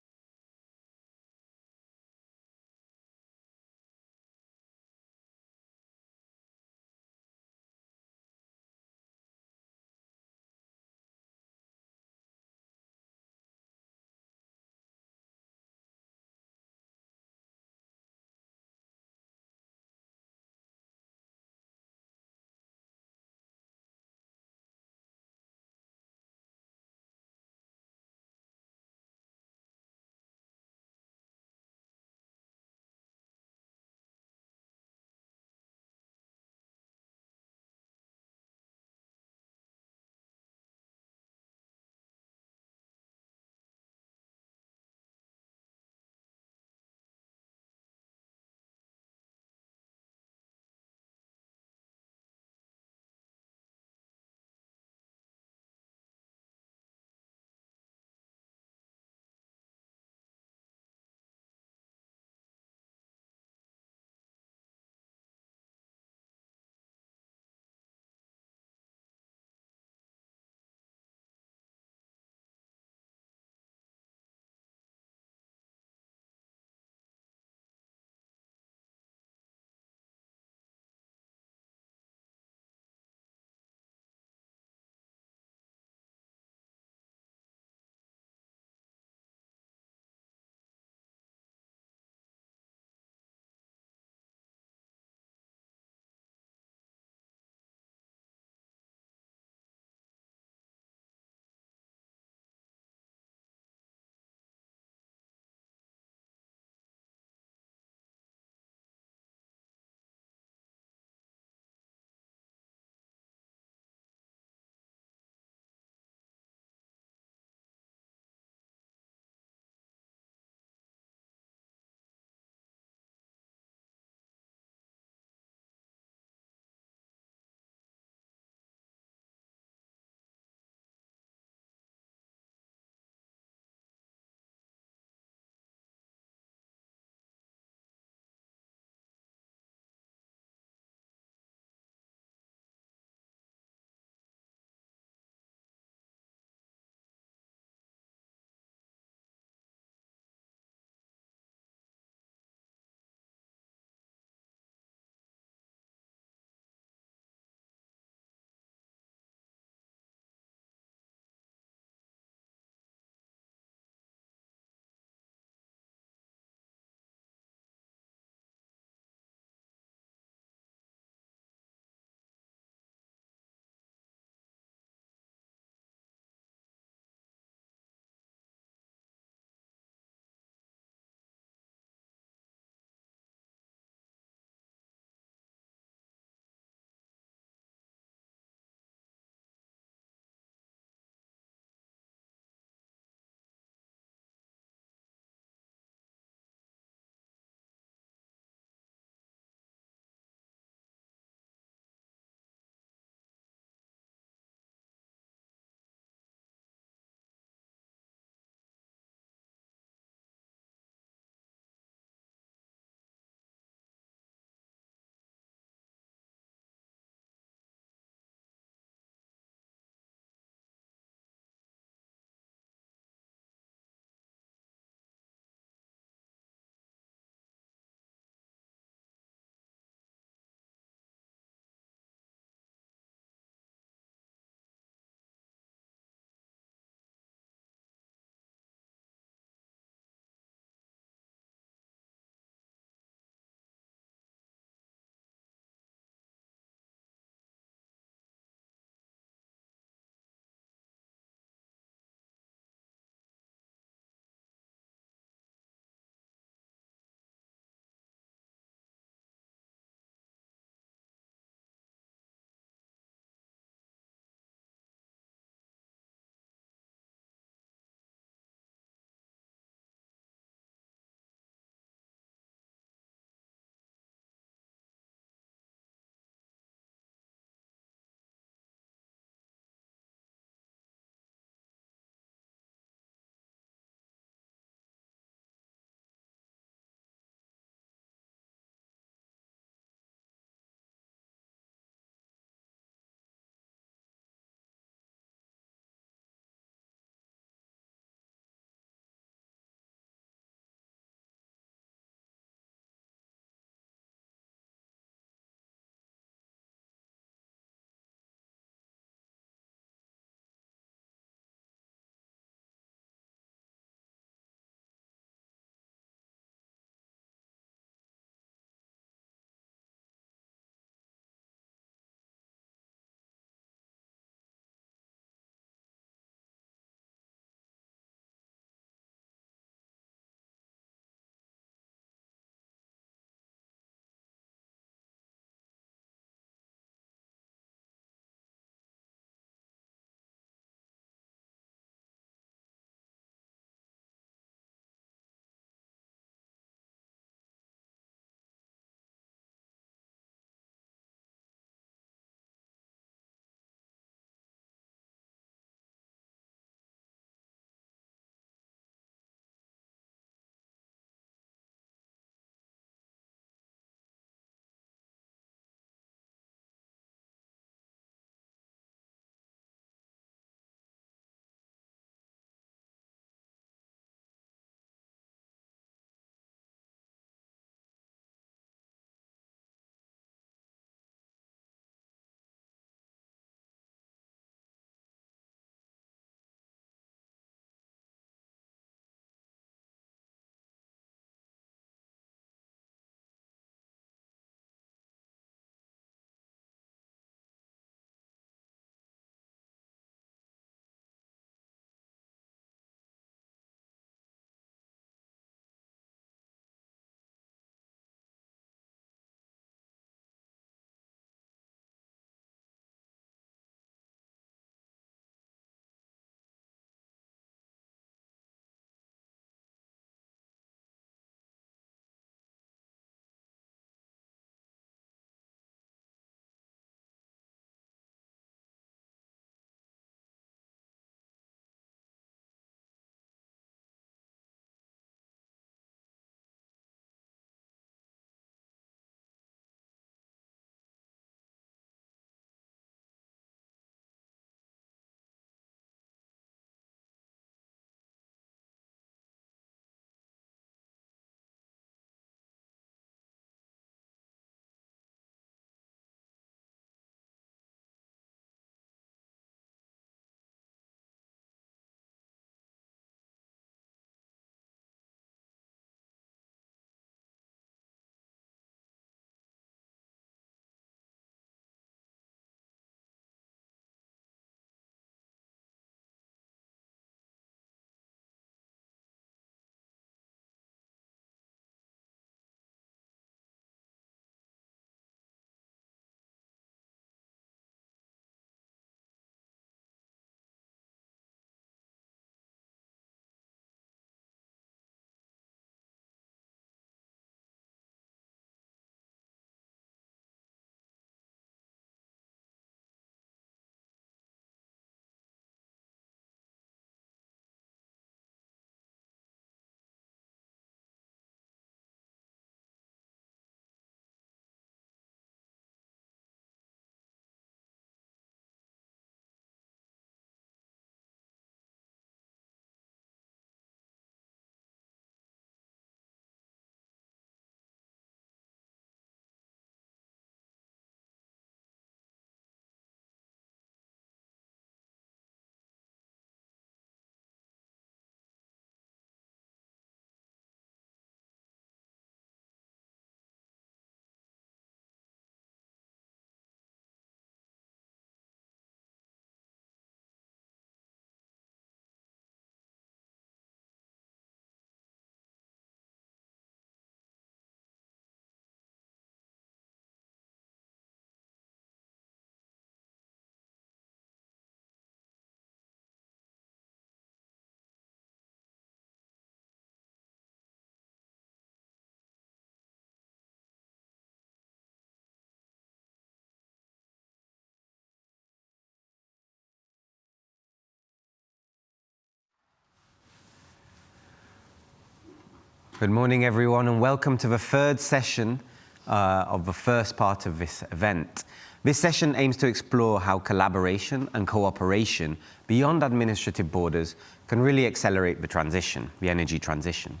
Good morning, everyone, and welcome to the third session of the first part of this event. This session aims to explore how collaboration and cooperation beyond administrative borders can really accelerate the transition, the energy transition.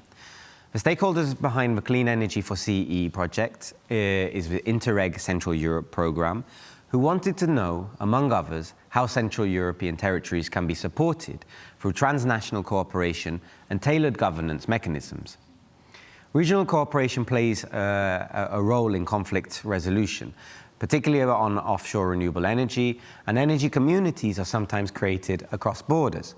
The stakeholders behind the Clean Energy for CE project is the Interreg Central Europe program, who wanted to know, among others, how Central European territories can be supported through transnational cooperation and tailored governance mechanisms. Regional cooperation plays a role in conflict resolution, particularly on offshore renewable energy, and energy communities are sometimes created across borders.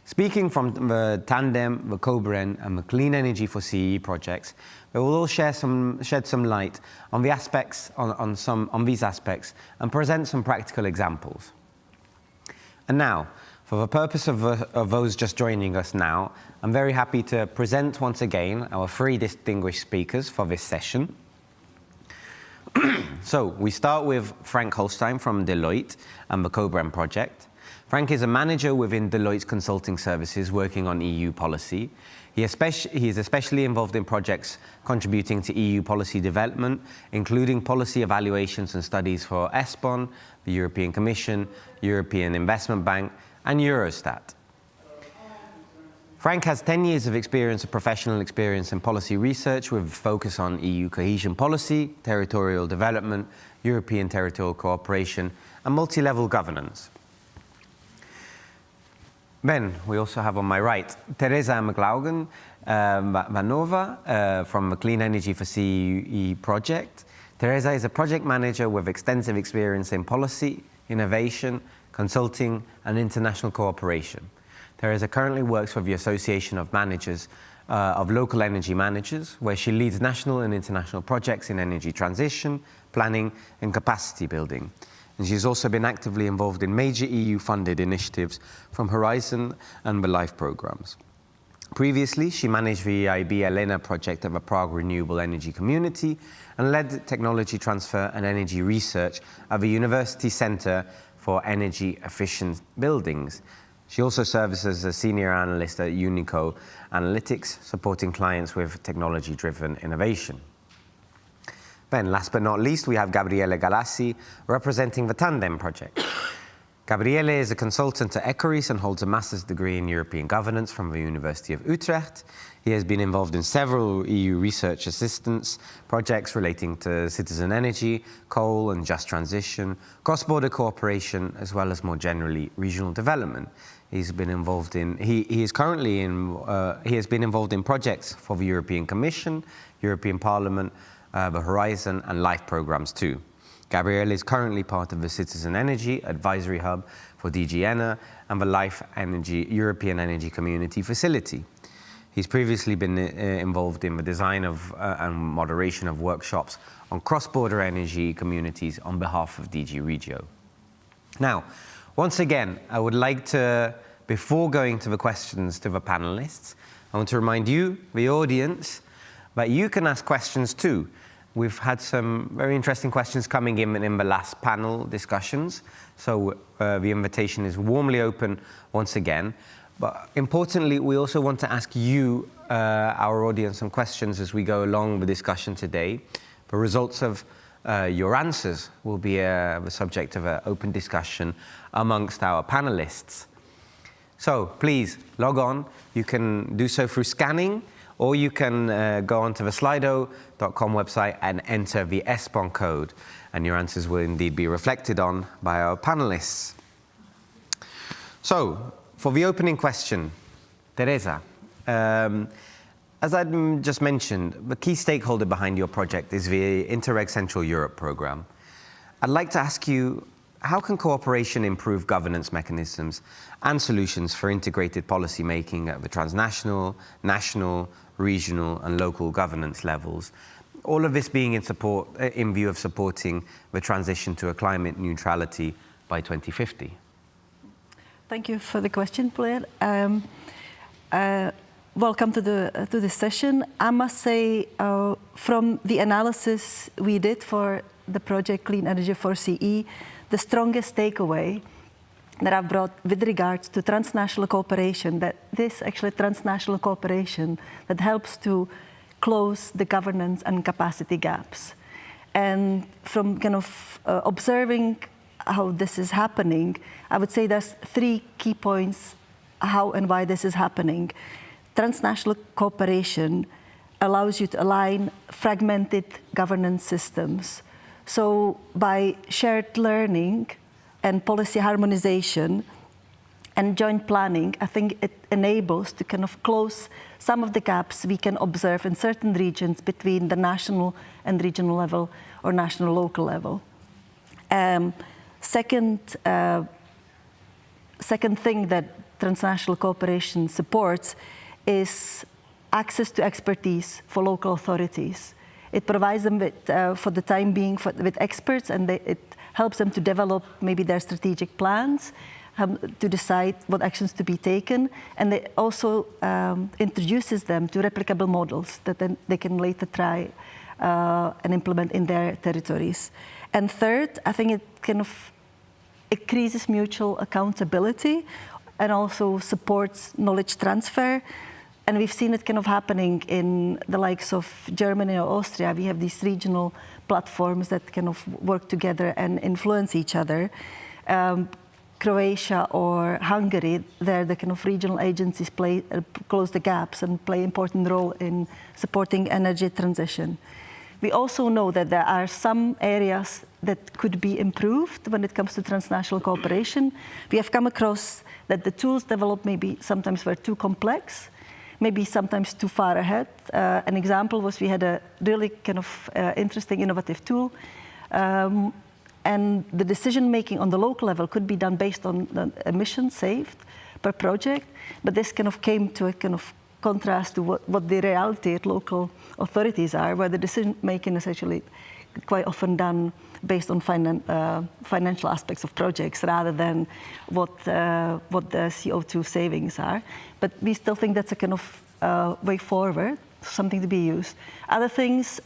Speaking from the Tandem, the COBREN, and the Clean Energy for CE projects, they will all shed some light on the aspects on these aspects and present some practical examples. And now, for the purpose of those just joining us now, I'm very happy to present once again our three distinguished speakers for this session. So we start with Frank Holstein from Deloitte and the COBREN project. Frank is a manager within Deloitte's consulting services working on EU policy. He is especially involved in projects contributing to EU policy development, including policy evaluations and studies for ESPON, the European Commission, European Investment Bank, and Eurostat. Frank has 10 years of professional experience in policy research with a focus on EU cohesion policy, territorial development, European territorial cooperation, and multi-level governance. Then we also have on my right Teresa McLaugan Vanova from the Clean Energy for CE project. Teresa is a project manager with extensive experience in policy, innovation, consulting, and international cooperation. Teresa currently works for the Association of Managers of Local Energy Managers, where she leads national and international projects in energy transition, planning, and capacity building. And she's also been actively involved in major EU-funded initiatives from Horizon and the LIFE programs. Previously, she managed the EIB Elena project of a Prague renewable energy community and led technology transfer and energy research at the University Center for Energy Efficient Buildings. She also serves as a senior analyst at Unico Analytics, supporting clients with technology-driven innovation. Then, last but not least, we have Gabriele Galassi, representing the Tandem project. Gabriele is a consultant at Ecoris and holds a master's degree in European governance from the University of Utrecht. He has been involved in several EU research assistance projects relating to citizen energy, coal and just transition, cross-border cooperation, as well as more generally regional development. He has been involved in projects for the European Commission, European Parliament, the Horizon and LIFE programs too. Gabriele is currently part of the Citizen Energy Advisory Hub for DG ENER and the LIFE European Energy Community Facility. He's previously been involved in the design of and moderation of workshops on cross-border energy communities on behalf of DG Regio. Now, once again, I would like to, before going to the questions to the panelists, I want to remind you, the audience, that you can ask questions too. We've had some very interesting questions coming in the last panel discussions, so the invitation is warmly open once again. But importantly, we also want to ask you, our audience, some questions as we go along the discussion today. The results of your answers will be the subject of an open discussion amongst our panelists. So please log on. You can do so through scanning, or you can go onto the slido.com website and enter the ESPON code, and your answers will indeed be reflected on by our panelists. So, for the opening question, Teresa, as I just mentioned, the key stakeholder behind your project is the Interreg Central Europe program. I'd like to ask you, how can cooperation improve governance mechanisms and solutions for integrated policy making at the transnational, national, regional and local governance levels, all of this being in view of supporting the transition to a climate neutrality by 2050? Thank you for the question, Blair. Welcome to the session. I must say, from the analysis we did for the project Clean Energy for CE, the strongest takeaway that I've brought with regards to transnational cooperation, that this actually transnational cooperation that helps to close the governance and capacity gaps. And from kind of observing how this is happening, I would say there's 3 key points how and why this is happening. Transnational cooperation allows you to align fragmented governance systems. So by shared learning and policy harmonization and joint planning, I think it enables to kind of close some of the gaps we can observe in certain regions between the national and regional level or national local level. Second thing that transnational cooperation supports is access to expertise for local authorities. It provides them with, for the time being, with experts, and it helps them to develop maybe their strategic plans, to decide what actions to be taken, and it also introduces them to replicable models that then they can later try and implement in their territories. And third, I think it kind of increases mutual accountability and also supports knowledge transfer. And we've seen it kind of happening in the likes of Germany or Austria. We have these regional platforms that kind of work together and influence each other. Croatia or Hungary, there the kind of regional agencies close the gaps and play an important role in supporting energy transition. We also know that there are some areas that could be improved when it comes to transnational cooperation. We have come across that the tools developed maybe sometimes were too complex, maybe sometimes too far ahead. An example was we had a really kind of interesting, innovative tool, and the decision-making on the local level could be done based on the emissions saved per project, but this kind of came to a kind of contrast to what the reality at local authorities are, where the decision-making is actually quite often done based on financial aspects of projects rather than what the CO2 savings are. But we still think that's a kind of way forward, something to be used. Other things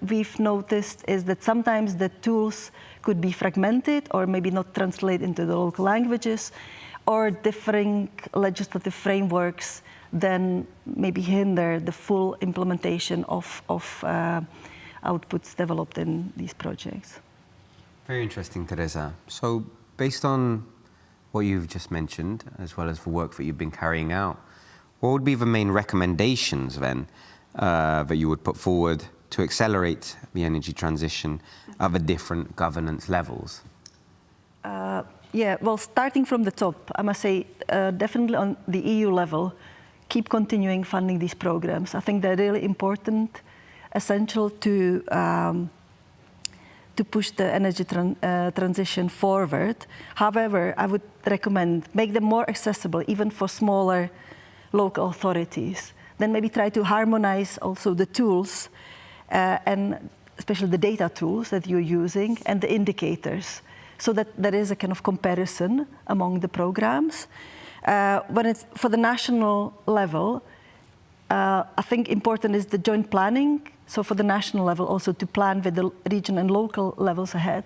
we've noticed is that sometimes the tools could be fragmented or maybe not translate into the local languages, or differing legislative frameworks then maybe hinder the full implementation of outputs developed in these projects. Very interesting, Teresa. So based on what you've just mentioned, as well as the work that you've been carrying out, what would be the main recommendations then that you would put forward to accelerate the energy transition at the different governance levels? Yeah, well, starting from the top, I must say, definitely on the EU level, keep continuing funding these programs. I think they're really important, essential to push the energy transition forward. However, I would recommend make them more accessible, even for smaller local authorities. Then maybe try to harmonize also the tools, and especially the data tools that you're using and the indicators, so that there is a kind of comparison among the programs. When it's for the national level, I think important is the joint planning. So for the national level, also to plan with the region and local levels ahead,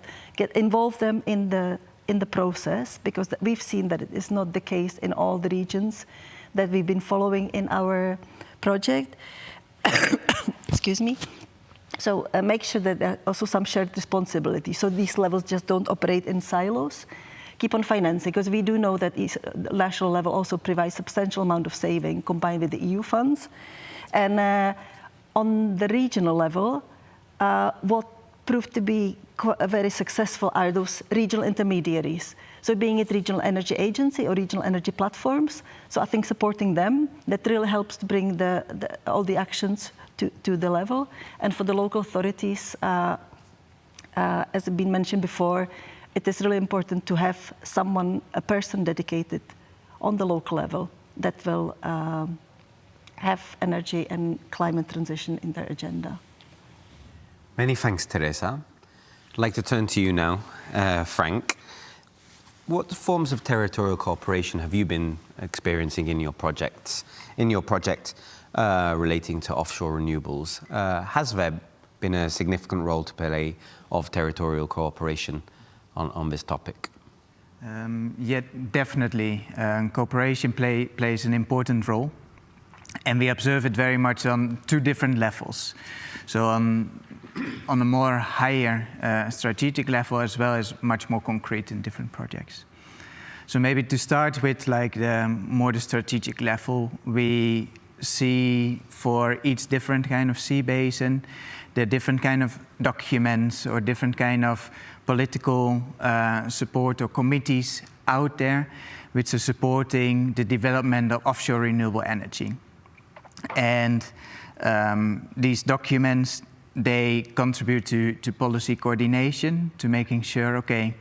involve them in the process, because we've seen that it is not the case in all the regions that we've been following in our project. Excuse me. So make sure that there are also some shared responsibility, so these levels just don't operate in silos. Keep on financing, because we do know that the national level also provides substantial amount of saving combined with the EU funds. And on the regional level, what proved to be very successful are those regional intermediaries. So being it regional energy agency or regional energy platforms. So I think supporting them, that really helps to bring all the actions to the level. And for the local authorities, as has been mentioned before, it is really important to have a person dedicated on the local level that will have energy and climate transition in their agenda. Many thanks, Teresa. I'd like to turn to you now, Frank. What forms of territorial cooperation have you been experiencing in your project relating to offshore renewables? Has there been a significant role to play of territorial cooperation on this topic? Yet definitely cooperation plays an important role, and we observe it very much on two different levels. So on a more higher strategic level, as well as much more concrete in different projects. So maybe to start with, like the strategic level, we see for each different kind of sea basin, there are different kind of documents or different kind of political support or committees out there which are supporting the development of offshore renewable energy. And these documents, they contribute to policy coordination, to making sure, okay,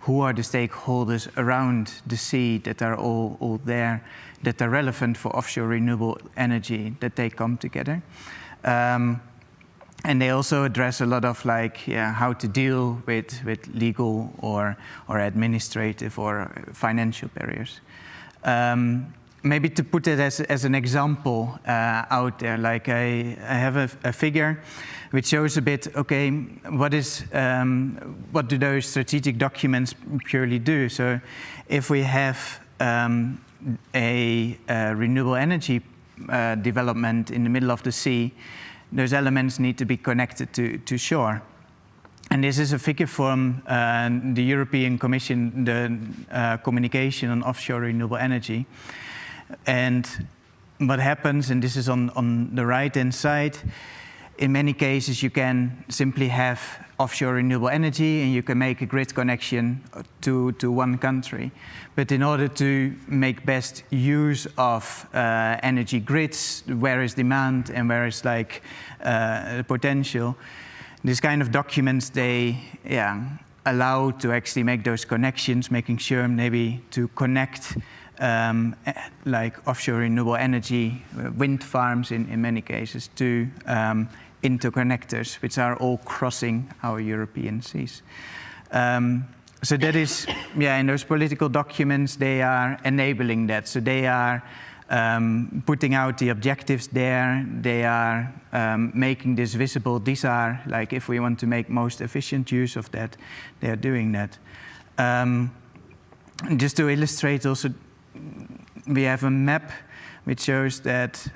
who are the stakeholders around the sea that are all there, that are relevant for offshore renewable energy, that they come together. And they also address a lot of how to deal with legal or administrative or financial barriers. Maybe to put it as an example out there, like I have a figure which shows a bit, okay, what do those strategic documents purely do? So if we have a renewable energy development in the middle of the sea, those elements need to be connected to shore. And this is a figure from the European Commission, the communication on offshore renewable energy. And what happens, and this is on the right-hand side, in many cases you can simply have offshore renewable energy and you can make a grid connection to one country. But in order to make best use of energy grids, where is demand and where is potential, these kind of documents, they allow to actually make those connections, making sure maybe to connect offshore renewable energy, wind farms in many cases, to interconnectors, which are all crossing our European seas. So that is, in those political documents, they are enabling that. So they are putting out the objectives there. They are making this visible. These are, if we want to make most efficient use of that, they are doing that. Just to illustrate also, we have a map which shows that,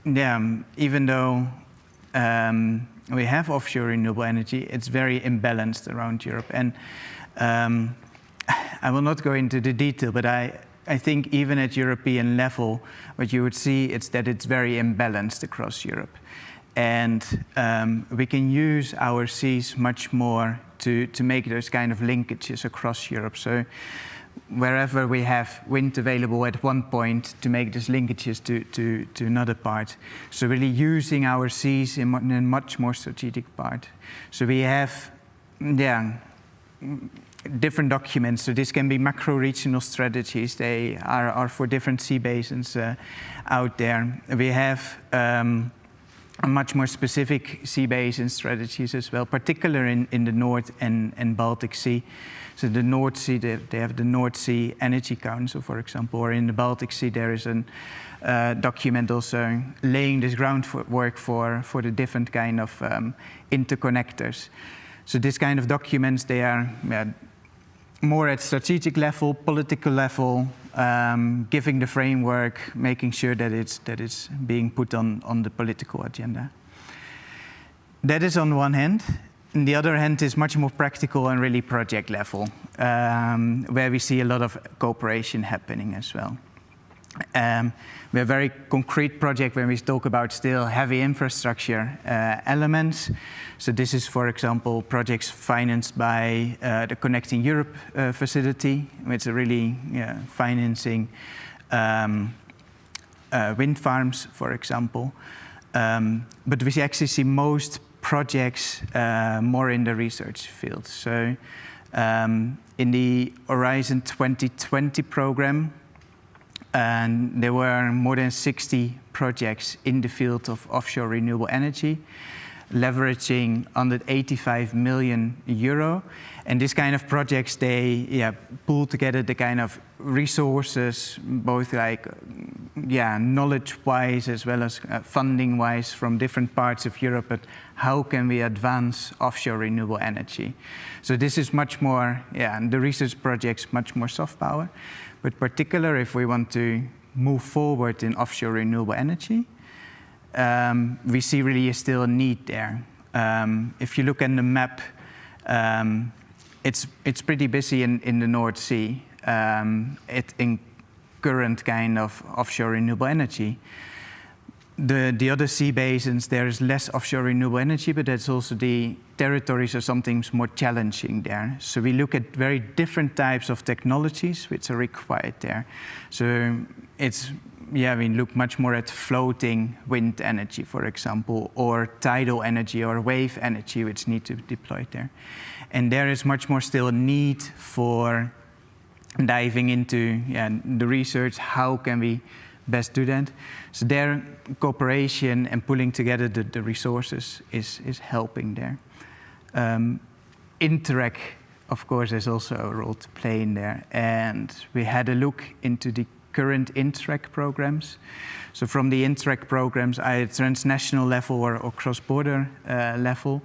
even though we have offshore renewable energy, it's very imbalanced around Europe. And I will not go into the detail, but I think even at European level, what you would see is that it's very imbalanced across Europe. And we can use our seas much more to make those kind of linkages across Europe. So wherever we have wind available at one point, to make these linkages to another part. So really using our seas in a much more strategic part. So we have, different documents. So this can be macro-regional strategies. They are for different sea basins out there. We have a much more specific sea basin strategies as well, particularly in the North and Baltic Sea. So the North Sea, they have the North Sea Energy Council, for example, or in the Baltic Sea there is a document also laying this groundwork for the different kind of interconnectors. So this kind of documents, they are more at strategic level, political level, giving the framework, making sure that it's being put on the political agenda. That is on one hand. On the other hand is much more practical and really project level, where we see a lot of cooperation happening as well. We have a very concrete project when we talk about still heavy infrastructure elements. So this is, for example, projects financed by the Connecting Europe facility, which are really financing wind farms, for example. But we actually see most projects more in the research field. So in the Horizon 2020 program, and there were more than 60 projects in the field of offshore renewable energy. leveraging 185 million euro. And this kind of projects, they pull together the kind of resources, both like knowledge-wise as well as funding-wise from different parts of Europe. But how can we advance offshore renewable energy? So this is much more, the research projects much more soft power. But particularly if we want to move forward in offshore renewable energy, we see really still a need there. If you look at the map, it's pretty busy in the North Sea in current kind of offshore renewable energy. The other sea basins, there is less offshore renewable energy, but that's also the territories are sometimes more challenging there. So we look at very different types of technologies which are required there. So we look much more at floating wind energy, for example, or tidal energy or wave energy, which need to be deployed there. And there is much more still a need for diving into the research. How can we best do that? So their cooperation and pulling together the resources is helping there. Interreg, of course, has also a role to play in there. And we had a look into the current Interreg programs. So from the Interreg programs, at transnational level or cross-border level,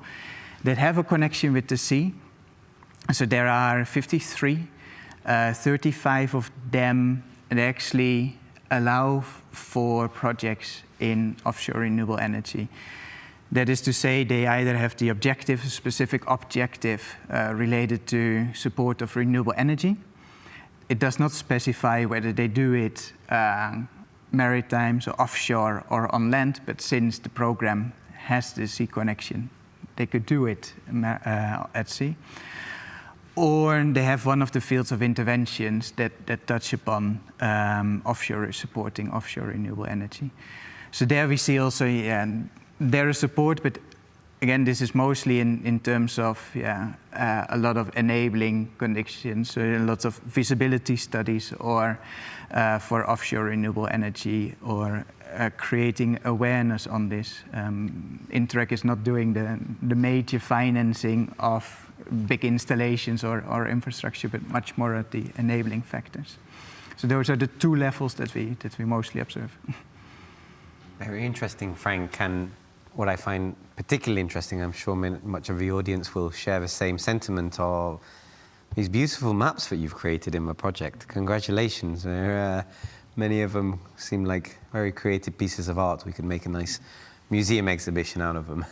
that have a connection with the sea. So there are 53, 35 of them that actually allow for projects in offshore renewable energy. That is to say, they either have the objective, a specific objective related to support of renewable energy. It does not specify whether they do it maritime, so offshore or on land, but since the program has the sea connection, they could do it at sea. Or they have one of the fields of interventions that touch upon offshore, supporting offshore renewable energy. So there we see also there is support, but again, this is mostly in terms of a lot of enabling conditions, so lots of visibility studies, or for offshore renewable energy, or creating awareness on this. Interreg is not doing the major financing of big installations or infrastructure, but much more at the enabling factors. So those are the two levels that we mostly observe. Very interesting, Frank. And what I find particularly interesting, I'm sure much of the audience will share the same sentiment, of these beautiful maps that you've created in the project. Congratulations. Many of them seem like very creative pieces of art. We could make a nice museum exhibition out of them.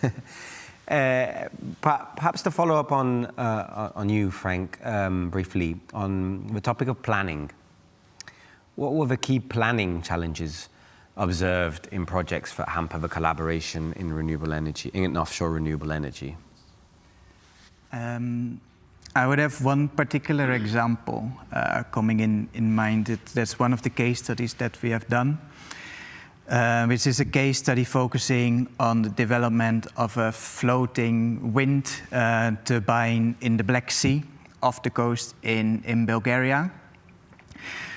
Perhaps to follow up on you, Frank, briefly, on the topic of planning. What were the key planning challenges observed in projects that hamper the collaboration in renewable energy, in offshore renewable energy? I would have one particular example coming in mind. That's one of the case studies that we have done, which is a case study focusing on the development of a floating wind turbine in the Black Sea off the coast in Bulgaria.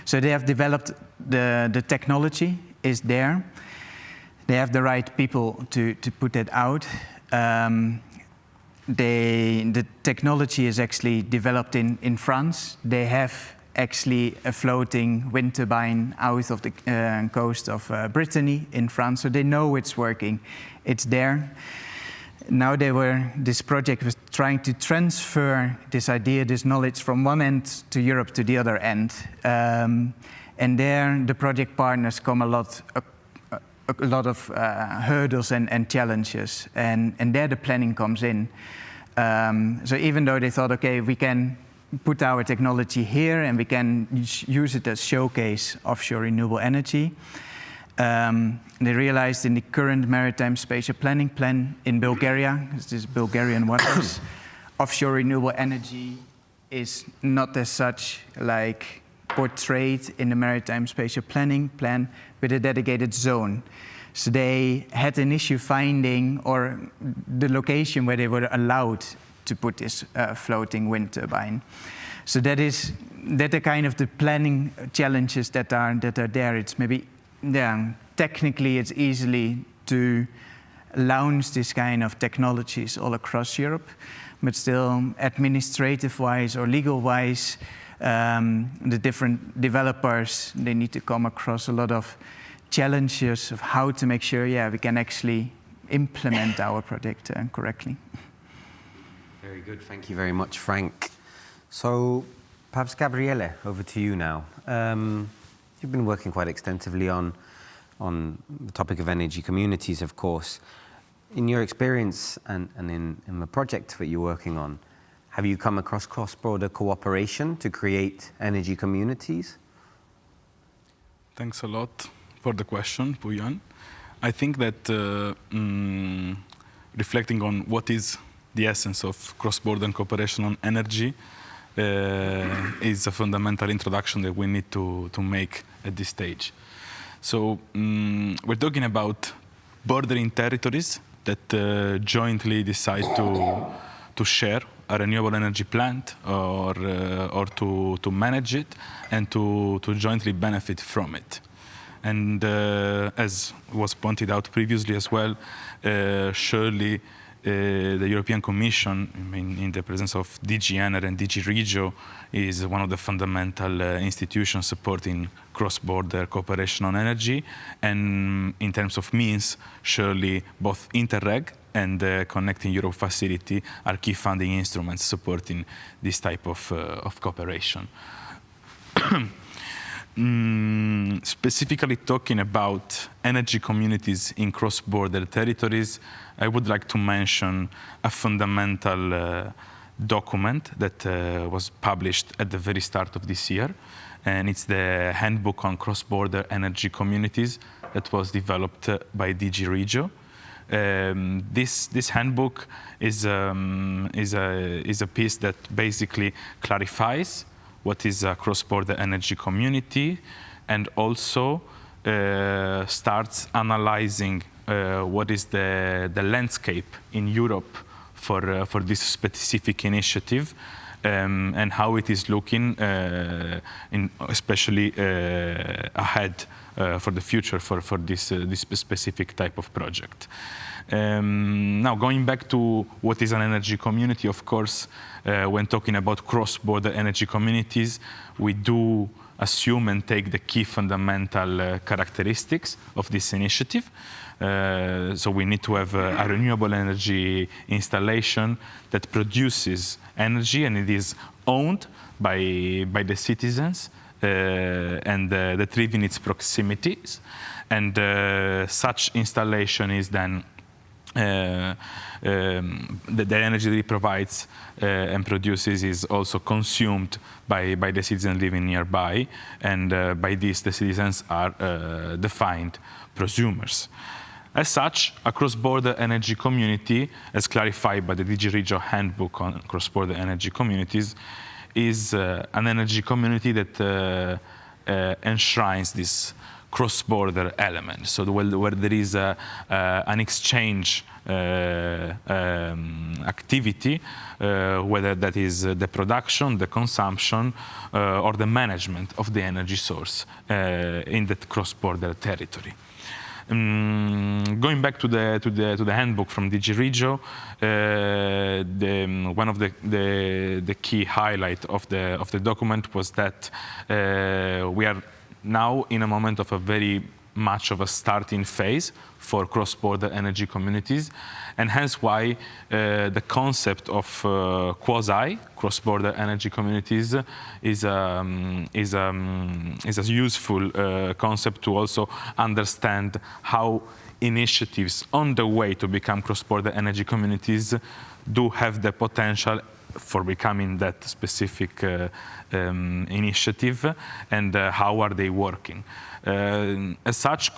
So they have developed the technology is there. They have the right people to put it out. The technology is actually developed in France. They have actually a floating wind turbine out of the coast of Brittany in France, so they know it's working. It's there. Now this project was trying to transfer this idea, this knowledge from one end to Europe to the other end. And there the project partners come a lot of hurdles and challenges, and there the planning comes in. So even though they thought, okay, we can put our technology here and we can use it as showcase offshore renewable energy, they realized in the current maritime spatial planning plan in Bulgaria, this is Bulgarian waters, offshore renewable energy is not as such like portrayed in the maritime spatial planning plan with a dedicated zone. So they had an issue finding or the location where they were allowed to put this floating wind turbine. So that are kind of the planning challenges that are there. It's maybe technically it's easily to launch this kind of technologies all across Europe, but still administrative-wise or legal-wise, the different developers, they need to come across a lot of challenges of how to make sure, we can actually implement our project correctly. Very good, thank you very much, Frank. So perhaps Gabriele, over to you now. You've been working quite extensively on the topic of energy communities, of course. In your experience and in the project that you're working on, have you come across cross-border cooperation to create energy communities? Thanks a lot for the question, Puyan. I think that reflecting on what is the essence of cross-border cooperation on energy is a fundamental introduction that we need to make at this stage. So we're talking about bordering territories that jointly decide to share a renewable energy plant or to manage it and to jointly benefit from it. And as was pointed out previously as well, surely the European Commission, in the presence of DG Ener and DG Regio, is one of the fundamental institutions supporting cross-border cooperation on energy. And in terms of means, surely both Interreg and the Connecting Europe facility are key funding instruments supporting this type of cooperation. Specifically talking about energy communities in cross-border territories, I would like to mention a fundamental document that was published at the very start of this year, and it's the Handbook on Cross-Border Energy Communities that was developed by DG Regio. This handbook is a piece that basically clarifies what is a cross-border energy community, and also starts analyzing what is the landscape in Europe for this specific initiative, and how it is looking, especially ahead for the future for this specific type of project. Now, going back to what is an energy community, of course, when talking about cross-border energy communities, we do assume and take the key fundamental characteristics of this initiative. So we need to have a renewable energy installation that produces energy, and it is owned by the citizens and that live in its proximities. And such installation is then the energy that it provides and produces is also consumed by the citizens living nearby, and by this the citizens are defined prosumers. As such, a cross-border energy community, as clarified by the DG Regio Handbook on Cross-Border Energy Communities, is an energy community that enshrines this cross-border element. So where there is an exchange activity, whether that is the production, the consumption, or the management of the energy source in that cross-border territory. Going back to the handbook from DG Regio, one of the key highlight of the document was that we are now in a moment of a very much of a starting phase for cross-border energy communities, and hence why the concept of quasi cross-border energy communities is a useful concept to also understand how initiatives on the way to become cross-border energy communities do have the potential for becoming that specific initiative, and how are they working. As such,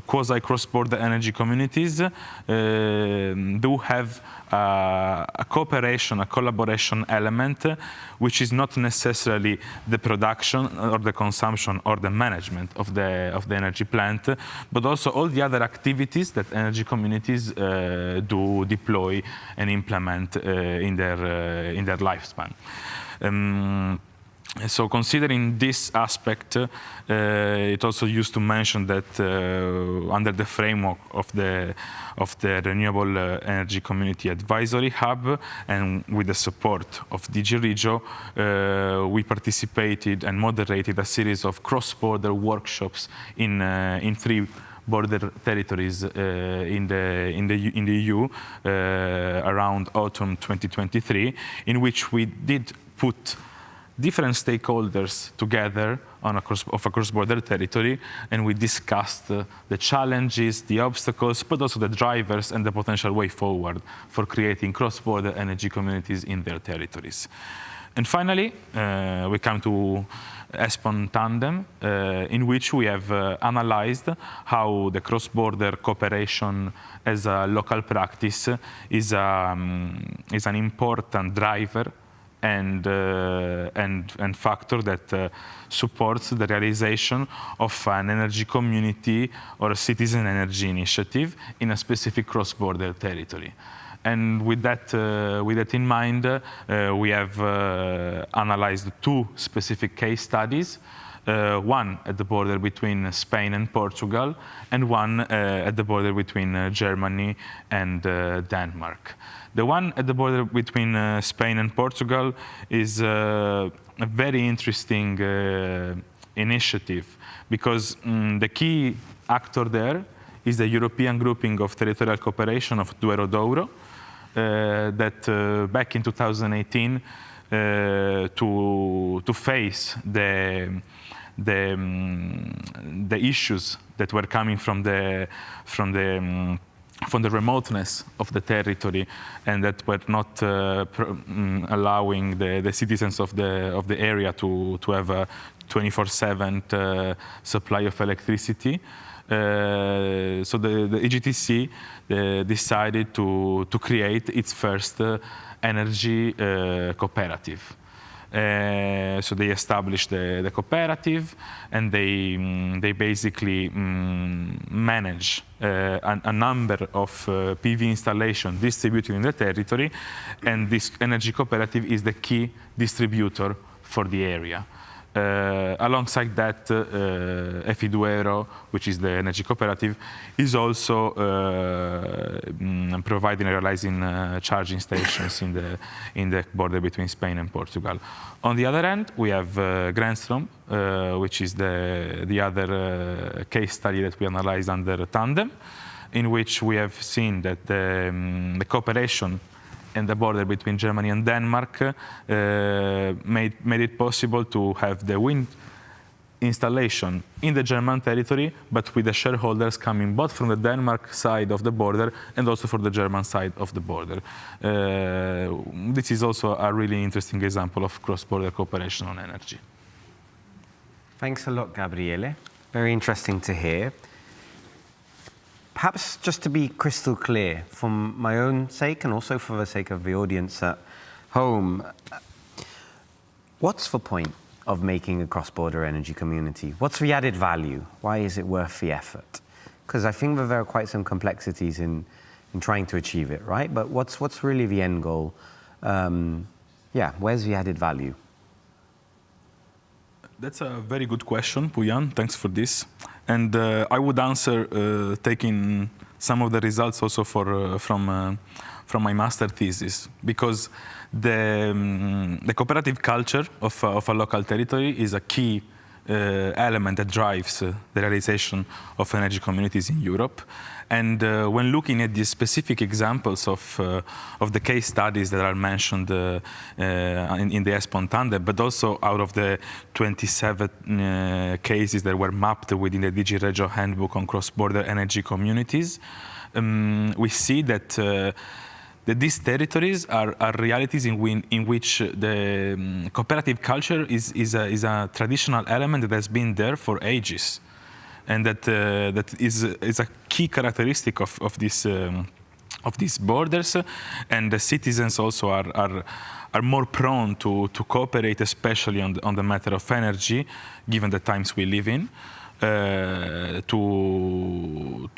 quasi cross-border energy communities do have a cooperation, a collaboration element, which is not necessarily the production or the consumption or the management of the energy plant, but also all the other activities that energy communities do deploy and implement in their lifespan. So considering this aspect, it also used to mention that under the framework of the Renewable Energy Community Advisory Hub and with the support of DG Regio, we participated and moderated a series of cross-border workshops in 3 border territories in the EU around autumn 2023, in which we did put different stakeholders together on a cross-border territory, and we discussed the challenges, the obstacles, but also the drivers and the potential way forward for creating cross-border energy communities in their territories. And finally, we come to ESPON Tandem, in which we have analyzed how the cross-border cooperation as a local practice is an important driver and factor that supports the realization of an energy community or a citizen energy initiative in a specific cross-border territory. And with that in mind, we have analyzed 2 specific case studies, one at the border between Spain and Portugal, and one at the border between Germany and Denmark. The one at the border between Spain and Portugal is a very interesting initiative, because the key actor there is the European Grouping of Territorial Cooperation of Douro, that back in 2018 to face the issues that were coming from the remoteness of the territory, and that were not allowing the citizens of the area to have a 24/7 supply of electricity. So the EGTC decided to create its first energy cooperative. So they established the cooperative, and they basically manage a number of PV installations distributed in the territory, and this energy cooperative is the key distributor for the area. Alongside that, Efiduero, which is the energy cooperative, is also providing and realizing charging stations in the border between Spain and Portugal. On the other end, we have Grenstrom, which is the other case study that we analyzed under Tandem, in which we have seen that the cooperation and the border between Germany and Denmark made it possible to have the wind installation in the German territory, but with the shareholders coming both from the Denmark side of the border and also from the German side of the border. This is also a really interesting example of cross-border cooperation on energy. Thanks a lot, Gabriele. Very interesting to hear. Perhaps just to be crystal clear, for my own sake and also for the sake of the audience at home, what's the point of making a cross-border energy community? What's the added value? Why is it worth the effort? Because I think that there are quite some complexities in trying to achieve it, right? But what's really the end goal? Where's the added value? That's a very good question, Pujan. Thanks for this. And I would answer taking some of the results also from my master thesis, because the cooperative culture of a local territory is a key element that drives the realization of energy communities in Europe. And when looking at the specific examples of the case studies that are mentioned in the ESPON Tandem, but also out of the 27 cases that were mapped within the DG Regio Handbook on Cross-Border Energy Communities, we see that these territories are realities in which the cooperative culture is a traditional element that has been there for ages. And that is a key characteristic of these borders, and the citizens also are more prone to cooperate, especially on the matter of energy, given the times we live in. to,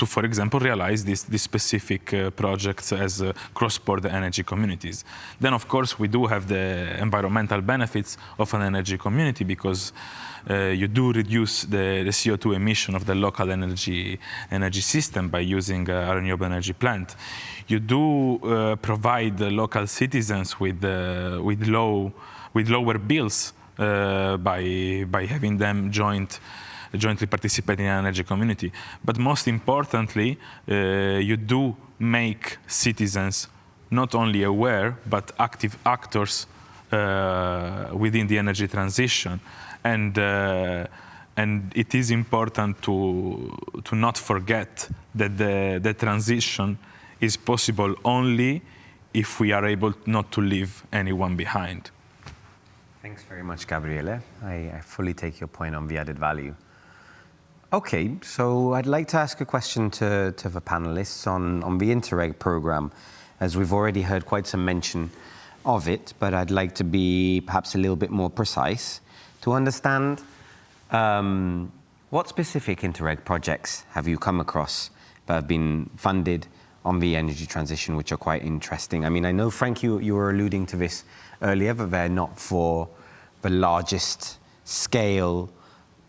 for example, realize these specific projects as cross-border energy communities. Then, of course, we do have the environmental benefits of an energy community, because you do reduce the CO2 emission of the local energy system by using a renewable energy plant. You do provide the local citizens with lower bills by having them jointly participate in an energy community. But most importantly, you do make citizens not only aware, but active actors within the energy transition. And it is important to not forget that the transition is possible only if we are able not to leave anyone behind. Thanks very much, Gabriele. I fully take your point on the added value. Okay, so I'd like to ask a question to the panelists on the Interreg program, as we've already heard quite some mention of it, but I'd like to be perhaps a little bit more precise to understand what specific Interreg projects have you come across that have been funded on the energy transition, which are quite interesting. I mean, I know, Frank, you were alluding to this earlier, but they're not for the largest scale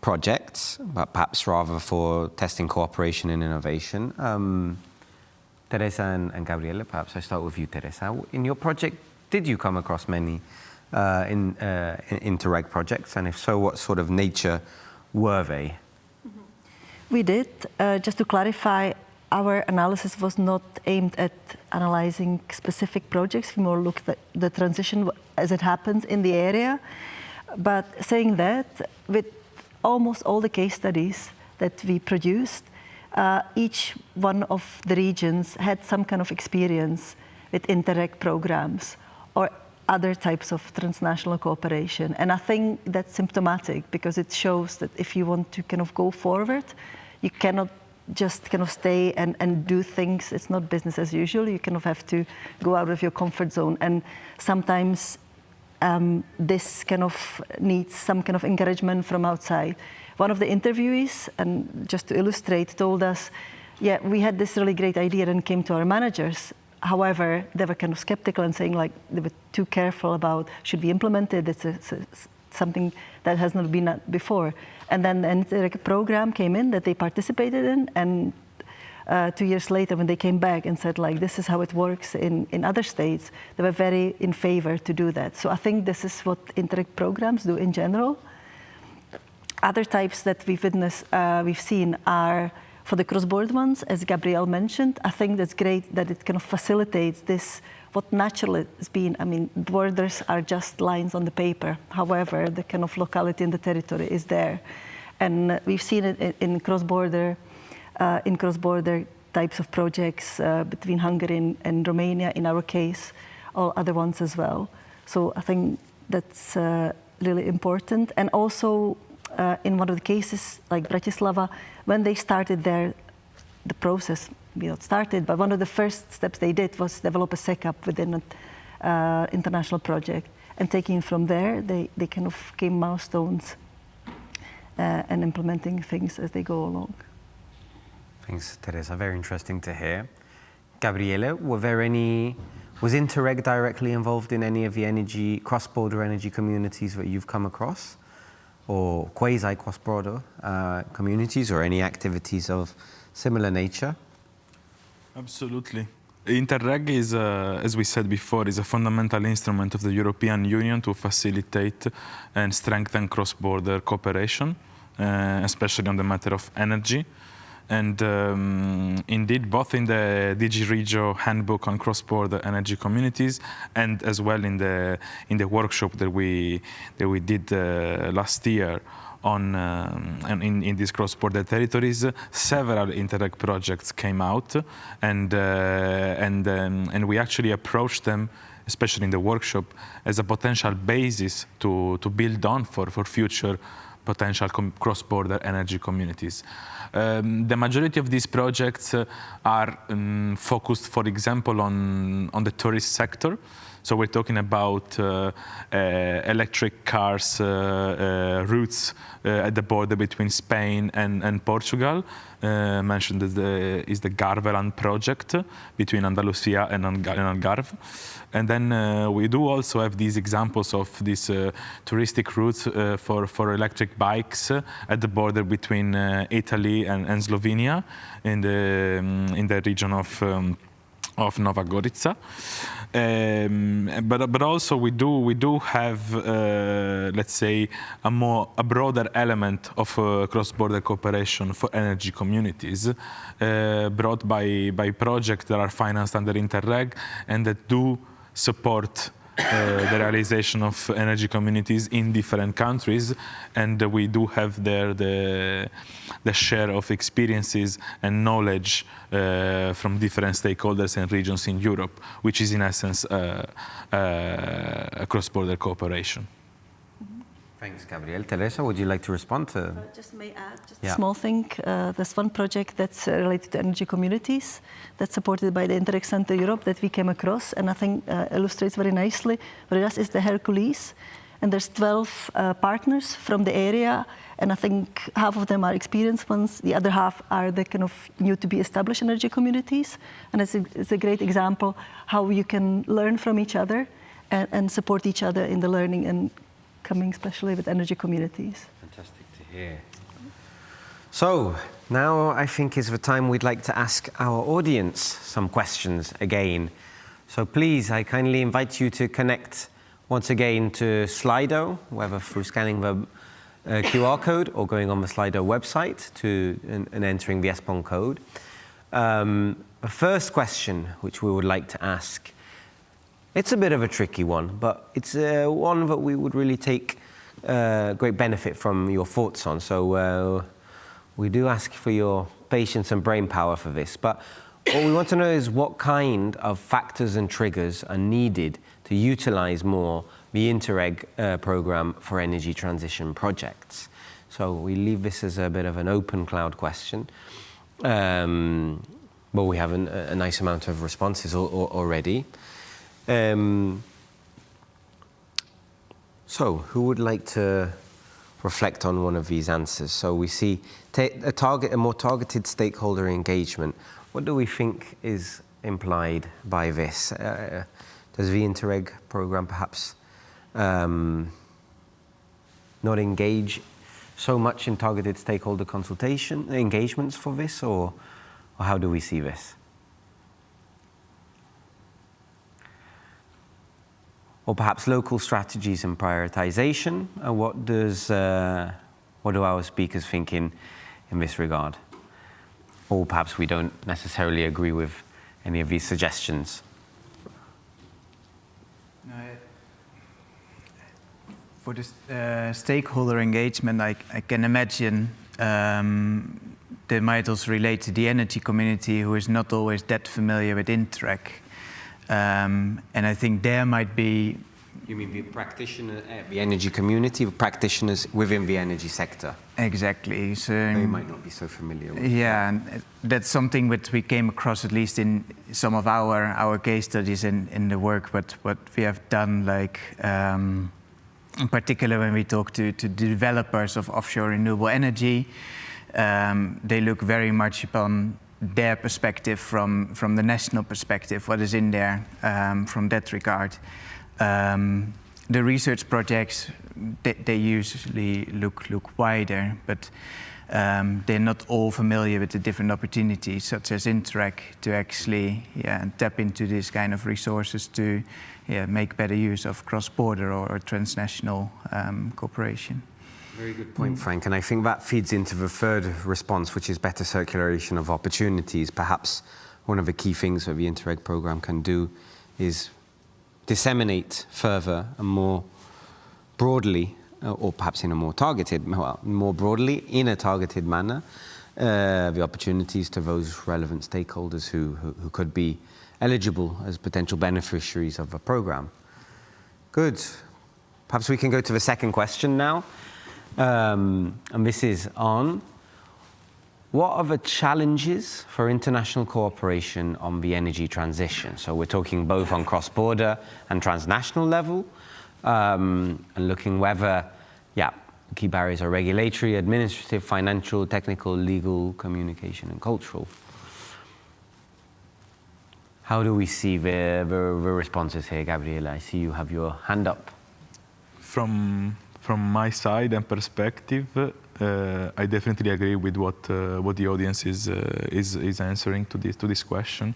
projects, but perhaps rather for testing cooperation and innovation. Teresa and Gabriele, perhaps I start with you, Teresa. In your project, did you come across many Interreg projects? And if so, what sort of nature were they? We did. Just to clarify, our analysis was not aimed at analyzing specific projects. We more looked at the transition as it happens in the area. But saying that, with almost all the case studies that we produced, each one of the regions had some kind of experience with Interreg programs or other types of transnational cooperation. And I think that's symptomatic, because it shows that if you want to kind of go forward, you cannot just kind of stay and do things. It's not business as usual. You kind of have to go out of your comfort zone. And sometimes this kind of needs some kind of encouragement from outside. One of the interviewees, and just to illustrate, told us, yeah, we had this really great idea and came to our managers. However, they were kind of skeptical and saying, like, they were too careful about, should we implement it? It's something that has not been done before. And then the Interreg program came in that they participated in, and 2 years later, when they came back and said, like, this is how it works in other states, they were very in favor to do that. So I think this is what Interreg programs do in general. Other types that we've seen are for the cross-border ones, as Gabrielle mentioned. I think that's great that it kind of facilitates this, what naturally has been. I mean, borders are just lines on the paper. However, the kind of locality in the territory is there. And we've seen it in cross-border types of projects between Hungary and Romania, in our case, or other ones as well. So I think that's really important. And also, in one of the cases, like Bratislava, when they started the process, we not started, but one of the first steps they did was develop a SecUp within an international project. And taking from there, they kind of came milestones and implementing things as they go along. Thanks, Teresa. Very interesting to hear. Gabriele, was Interreg directly involved in any of the cross-border energy communities that you've come across? Or quasi-cross-border communities, or any activities of similar nature? Absolutely. Interreg is, as we said before, is a fundamental instrument of the European Union to facilitate and strengthen cross-border cooperation, especially on the matter of energy. And indeed, both in the DG Regio handbook on cross-border energy communities, and as well in the workshop that we did last year on in these cross-border territories, several Interreg projects came out, and we actually approached them, especially in the workshop, as a potential basis to build on for future potential cross-border energy communities. The majority of these projects are focused, for example, on the tourist sector. So we're talking about electric cars routes at the border between Spain and Portugal. Mentioned is the Garveland project between Andalusia and Algarve. And then we do also have these examples of these touristic routes for electric bikes at the border between Italy and Slovenia in the region of Nova Gorica. But also we do have let's say a broader element of cross-border cooperation for energy communities brought by projects that are financed under Interreg and that do support the realization of energy communities in different countries, and we do have there the share of experiences and knowledge from different stakeholders and regions in Europe, which is in essence a cross-border cooperation. Thanks, Gabriel. Teresa, would you like to respond to? Just may add just a small thing. There's one project that's related to energy communities that's supported by the Interreg Center Europe that we came across, and I think illustrates very nicely what it does is the Hercules. And there's 12 partners from the area, and I think half of them are experienced ones, the other half are the kind of new to be established energy communities. And it's a great example how you can learn from each other and support each other in the learning and coming especially with energy communities. Fantastic to hear. So now I think is the time we'd like to ask our audience some questions again. So please, I kindly invite you to connect once again to Slido, whether through scanning the QR code or going on the Slido website and entering the ESPON code. The first question which we would like to ask, it's a bit of a tricky one, but it's one that we would really take great benefit from your thoughts on. So we do ask for your patience and brain power for this. But what we want to know is what kind of factors and triggers are needed to utilize more the Interreg program for energy transition projects. So we leave this as a bit of an open cloud question. But we have a nice amount of responses already. So who would like to reflect on one of these answers? So we see a more targeted stakeholder engagement. What do we think is implied by this? Does the Interreg program perhaps not engage so much in targeted stakeholder consultation engagements for this, or how do we see this? Or perhaps local strategies and prioritization. What do our speakers think in this regard? Or perhaps we don't necessarily agree with any of these suggestions. For the stakeholder engagement, I can imagine they might also relate to the energy community who is not always that familiar with Interreg. And I think there might be... You mean the practitioner, the energy community, the practitioners within the energy sector? Exactly. So they might not be so familiar with. Yeah, and that's something that we came across, at least in some of our case studies in the work, what we have done, like in particular when we talk to the developers of offshore renewable energy, they look very much upon their perspective from the national perspective, what is in there from that regard. The research projects, they usually look wider, but they're not all familiar with the different opportunities, such as Interreg, to actually tap into this kind of resources to make better use of cross-border or transnational cooperation. Very good point, Frank. And I think that feeds into the third response, which is better circulation of opportunities. Perhaps one of the key things that the Interreg program can do is disseminate further and more broadly, or perhaps in a more targeted, more broadly, in a targeted manner, the opportunities to those relevant stakeholders who could be eligible as potential beneficiaries of the program. Good. Perhaps we can go to the second question now. And this is on what are the challenges for international cooperation on the energy transition? So we're talking both on cross-border and transnational level, and looking whether, key barriers are regulatory, administrative, financial, technical, legal, communication, and cultural. How do we see the responses here, Gabriela? I see you have your hand up. From my side and perspective, I definitely agree with what the audience is answering to this question.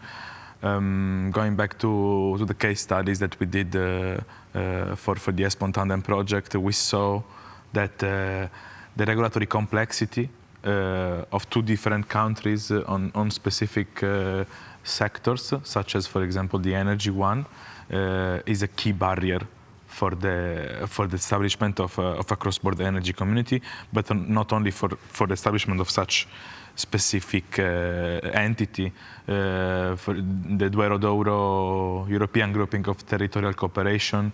Going back to the case studies that we did for the ESPON Tandem project, we saw that the regulatory complexity of two different countries on specific sectors, such as, for example, the energy one, is a key barrier for the establishment of a cross-border energy community, but not only for the establishment of such specific entity. For the Douro European Grouping of Territorial Cooperation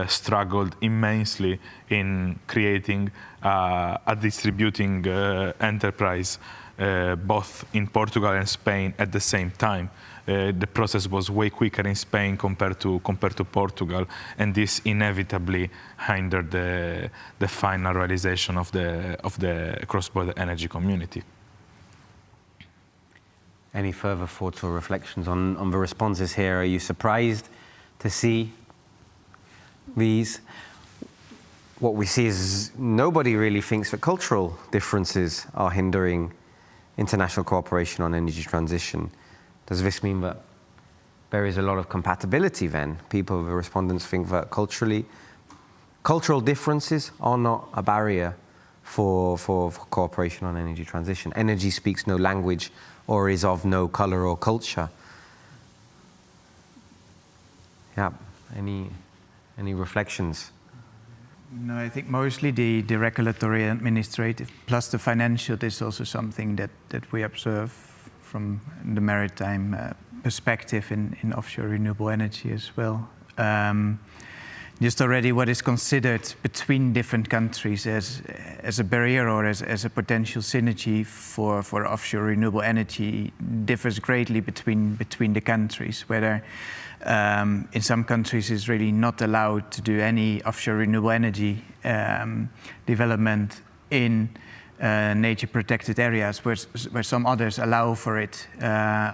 struggled immensely in creating a distributing enterprise both in Portugal and Spain at the same time. The process was way quicker in Spain compared to Portugal, and this inevitably hindered the final realization of the cross-border energy community. Any further thoughts or reflections on the responses here? Are you surprised to see these? What we see is nobody really thinks that cultural differences are hindering international cooperation on energy transition. Does this mean that there is a lot of compatibility then? The respondents think that cultural differences are not a barrier for cooperation on energy transition. Energy speaks no language or is of no color or culture. Yeah, any reflections? No, I think mostly the regulatory and administrative plus the financial is also something that we observe from the maritime perspective in offshore renewable energy as well. Just already what is considered between different countries as a barrier or as a potential synergy for offshore renewable energy differs greatly between the countries, whether in some countries it's really not allowed to do any offshore renewable energy development in nature protected areas, where some others allow for it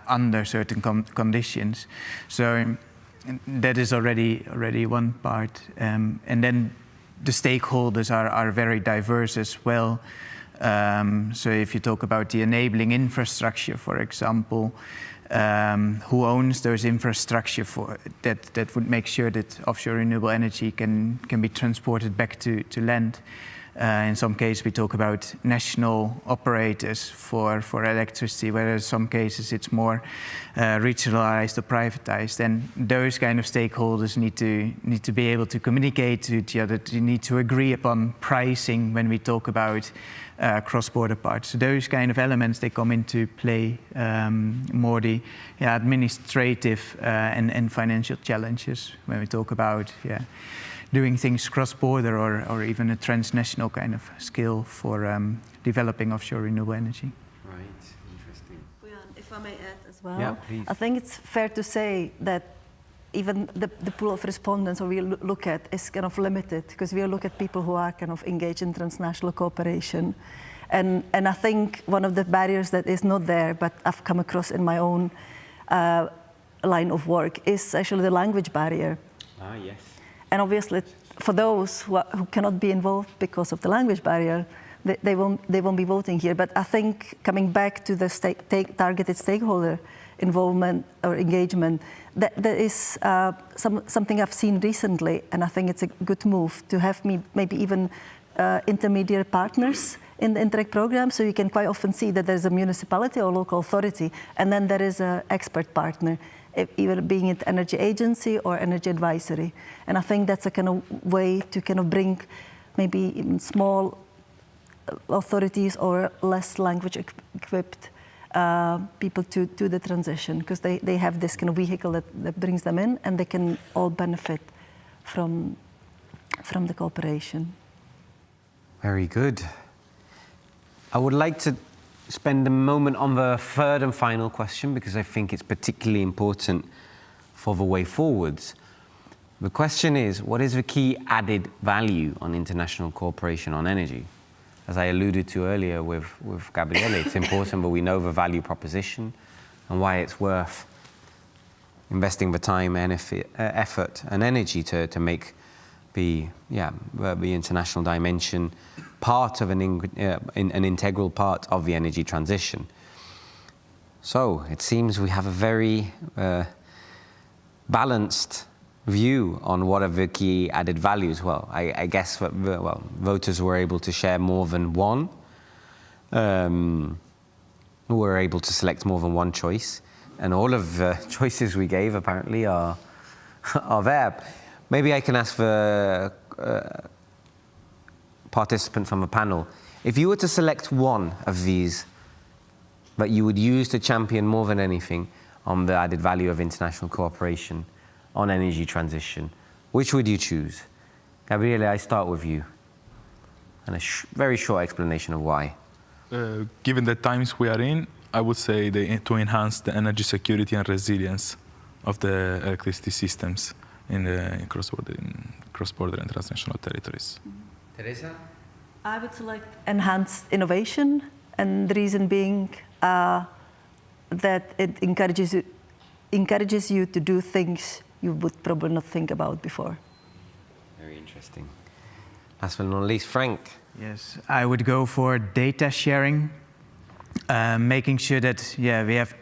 under certain conditions. So that is already one part, and then the stakeholders are very diverse as well. So if you talk about the enabling infrastructure, for example, who owns those infrastructure for that would make sure that offshore renewable energy can be transported back to land. In some cases, we talk about national operators for electricity, whereas in some cases it's more regionalized or privatized. And those kind of stakeholders need to be able to communicate to each other. They need to agree upon pricing when we talk about cross-border parts. So those kind of elements, they come into play, more the administrative and financial challenges when we talk about doing things cross-border or even a transnational kind of scale for developing offshore renewable energy. Right, interesting. If I may add as well, yeah, please. I think it's fair to say that even the pool of respondents we look at is kind of limited, because we look at people who are kind of engaged in transnational cooperation. And I think one of the barriers that is not there, but I've come across in my own line of work, is actually the language barrier. Ah, yes. And obviously, for those who cannot be involved because of the language barrier, they won't be voting here. But I think coming back to the targeted stakeholder involvement or engagement, that is something I've seen recently, and I think it's a good move to have maybe even intermediary partners in the Interreg program, so you can quite often see that there's a municipality or local authority, and then there is an expert partner, either being it energy agency or energy advisory. And I think that's a kind of way to kind of bring maybe even small authorities or less language equipped people to the transition, because they have this kind of vehicle that brings them in, and they can all benefit from the cooperation. Very good. I would like to spend a moment on the third and final question because I think it's particularly important for the way forwards. The question is, what is the key added value on international cooperation on energy? As I alluded to earlier with Gabriele, it's important that we know the value proposition and why it's worth investing the time, effort and energy to make the international dimension part of an integral part of the energy transition. So it seems we have a very balanced view on what are the key added values. Well, I guess that voters were able to share more than one, were able to select more than one choice, and all of the choices we gave apparently are there. Maybe I can ask the participants on the panel, if you were to select one of these that you would use to champion more than anything on the added value of international cooperation on energy transition, which would you choose? Gabriele, I start with you. And a very short explanation of why. Given the times we are in, I would say to enhance the energy security and resilience of the electricity systems in cross-border and transnational territories. Teresa? I would select enhanced innovation, and the reason being that it encourages you to do things you would probably not think about before. Very interesting. Last but not least, Frank. Yes, I would go for data sharing, making sure that we have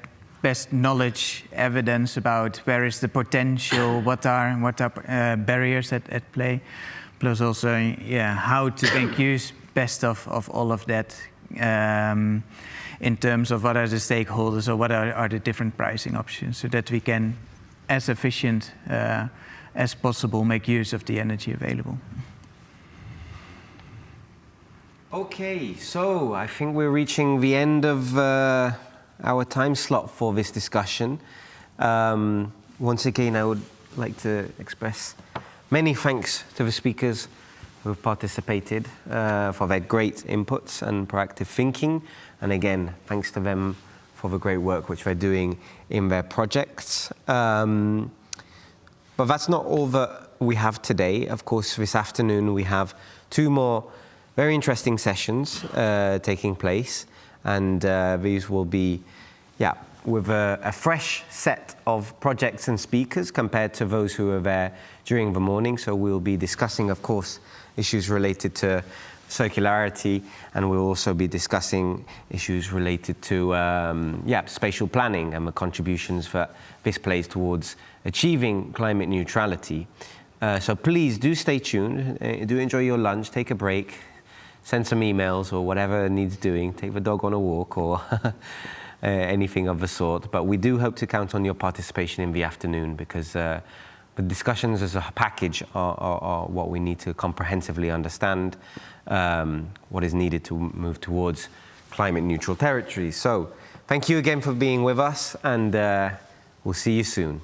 best knowledge, evidence about where is the potential, what are barriers at play, plus also how to make use best of all of that in terms of what are the stakeholders or what are the different pricing options, so that we can, as efficient as possible, make use of the energy available. Okay, so I think we're reaching the end of our time slot for this discussion. Once again, I would like to express many thanks to the speakers who have participated for their great inputs and proactive thinking. And again, thanks to them for the great work which they're doing in their projects. But that's not all that we have today. Of course, this afternoon we have two more very interesting sessions taking place. And these will be, with a fresh set of projects and speakers compared to those who were there during the morning. So we'll be discussing, of course, issues related to circularity, and we'll also be discussing issues related to spatial planning and the contributions that this plays towards achieving climate neutrality. So please do stay tuned, do enjoy your lunch, take a break, send some emails or whatever needs doing, take the dog on a walk or anything of the sort. But we do hope to count on your participation in the afternoon, because the discussions as a package are what we need to comprehensively understand what is needed to move towards climate neutral territories. So thank you again for being with us, and we'll see you soon.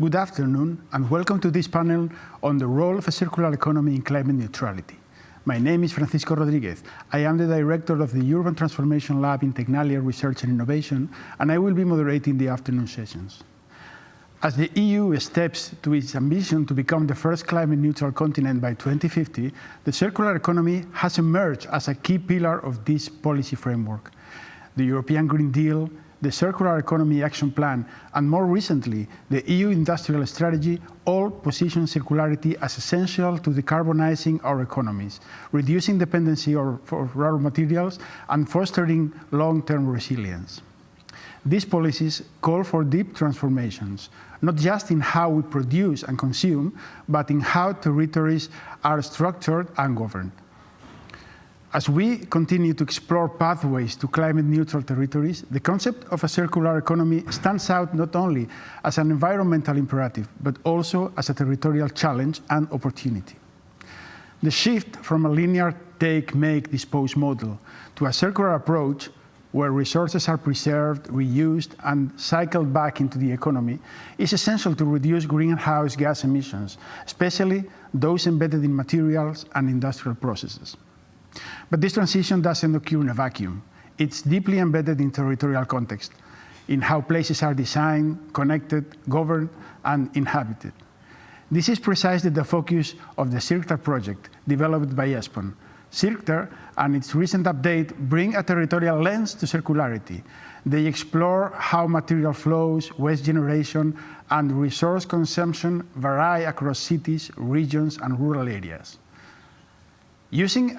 Good afternoon, and welcome to this panel on the role of a circular economy in climate neutrality. My name is Francisco Rodriguez. I am the director of the Urban Transformation Lab in Tecnalia Research and Innovation, and I will be moderating the afternoon sessions. As the EU steps to its ambition to become the first climate-neutral continent by 2050, the circular economy has emerged as a key pillar of this policy framework. The European Green Deal, the Circular Economy Action Plan, and more recently, the EU Industrial Strategy all position circularity as essential to decarbonizing our economies, reducing dependency on raw materials, and fostering long-term resilience. These policies call for deep transformations, not just in how we produce and consume, but in how territories are structured and governed. As we continue to explore pathways to climate-neutral territories, the concept of a circular economy stands out not only as an environmental imperative, but also as a territorial challenge and opportunity. The shift from a linear take, make, dispose model to a circular approach where resources are preserved, reused, and cycled back into the economy is essential to reduce greenhouse gas emissions, especially those embedded in materials and industrial processes. But this transition doesn't occur in a vacuum. It's deeply embedded in territorial context, in how places are designed, connected, governed, and inhabited. This is precisely the focus of the CIRCTAR project developed by ESPON. CIRCTAR and its recent update bring a territorial lens to circularity. They explore how material flows, waste generation, and resource consumption vary across cities, regions, and rural areas. Using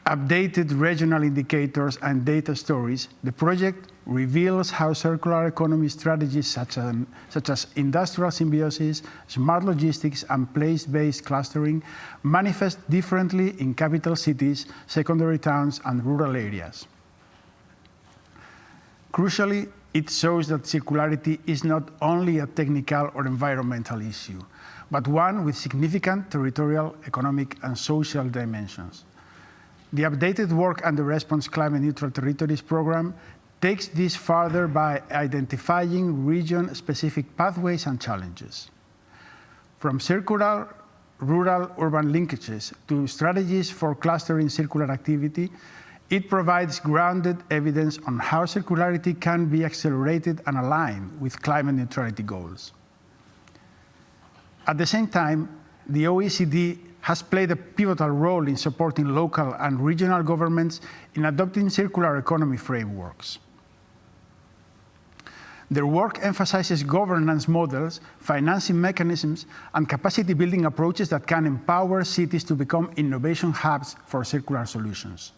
updated regional indicators and data stories, the project reveals how circular economy strategies such as industrial symbiosis, smart logistics, and place-based clustering manifest differently in capital cities, secondary towns, and rural areas. Crucially, it shows that circularity is not only a technical or environmental issue, but one with significant territorial, economic, and social dimensions. The updated work under ESPON's Climate Neutral Territories program takes this further by identifying region-specific pathways and challenges. From circular, rural, urban linkages to strategies for clustering circular activity, it provides grounded evidence on how circularity can be accelerated and aligned with climate neutrality goals. At the same time, the OECD has played a pivotal role in supporting local and regional governments in adopting circular economy frameworks. Their work emphasizes governance models, financing mechanisms, and capacity-building approaches that can empower cities to become innovation hubs for circular solutions.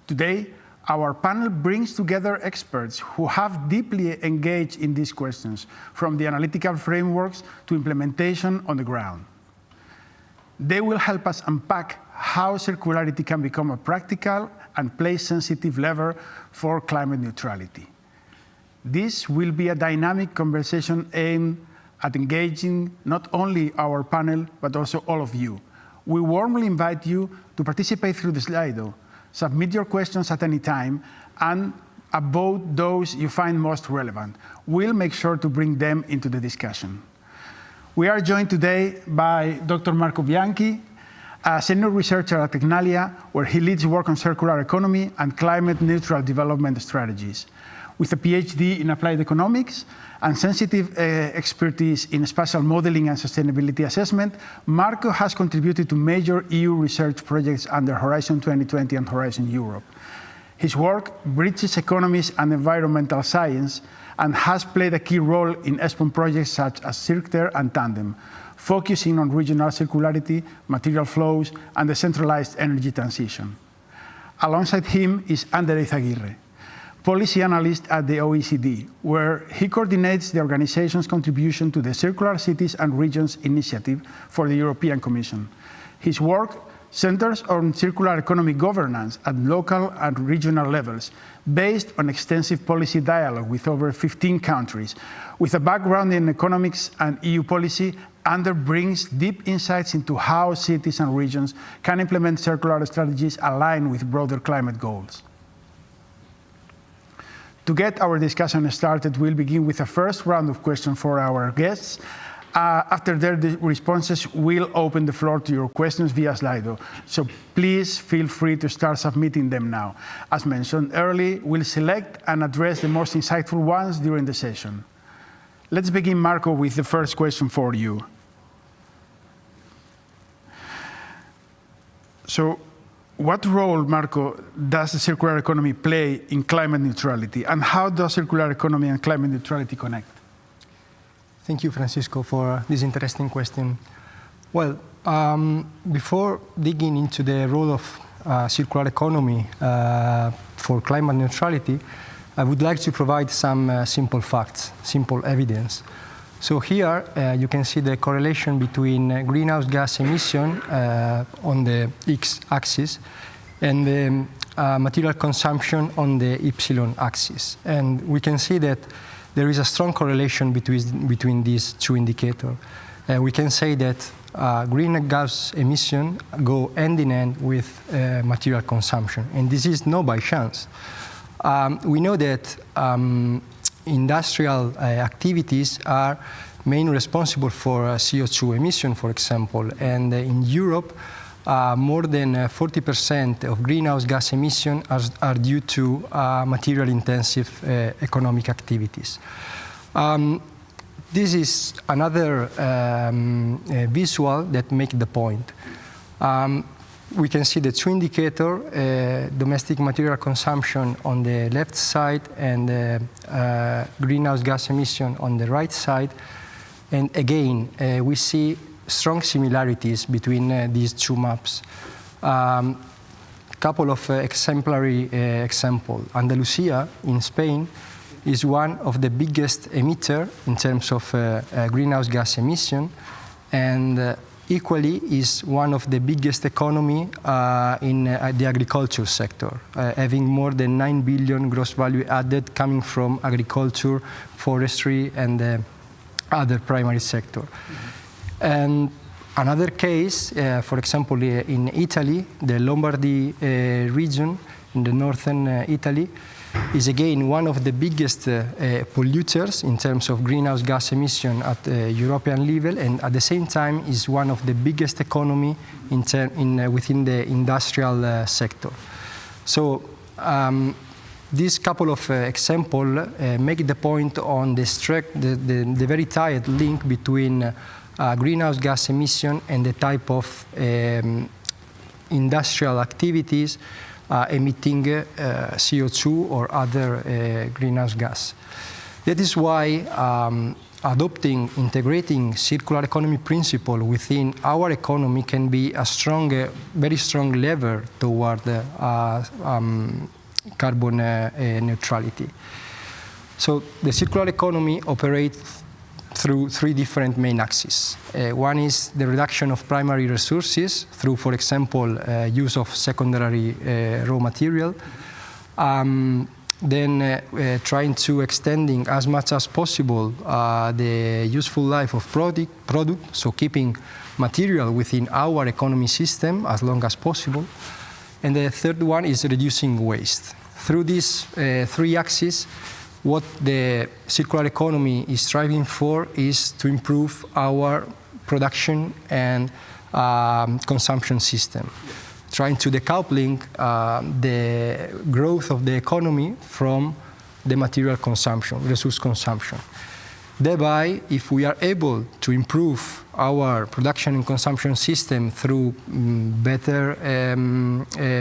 Today, our panel brings together experts who have deeply engaged in these questions, from the analytical frameworks to implementation on the ground. They will help us unpack how circularity can become a practical and place-sensitive lever for climate neutrality. This will be a dynamic conversation aimed at engaging not only our panel, but also all of you. We warmly invite you to participate through the Slido, submit your questions at any time, and vote those you find most relevant. We'll make sure to bring them into the discussion. We are joined today by Dr. Marco Bianchi, a senior researcher at Tecnalia, where he leads work on circular economy and climate-neutral development strategies. With a PhD in applied economics and sensitive expertise in spatial modeling and sustainability assessment, Marco has contributed to major EU research projects under Horizon 2020 and Horizon Europe. His work bridges economics and environmental science and has played a key role in ESPON projects such as CIRCTAR and Tandem, focusing on regional circularity, material flows, and decentralized energy transition. Alongside him is Ander Eizaguirre, policy analyst at the OECD, where he coordinates the organization's contribution to the Circular Cities and Regions Initiative for the European Commission. His work centers on circular economy governance at local and regional levels, based on extensive policy dialogue with over 15 countries. With a background in economics and EU policy, Ander brings deep insights into how cities and regions can implement circular strategies aligned with broader climate goals. To get our discussion started, we'll begin with a first round of questions for our guests. After their responses, we'll open the floor to your questions via Slido. So please feel free to start submitting them now. As mentioned earlier, we'll select and address the most insightful ones during the session. Let's begin, Marco, with the first question for you. So, what role, Marco, does the circular economy play in climate neutrality? And how does circular economy and climate neutrality connect? Thank you, Francisco, for this interesting question. Well, before digging into the role of circular economy for climate neutrality, I would like to provide some simple facts, simple evidence. So here you can see the correlation between greenhouse gas emission on the x-axis and the material consumption on the y-axis. And we can see that there is a strong correlation between these two indicators. We can say that greenhouse gas emissions go hand in hand with material consumption, and this is not by chance. We know that industrial activities are mainly responsible for CO2 emission, for example, and in Europe, more than 40% of greenhouse gas emissions are due to material-intensive economic activities. This is another visual that makes the point. We can see the two indicators, domestic material consumption on the left side and greenhouse gas emission on the right side. And again, we see strong similarities between these two maps. Couple of exemplary examples. Andalusia in Spain is one of the biggest emitter in terms of greenhouse gas emission, and equally is one of the biggest economy in the agriculture sector, having more than 9 billion gross value added coming from agriculture, forestry, and other primary sector. And another case, for example, in Italy, the Lombardy region in the northern Italy is again one of the biggest polluters in terms of greenhouse gas emission at European level, and at the same time is one of the biggest economy within the industrial sector. So this couple of examples make the point on the very tight link between greenhouse gas emission and the type of industrial activities emitting CO2 or other greenhouse gas. That is why integrating circular economy principle within our economy can be a very strong lever toward carbon neutrality. So the circular economy operates through three different main axes. One is the reduction of primary resources through, for example, use of secondary raw material. Then trying to extending as much as possible the useful life of product, so keeping material within our economy system as long as possible. And the third one is reducing waste. Through these three axes, what the circular economy is striving for is to improve our production and consumption system, trying to decoupling the growth of the economy from the material consumption, resource consumption. Thereby, if we are able to improve our production and consumption system through better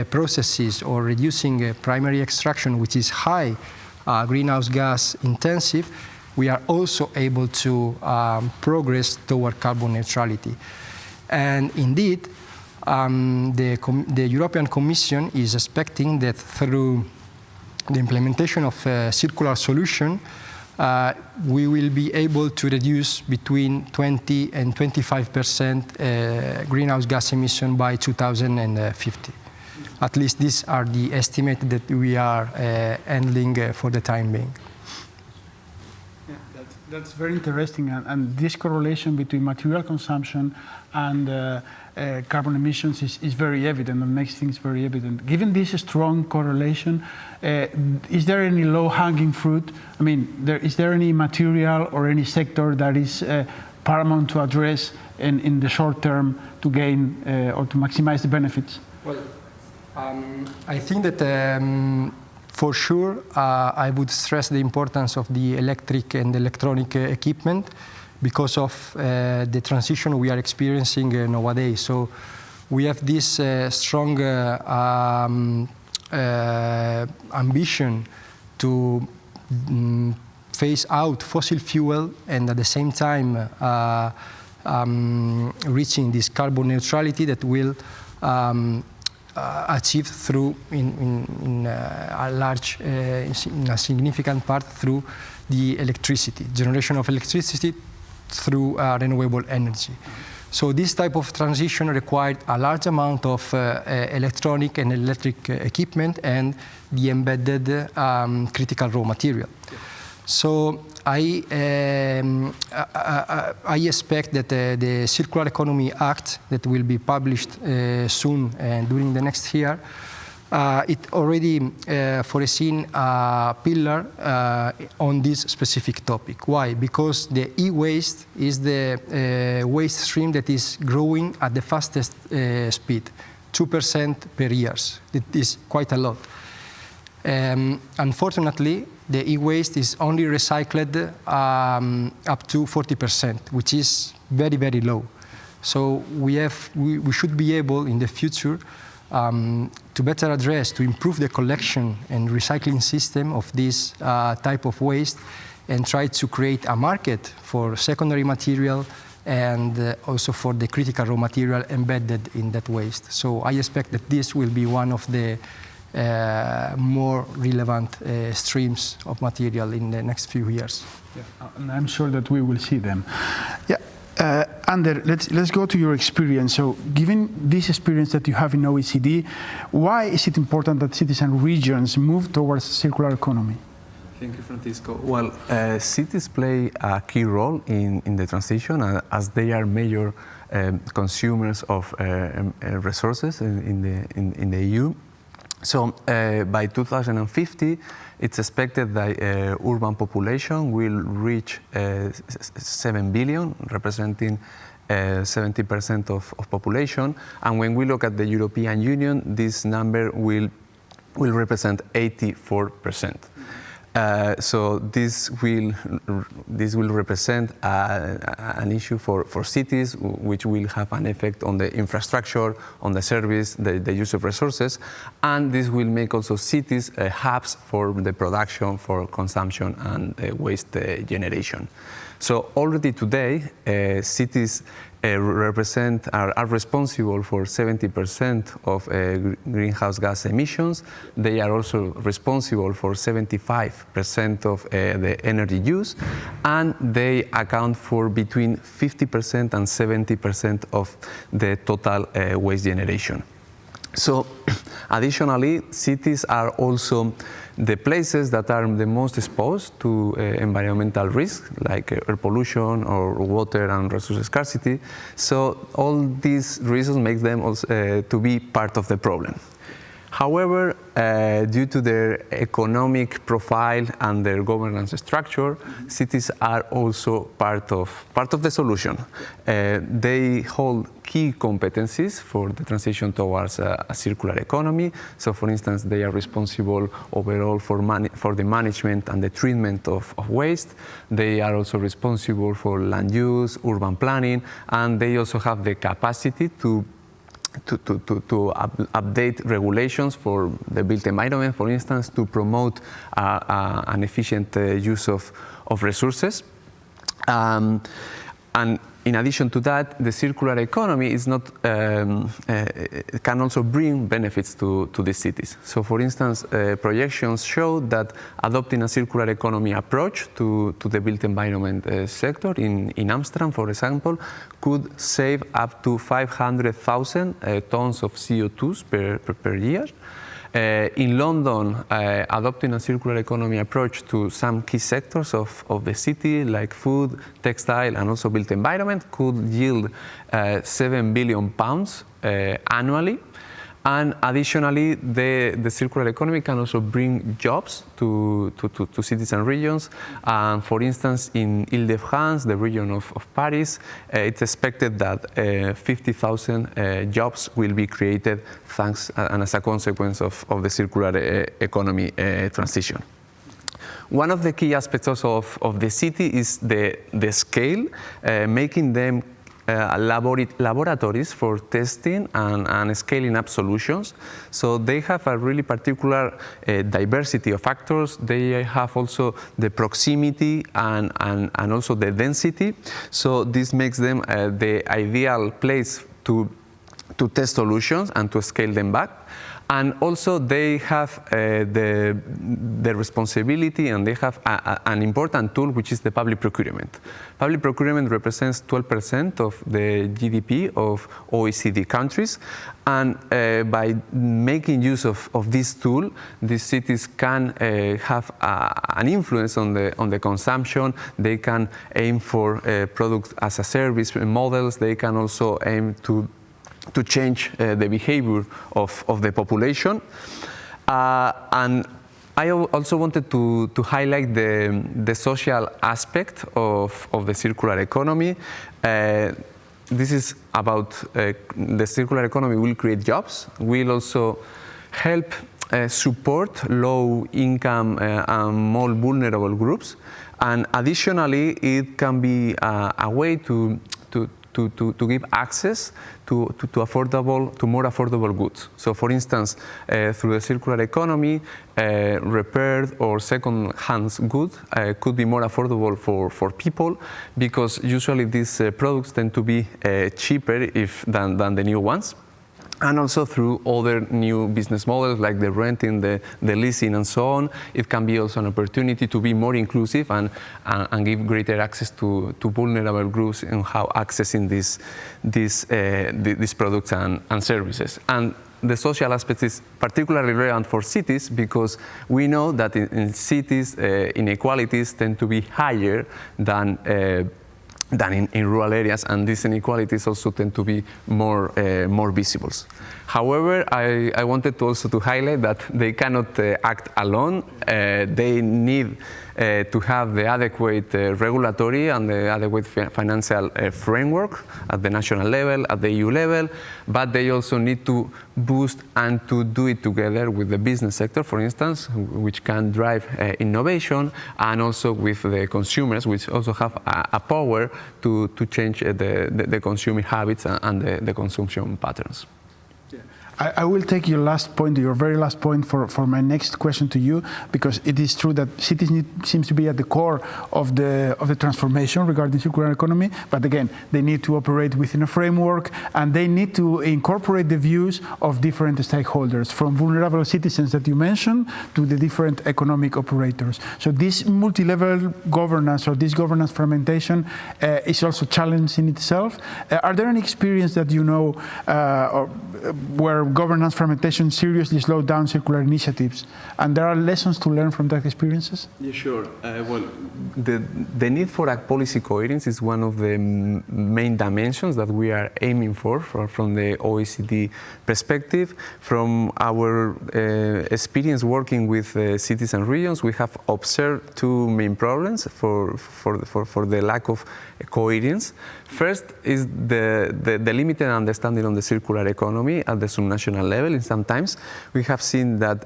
processes or reducing primary extraction, which is high greenhouse gas intensive, we are also able to progress toward carbon neutrality. And indeed, the European Commission is expecting that through the implementation of a circular solution, we will be able to reduce between 20 and 25% greenhouse gas emission by 2050. At least these are the estimates that we are handling for the time being. Yeah, that's very interesting, and this correlation between material consumption and carbon emissions is very evident and makes things very evident. Given this strong correlation, is there any low-hanging fruit? I mean, is there any material or any sector that is paramount to address in the short term to gain or to maximize the benefits? Well, I think that for sure I would stress the importance of the electric and electronic equipment because of the transition we are experiencing nowadays. So we have this strong ambition to phase out fossil fuel and at the same time reaching this carbon neutrality that will achieve through in a significant part through the electricity, generation of electricity through renewable energy. So this type of transition required a large amount of electronic and electric equipment and the embedded critical raw material. So I expect that the Circular Economy Act that will be published soon and during the next year, it already foreseen a pillar on this specific topic. Why? Because the e-waste is the waste stream that is growing at the fastest speed, 2% per year. It is quite a lot. Unfortunately, the e-waste is only recycled up to 40%, which is very, very low. So we should be able in the future to better address, to improve the collection and recycling system of this type of waste and try to create a market for secondary material and also for the critical raw material embedded in that waste. So I expect that this will be one of the more relevant streams of material in the next few years. Yeah, and I'm sure that we will see them. Yeah. Ander, let's go to your experience. So given this experience that you have in OECD, why is it important that cities and regions move towards circular economy? Thank you, Francisco. Well, cities play a key role in the transition as they are major consumers of resources in the EU. So by 2050, it's expected that urban population will reach 7 billion, representing 70% of population. And when we look at the European Union, this number will represent 84%. So this will represent an issue for cities, which will have an effect on the infrastructure, on the service, the use of resources, and this will make also cities hubs for the production, for consumption, and waste generation. So already today, cities are responsible for 70% of greenhouse gas emissions. They are also responsible for 75% of the energy use, and they account for between 50% and 70% of the total waste generation. So additionally, cities are also the places that are the most exposed to environmental risk, like air pollution or water and resource scarcity. So all these reasons make them also, to be part of the problem. However, due to their economic profile and their governance structure, cities are also part of the solution. They hold key competencies for the transition towards a circular economy. So, for instance, they are responsible overall for the management and the treatment of waste. They are also responsible for land use, urban planning, and they also have the capacity to update regulations for the built environment, for instance, to promote an efficient use of resources. And in addition to that, the circular economy is not can also bring benefits to the cities. So, for instance, projections show that adopting a circular economy approach to the built environment sector in Amsterdam, for example, could save up to 500,000 tons of CO2 per year. In London, adopting a circular economy approach to some key sectors of the city, like food, textile, and also built environment, could yield £7 billion annually. And additionally, the circular economy can also bring jobs to cities and regions. For instance, in Île-de-France, the region of Paris, it's expected that 50,000 jobs will be created thanks and as a consequence of the circular economy transition. One of the key aspects also of the city is the scale, making them laboratories for testing and scaling up solutions. So they have a really particular diversity of factors. They have also the proximity and also the density. So this makes them the ideal place to test solutions and to scale them back. And also they have the responsibility, and they have an important tool, which is the public procurement. Public procurement represents 12% of the GDP of OECD countries. And by making use of this tool, these cities can have an influence on the consumption. They can aim for product as a service models. They can also aim to change the behavior of the population. And I also wanted to highlight the social aspect of the circular economy. This is about the circular economy will create jobs, will also help support low-income and more vulnerable groups. And additionally, it can be a way to give access to more affordable goods. So for instance, through the circular economy, repaired or second-hand goods could be more affordable for people, because usually these products tend to be cheaper than the new ones. And also through other new business models like the renting, the leasing, and so on. It can be also an opportunity to be more inclusive and give greater access to vulnerable groups in how accessing these products and services. And the social aspect is particularly relevant for cities, because we know that in cities, inequalities tend to be higher than in rural areas, and these inequalities also tend to be more visible. However, I wanted to also highlight that they cannot act alone. They need to have the adequate regulatory and the adequate financial framework at the national level, at the EU level, but they also need to boost and to do it together with the business sector, for instance, which can drive innovation, and also with the consumers, which also have a power to change the consuming habits and the consumption patterns. I will take your last point, your very last point, for my next question to you, because it is true that cities seems to be at the core of the transformation regarding circular economy. But again, they need to operate within a framework, and they need to incorporate the views of different stakeholders, from vulnerable citizens that you mentioned to the different economic operators. So this multi-level governance, or this governance fragmentation, is also a challenge in itself. Are there any experience that you know where governance fragmentation seriously slowed down circular initiatives, and there are lessons to learn from that experiences? Yeah, sure. Well, the need for a policy coherence is one of the main dimensions that we are aiming for from the OECD perspective. From our experience working with cities and regions, we have observed two main problems for the lack of coherence. First is the limited understanding on the circular economy at the subnational level. And sometimes we have seen that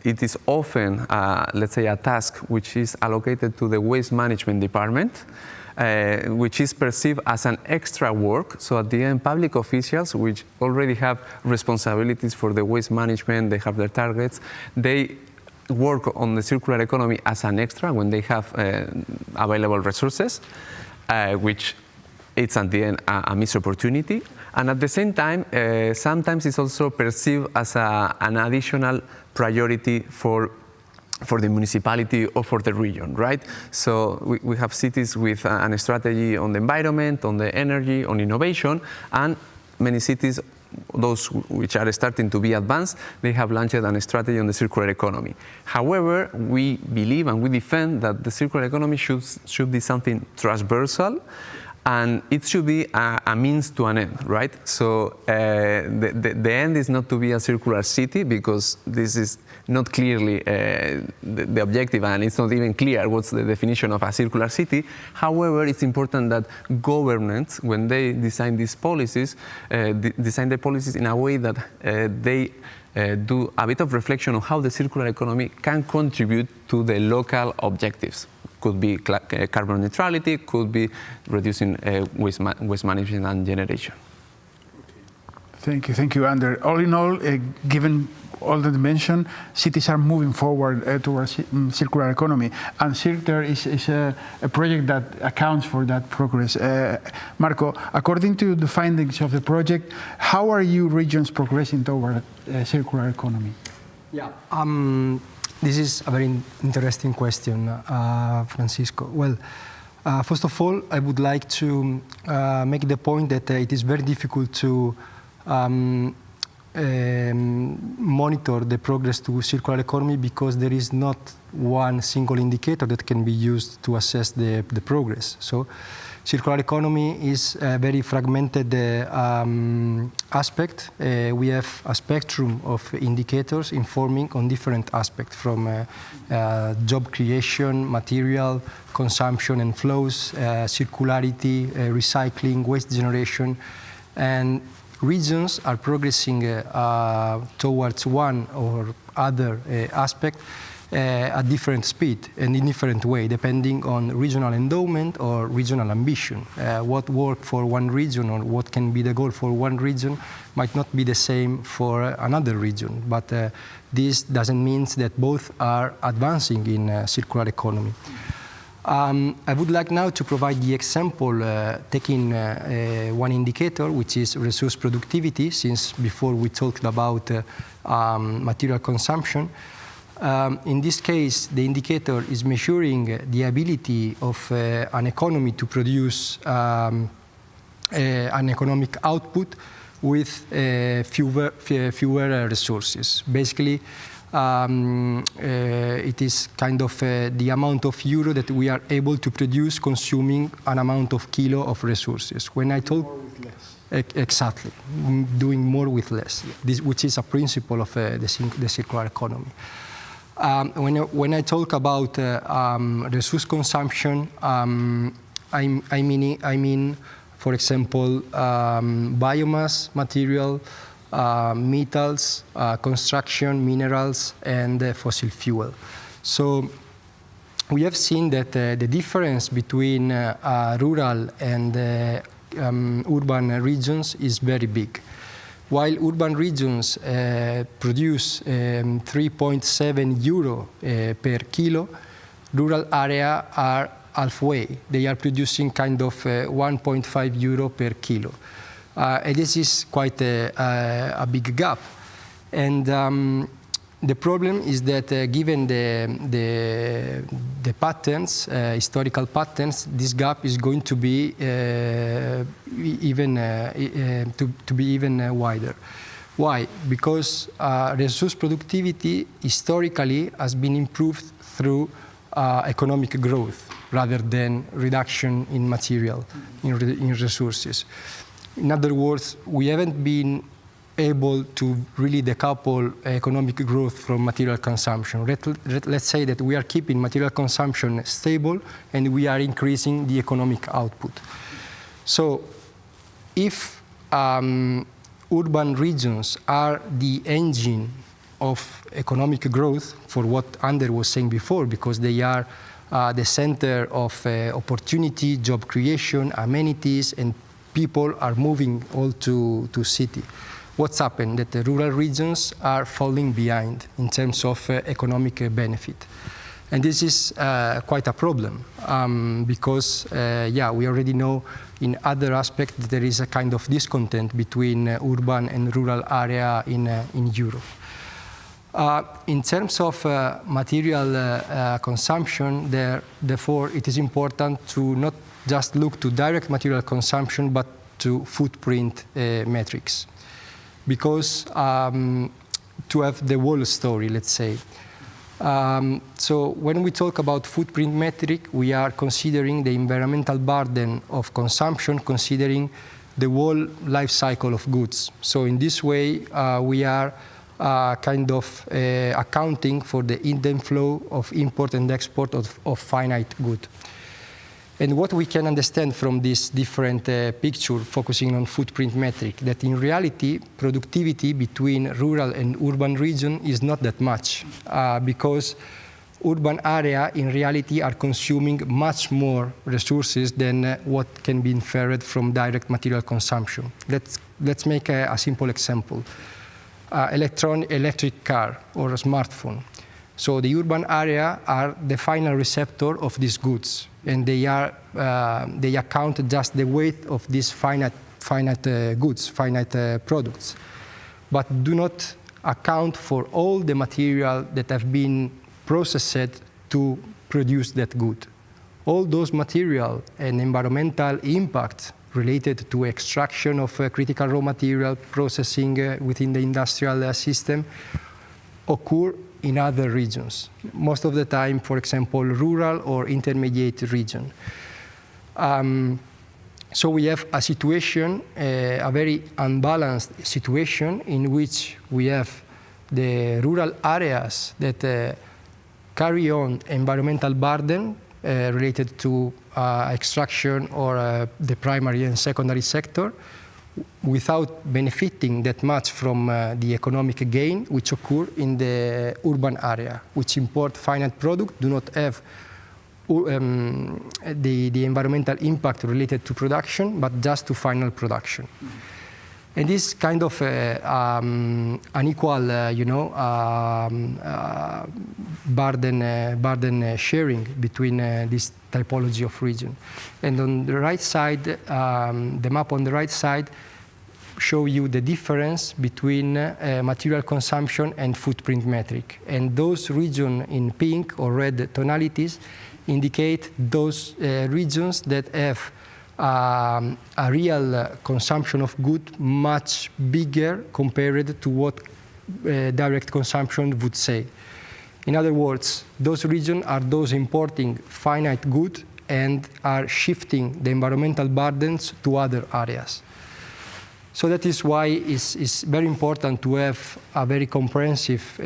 it is often, let's say, a task which is allocated to the waste management department, which is perceived as an extra work. So at the end, public officials, which already have responsibilities for the waste management, they have their targets, they work on the circular economy as an extra when they have available resources, which it's at the end a missed opportunity. And at the same time, sometimes it's also perceived as an additional priority for the municipality or for the region, right? So we have cities with a strategy on the environment, on the energy, on innovation, and many cities, those which are starting to be advanced, they have launched a strategy on the circular economy. However, we believe and we defend that the circular economy should be something transversal, and it should be a means to an end, right? So the end is not to be a circular city, because this is not clearly the objective, and it's not even clear what's the definition of a circular city. However, it's important that governments, when they design these policies, design the policies in a way that they do a bit of reflection on how the circular economy can contribute to the local objectives. Could be carbon neutrality, could be reducing waste management and generation. Thank you, Ander. All in all, given all the dimension, cities are moving forward towards circular economy, and Circular is a project that accounts for that progress. Marco, according to the findings of the project, how are you regions progressing toward circular economy? Yeah. This is a very interesting question, Francisco. Well, first of all, I would like to make the point that it is very difficult to monitor the progress to circular economy, because there is not one single indicator that can be used to assess the progress. So circular economy is a very fragmented aspect. We have a spectrum of indicators informing on different aspects, from job creation, material consumption and flows, circularity, recycling, waste generation, and regions are progressing towards one or other aspect at different speed and in different way, depending on regional endowment or regional ambition. What worked for one region, or what can be the goal for one region, might not be the same for another region. But this doesn't mean that both are advancing in circular economy. I would like now to provide the example, taking one indicator, which is resource productivity, since before we talked about material consumption. In this case, the indicator is measuring the ability of an economy to produce an economic output with fewer resources. Basically, it is kind of the amount of euro that we are able to produce consuming an amount of kilo of resources. When I talk more with less. Exactly, doing more with less, which is a principle of the circular economy. When I talk about resource consumption, I mean, for example, biomass, material, metals, construction, minerals, and fossil fuel. So we have seen that the difference between rural and urban regions is very big. While urban regions produce 3.7 euro per kilo, rural area are halfway. They are producing kind of 1.5 euro per kilo. And this is quite a big gap. And the problem is that given the patterns, historical patterns, this gap is going to be even wider. Why? Because resource productivity historically has been improved through economic growth rather than reduction in material, in resources. In other words, we haven't been able to really decouple economic growth from material consumption. Let's say that we are keeping material consumption stable and we are increasing the economic output. So if urban regions are the engine of economic growth, for what Ander was saying before, because they are the center of opportunity, job creation, amenities, and people are moving all to city. What's happened? That the rural regions are falling behind in terms of economic benefit. And this is quite a problem because, we already know in other aspects that there is a kind of discontent between urban and rural area in Europe. In terms of material consumption, therefore, it is important to not just look to direct material consumption, but to footprint metrics. Because to have the whole story, let's say, So when we talk about footprint metric, we are considering the environmental burden of consumption, considering the whole life cycle of goods. So in this way, we are kind of accounting for the in flow of import and export of finite good. And what we can understand from this different picture focusing on footprint metric, that in reality, productivity between rural and urban region is not that much, because urban area in reality are consuming much more resources than what can be inferred from direct material consumption. Let's make a simple example. Electric car or a smartphone. So the urban area are the final receptor of these goods, and they account just the weight of these finite goods, finite products, but do not account for all the material that have been processed to produce that good. All those material and environmental impact related to extraction of critical raw material, processing within the industrial system, occur in other regions. Most of the time, for example, rural or intermediate region. So we have a situation, a very unbalanced situation in which we have the rural areas that carry on environmental burden related to extraction or the primary and secondary sector, without benefiting that much from the economic gain which occur in the urban area, which import finite product, do not have the environmental impact related to production, but just to final production. And this kind of unequal, burden sharing between this typology of region. And on the right side, the map on the right side show you the difference between material consumption and footprint metric. And those regions in pink or red tonalities indicate those regions that have a real consumption of goods much bigger compared to what direct consumption would say. In other words, those regions are those importing finite goods and are shifting the environmental burdens to other areas. So that is why it's very important to have a very comprehensive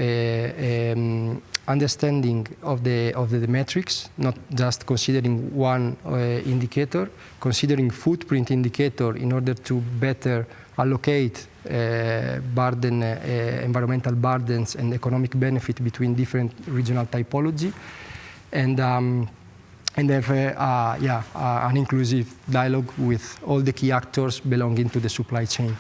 understanding of the metrics, not just considering one indicator, considering footprint indicator in order to better allocate environmental burdens and economic benefit between different regional typology, and have an inclusive dialogue with all the key actors belonging to the supply chain.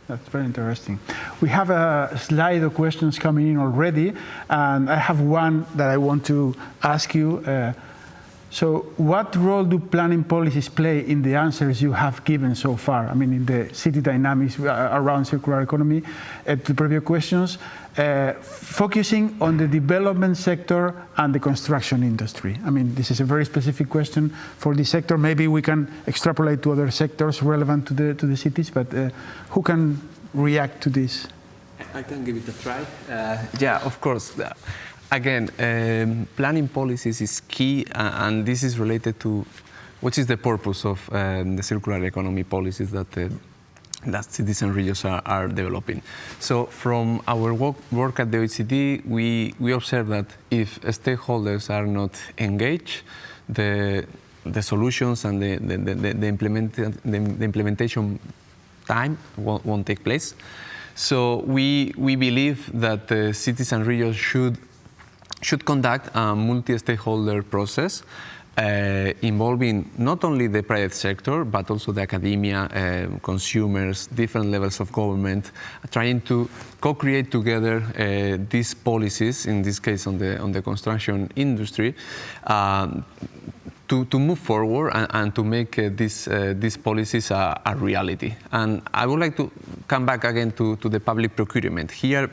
That's very interesting. We have a slide of questions coming in already, and I have one that I want to ask you. So what role do planning policies play in the answers you have given so far? I mean, in the city dynamics around circular economy, to the previous questions, focusing on the development sector and the construction industry. I mean, this is a very specific question for this sector. Maybe we can extrapolate to other sectors relevant to the cities, but who can react to this? I can give it a try. Yeah, of course. Again, planning policies is key, and this is related to what is the purpose of the circular economy policies that cities and regions are developing. So from our work at the OECD, we observe that if stakeholders are not engaged, the solutions and the implementation time won't take place. So we believe that the cities and regions should conduct a multi-stakeholder process involving not only the private sector, but also the academia, consumers, different levels of government, trying to co-create together these policies, in this case on the construction industry, to move forward and to make these policies a reality. And I would like to come back again to the public procurement. Here,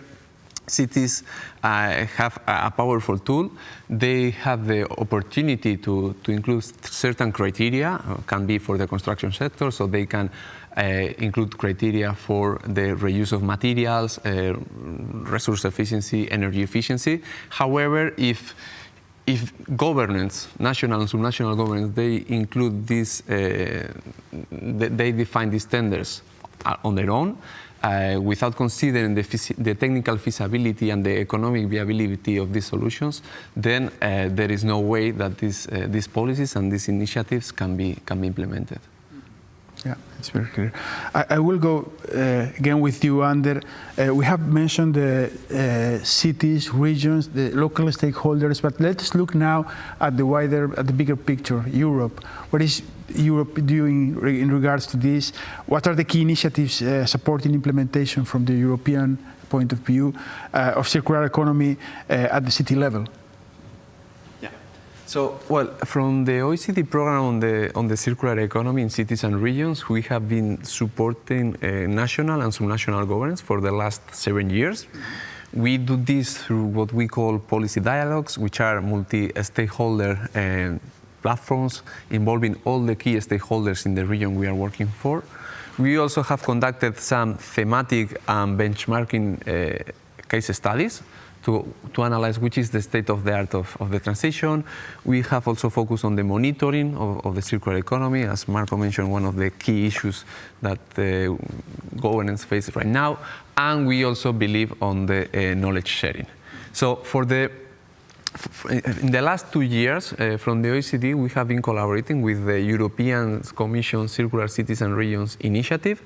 cities have a powerful tool. They have the opportunity to include certain criteria, can be for the construction sector, so they can include criteria for the reuse of materials, resource efficiency, energy efficiency. However, if governments, national and subnational governments, they include this, they define these tenders on their own, without considering the technical feasibility and the economic viability of these solutions, then there is no way that these policies and these initiatives can be implemented. Yeah, it's very clear. I will go again with you, Ander. We have mentioned the cities, regions, the local stakeholders, but let's look now at the bigger picture, Europe. What is Europe doing in regards to this? What are the key initiatives supporting implementation from the European point of view of circular economy at the city level? So, well, from the OECD program on the circular economy in cities and regions, we have been supporting national and subnational governments for the last 7 years. We do this through what we call policy dialogues, which are multi-stakeholder platforms involving all the key stakeholders in the region we are working for. We also have conducted some thematic and benchmarking case studies to analyze which is the state of the art of the transition. We have also focused on the monitoring of the circular economy, as Marco mentioned, one of the key issues that the governance faces right now. And we also believe on the knowledge sharing. So in the last 2 years, from the OECD, we have been collaborating with the European Commission Circular Cities and Regions Initiative.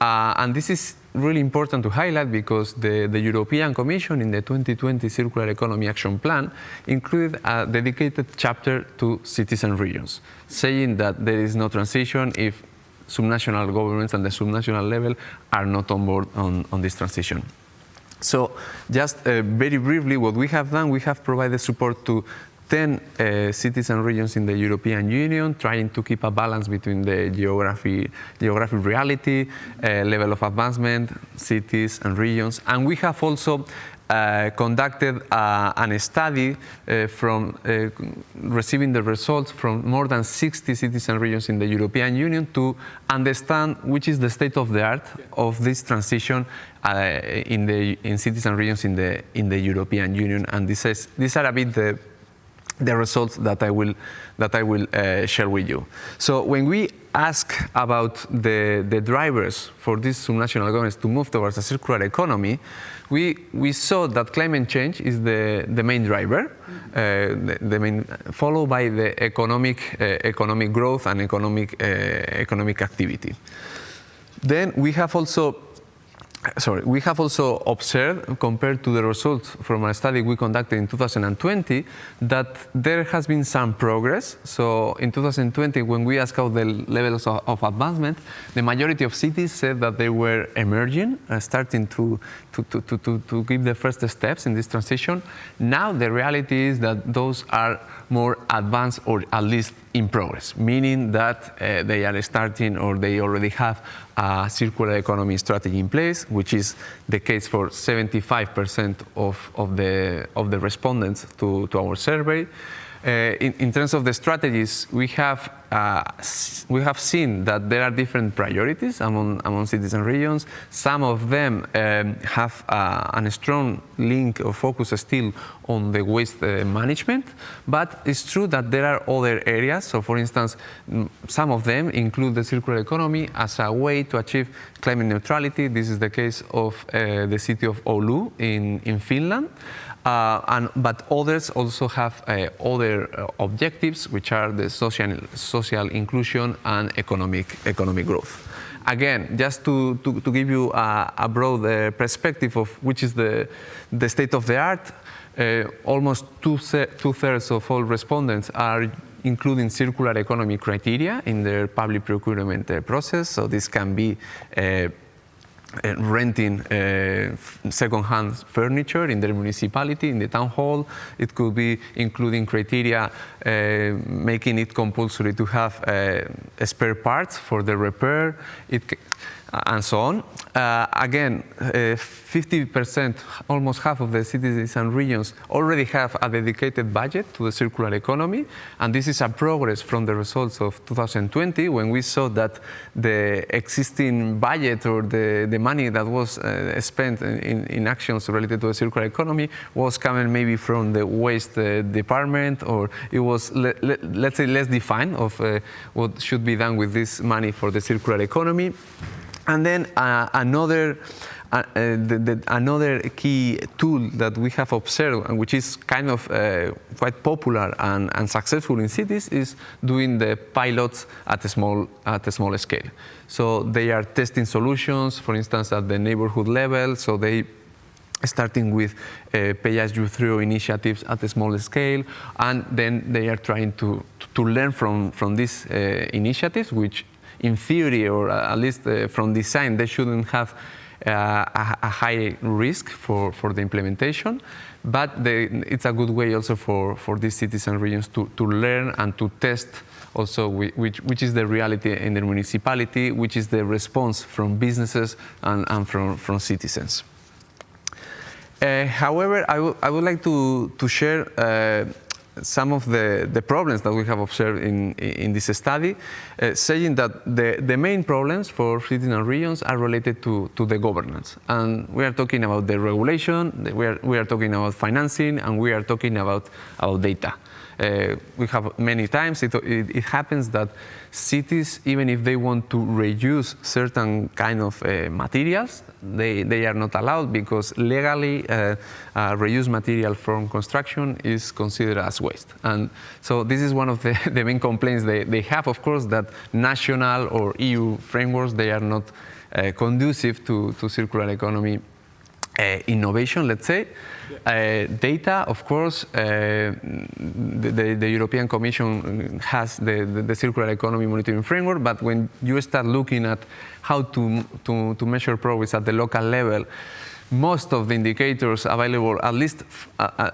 And this is really important to highlight because the European Commission in the 2020 Circular Economy Action Plan included a dedicated chapter to cities and regions, saying that there is no transition if subnational governments and the subnational level are not on board on this transition. So just very briefly, what we have done, we have provided support to 10 cities and regions in the European Union, trying to keep a balance between the geographic reality, level of advancement, cities and regions. And we have also conducted a study from receiving the results from more than 60 cities and regions in the European Union to understand which is the state of the art of this transition in cities and regions in the European Union. And these are a bit the results that I will share with you. So when we ask about the drivers for these subnational governments to move towards a circular economy, we saw that climate change is the main driver, followed by the economic growth and economic activity. Then we have also observed, compared to the results from a study we conducted in 2020, that there has been some progress. So in 2020, when we asked out the levels of advancement, the majority of cities said that they were emerging, starting to give the first steps in this transition. Now the reality is that those are more advanced, or at least in progress, meaning that they are starting or they already have a circular economy strategy in place, which is the case for 75% of the respondents to our survey. In terms of the strategies, we have seen that there are different priorities among cities and regions. Some of them have a strong link or focus still on the waste management, but it's true that there are other areas. So for instance, some of them include the circular economy as a way to achieve climate neutrality. This is the case of the city of Oulu in Finland. But others also have other objectives, which are the social inclusion and economic growth. Again, just to give you a broad perspective of which is the state of the art, almost two-thirds of all respondents are including circular economy criteria in their public procurement process. So this can be renting second-hand furniture in their municipality, in the town hall. It could be including criteria, making it compulsory to have spare parts for the repair. and so on. Again, 50%, almost half of the cities and regions already have a dedicated budget to the circular economy, and this is a progress from the results of 2020, when we saw that the existing budget or the money that was spent in actions related to the circular economy was coming maybe from the waste department, or it was, let's say, less defined of what should be done with this money for the circular economy. And then another key tool that we have observed, and which is kind of quite popular and successful in cities, is doing the pilots at a small scale. So they are testing solutions, for instance, at the neighborhood level. So they starting with pay-as-you-throw initiatives at a small scale, and then they are trying to learn from these initiatives, which in theory, or at least from design, they shouldn't have a high risk for the implementation, but it's a good way also for these cities and regions to learn and to test also which is the reality in the municipality, which is the response from businesses and from citizens. However, I would like to share some of the problems that we have observed in this study, saying that the main problems for cities and regions are related to the governance. And we are talking about the regulation, we are talking about financing, and we are talking about data. We have many times, it happens that cities, even if they want to reuse certain kind of materials, they are not allowed, because legally reused material from construction is considered as waste. And so this is one of the main complaints they have, of course, that national or EU frameworks, they are not conducive to circular economy innovation, let's say. Data, of course, the European Commission has the circular economy monitoring framework, but when you start looking at how to measure progress at the local level, most of the indicators available, at least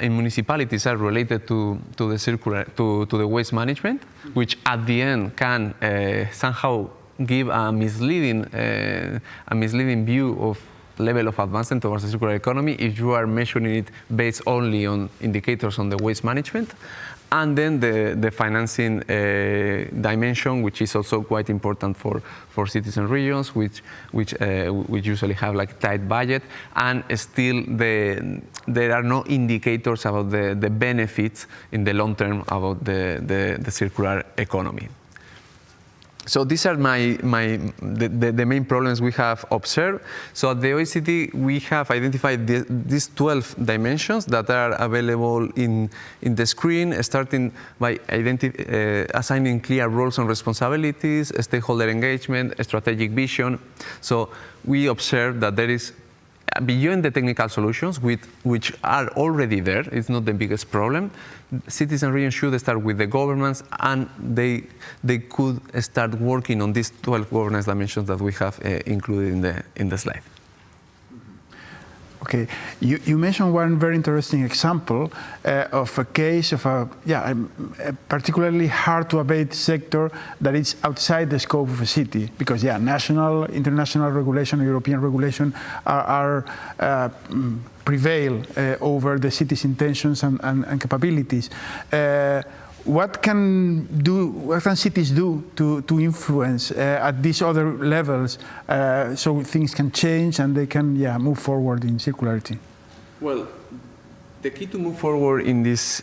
in municipalities, are related to the waste management, which at the end can somehow give a misleading view of level of advancement towards the circular economy if you are measuring it based only on indicators on the waste management. And then the financing dimension, which is also quite important for cities and regions, which usually have like tight budget, and still there are no indicators about the benefits in the long term about the circular economy. So these are the main problems we have observed. So at the OECD, we have identified these 12 dimensions that are available in the screen, starting by assigning clear roles and responsibilities, stakeholder engagement, strategic vision. So we observe that there is, beyond the technical solutions, which are already there, it's not the biggest problem, cities and regions should start with the governments, and they could start working on these 12 governance dimensions that we have included in the slide. Okay, you mentioned one very interesting example of a case of a particularly hard to abate sector that is outside the scope of a city, because national, international regulation, European regulation prevail over the city's intentions and capabilities. What can cities do to influence at these other levels so things can change and they can move forward in circularity? Well, the key to move forward in these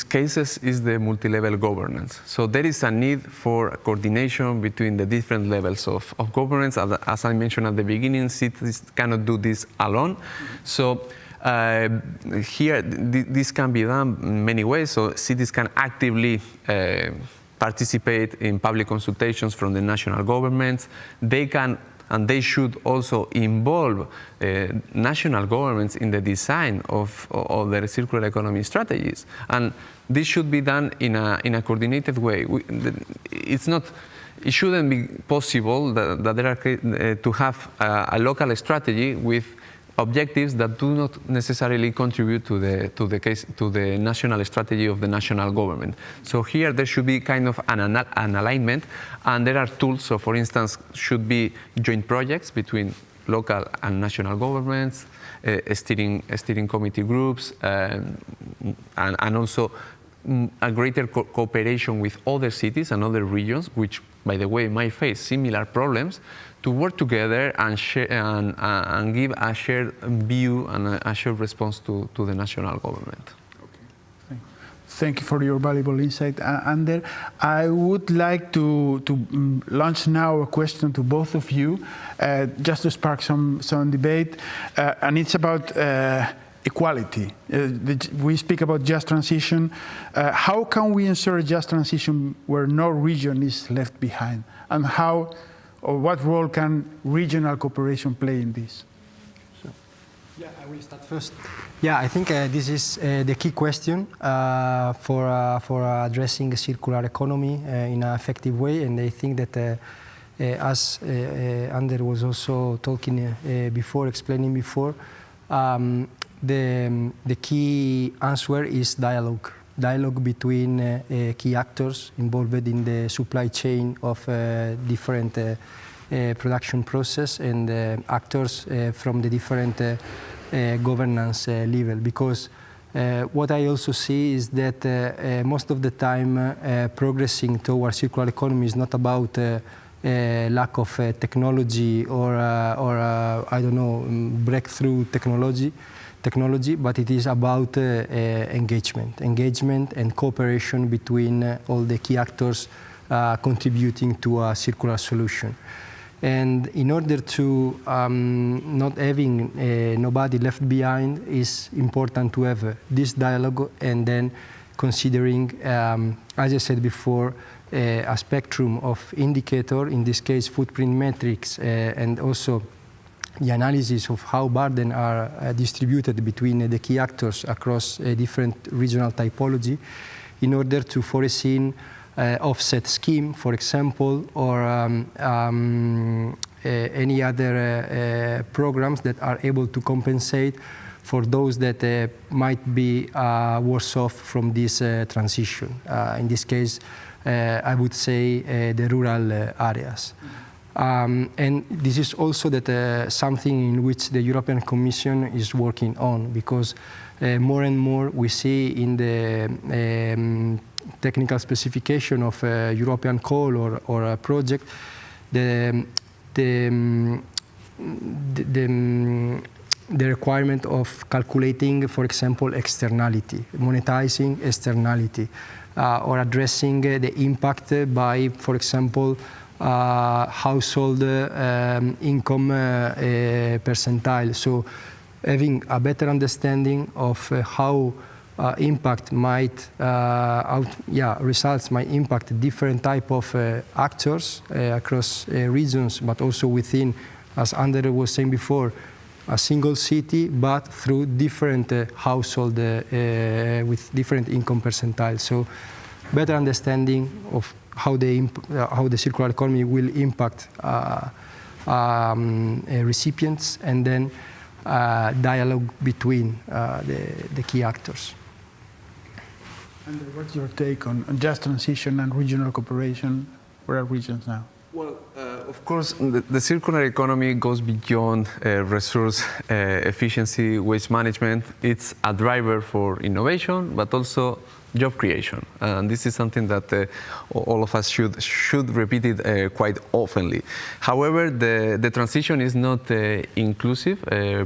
cases is the multi-level governance. So there is a need for coordination between the different levels of governance. As I mentioned at the beginning, cities cannot do this alone. So here, this can be done in many ways. So cities can actively participate in public consultations from the national governments. They can, and they should also involve national governments in the design of their circular economy strategies. And this should be done in a coordinated way. It shouldn't be possible that there are to have a local strategy with objectives that do not necessarily contribute to the national strategy of the national government. So here there should be kind of an alignment, and there are tools. So for instance, should be joint projects between local and national governments, steering committee groups, and also a greater cooperation with other cities and other regions, which, by the way, might face similar problems, to work together and share and give a shared view and a shared response to the national government. Thank you for your valuable insight, Ander. I would like to launch now a question to both of you, just to spark some debate, and it's about equality. We speak about just transition. How can we ensure a just transition where no region is left behind? And how, or what role can regional cooperation play in this? Yeah, I will start first. Yeah, I think this is the key question for addressing a circular economy in an effective way. And I think that, as Ander was also talking before, explaining before, the key answer is dialogue. Dialogue between key actors involved in the supply chain of different production process and actors from the different governance level. Because what I also see is that most of the time progressing towards circular economy is not about lack of technology or I don't know, breakthrough technology, but it is about engagement and cooperation between all the key actors contributing to a circular solution. And in order to not having nobody left behind, is important to have this dialogue, and then considering, as I said before, a spectrum of indicator, in this case footprint metrics, and also the analysis of how burden are distributed between the key actors across different regional typology, in order to foresee offset scheme, for example, or any other programs that are able to compensate for those that might be worse off from this transition. In this case, I would say the rural areas. And this is also something in which the European Commission is working on, because more and more we see in the technical specification of a European call or a project, the requirement of calculating, for example, externality, monetizing externality, or addressing the impact by, for example, household income percentile. So having a better understanding of how impact might, results might impact different type of actors across regions, but also within, as Ander was saying before, a single city, but through different household with different income percentiles. So better understanding of how the circular economy will impact recipients, and then dialogue between the key actors. And what's your take on just transition and regional cooperation? Where are regions now? Well, of course, the circular economy goes beyond resource efficiency, waste management. It's a driver for innovation, but also job creation. And this is something that all of us should repeat it quite oftenly. However, the transition is not inclusive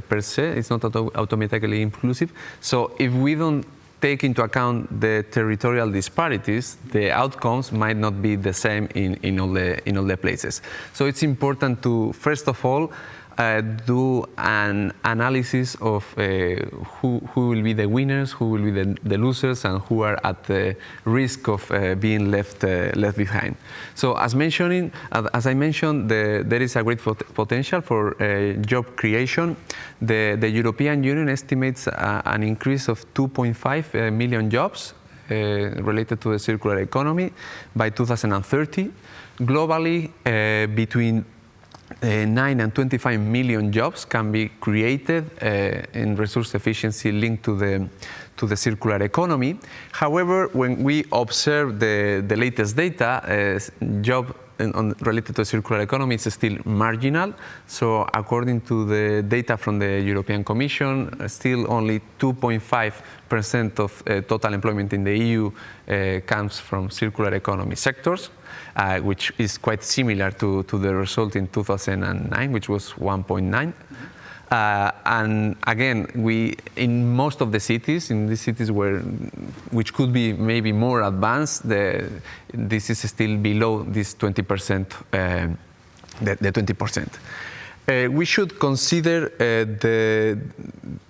per se. It's not automatically inclusive. So if we don't take into account the territorial disparities, the outcomes might not be the same in all the places. So it's important to, first of all, do an analysis of who will be the winners, who will be the losers, and who are at the risk of being left behind. So as I mentioned, there is a great potential for job creation. The European Union estimates an increase of 2.5 million jobs related to the circular economy by 2030. Globally, between 9 and 25 million jobs can be created in resource efficiency linked to the circular economy. However, when we observe the latest data, job related to circular economy is still marginal. So according to the data from the European Commission, still only 2.5% of total employment in the EU comes from circular economy sectors, which is quite similar to the result in 2009, which was 1.9. And again, in most of the cities, in these cities which could be maybe more advanced, this is still below this 20%, the 20%. We should consider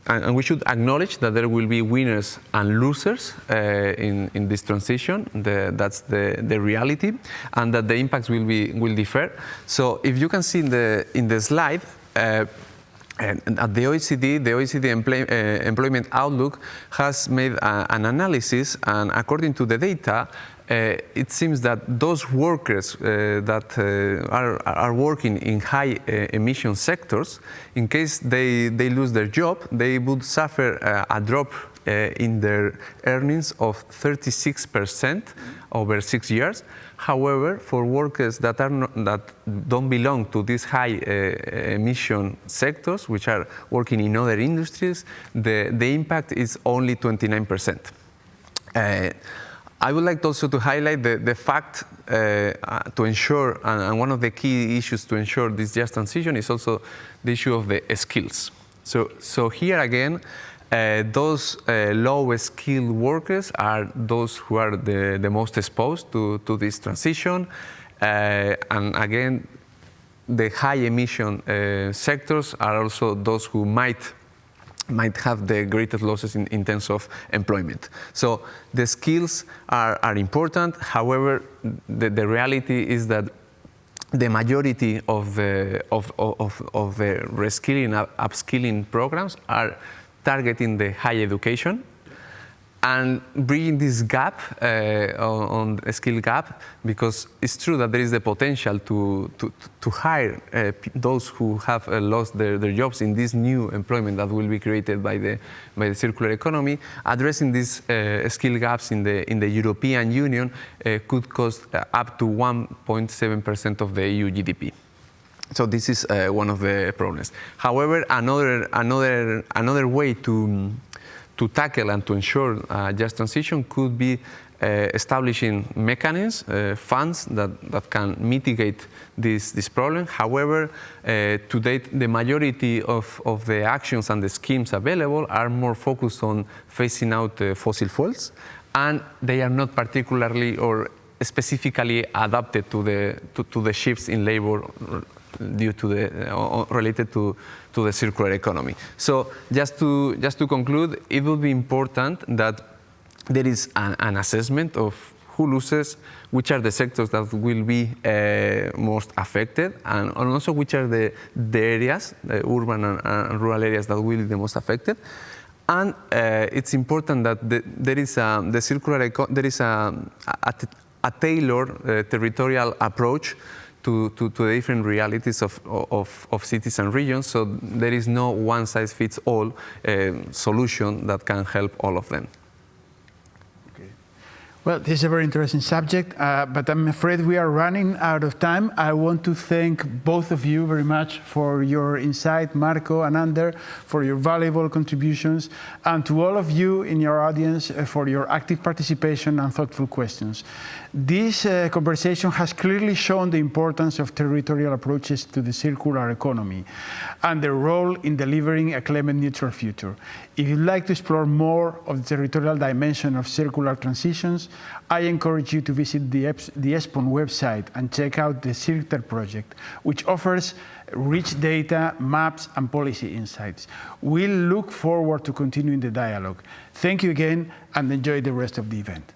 and we should acknowledge that there will be winners and losers in this transition. That's the reality, and that the impacts will differ. So if you can see in the slide. And at the OECD Employment Outlook has made an analysis, and according to the data, it seems that those workers that are working in high emission sectors, in case they lose their job, they would suffer a drop in their earnings of 36% over 6 years. However, for workers that don't belong to these high emission sectors, which are working in other industries, the impact is only 29%. I would like also to highlight the fact to ensure, and one of the key issues to ensure this just transition is also the issue of the skills. So here again, those lowest skilled workers are those who are the most exposed to this transition. And again, the high emission sectors are also those who might have the greatest losses in terms of employment. So the skills are important. However, the reality is that the majority of the reskilling, upskilling programs are targeting the higher education and bridging this gap on a skill gap, because it's true that there is the potential to hire those who have lost their jobs in this new employment that will be created by the circular economy. Addressing these skill gaps in the European Union could cost up to 1.7% of the EU GDP. So this is one of the problems. However, another way to tackle and to ensure just transition could be establishing mechanisms, funds that can mitigate this problem. However, to date, the majority of the actions and the schemes available are more focused on phasing out fossil fuels, and they are not particularly or specifically adapted to the shifts in labor due to related to the circular economy. So just to conclude, it will be important that there is an assessment of who loses, which are the sectors that will be most affected, and also which are the areas, the urban and rural areas that will be the most affected. And it's important that there is a tailored territorial approach to the different realities of cities and regions, so there is no one-size-fits-all solution that can help all of them. Well, this is a very interesting subject, but I'm afraid we are running out of time. I want to thank both of you very much for your insight, Marco and Ander, for your valuable contributions, and to all of you in your audience for your active participation and thoughtful questions. This conversation has clearly shown the importance of territorial approaches to the circular economy and their role in delivering a climate-neutral future. If you'd like to explore more of the territorial dimension of circular transitions, I encourage you to visit the ESPON website and check out the CIRTER project, which offers rich data, maps, and policy insights. We'll look forward to continuing the dialogue. Thank you again, and enjoy the rest of the event.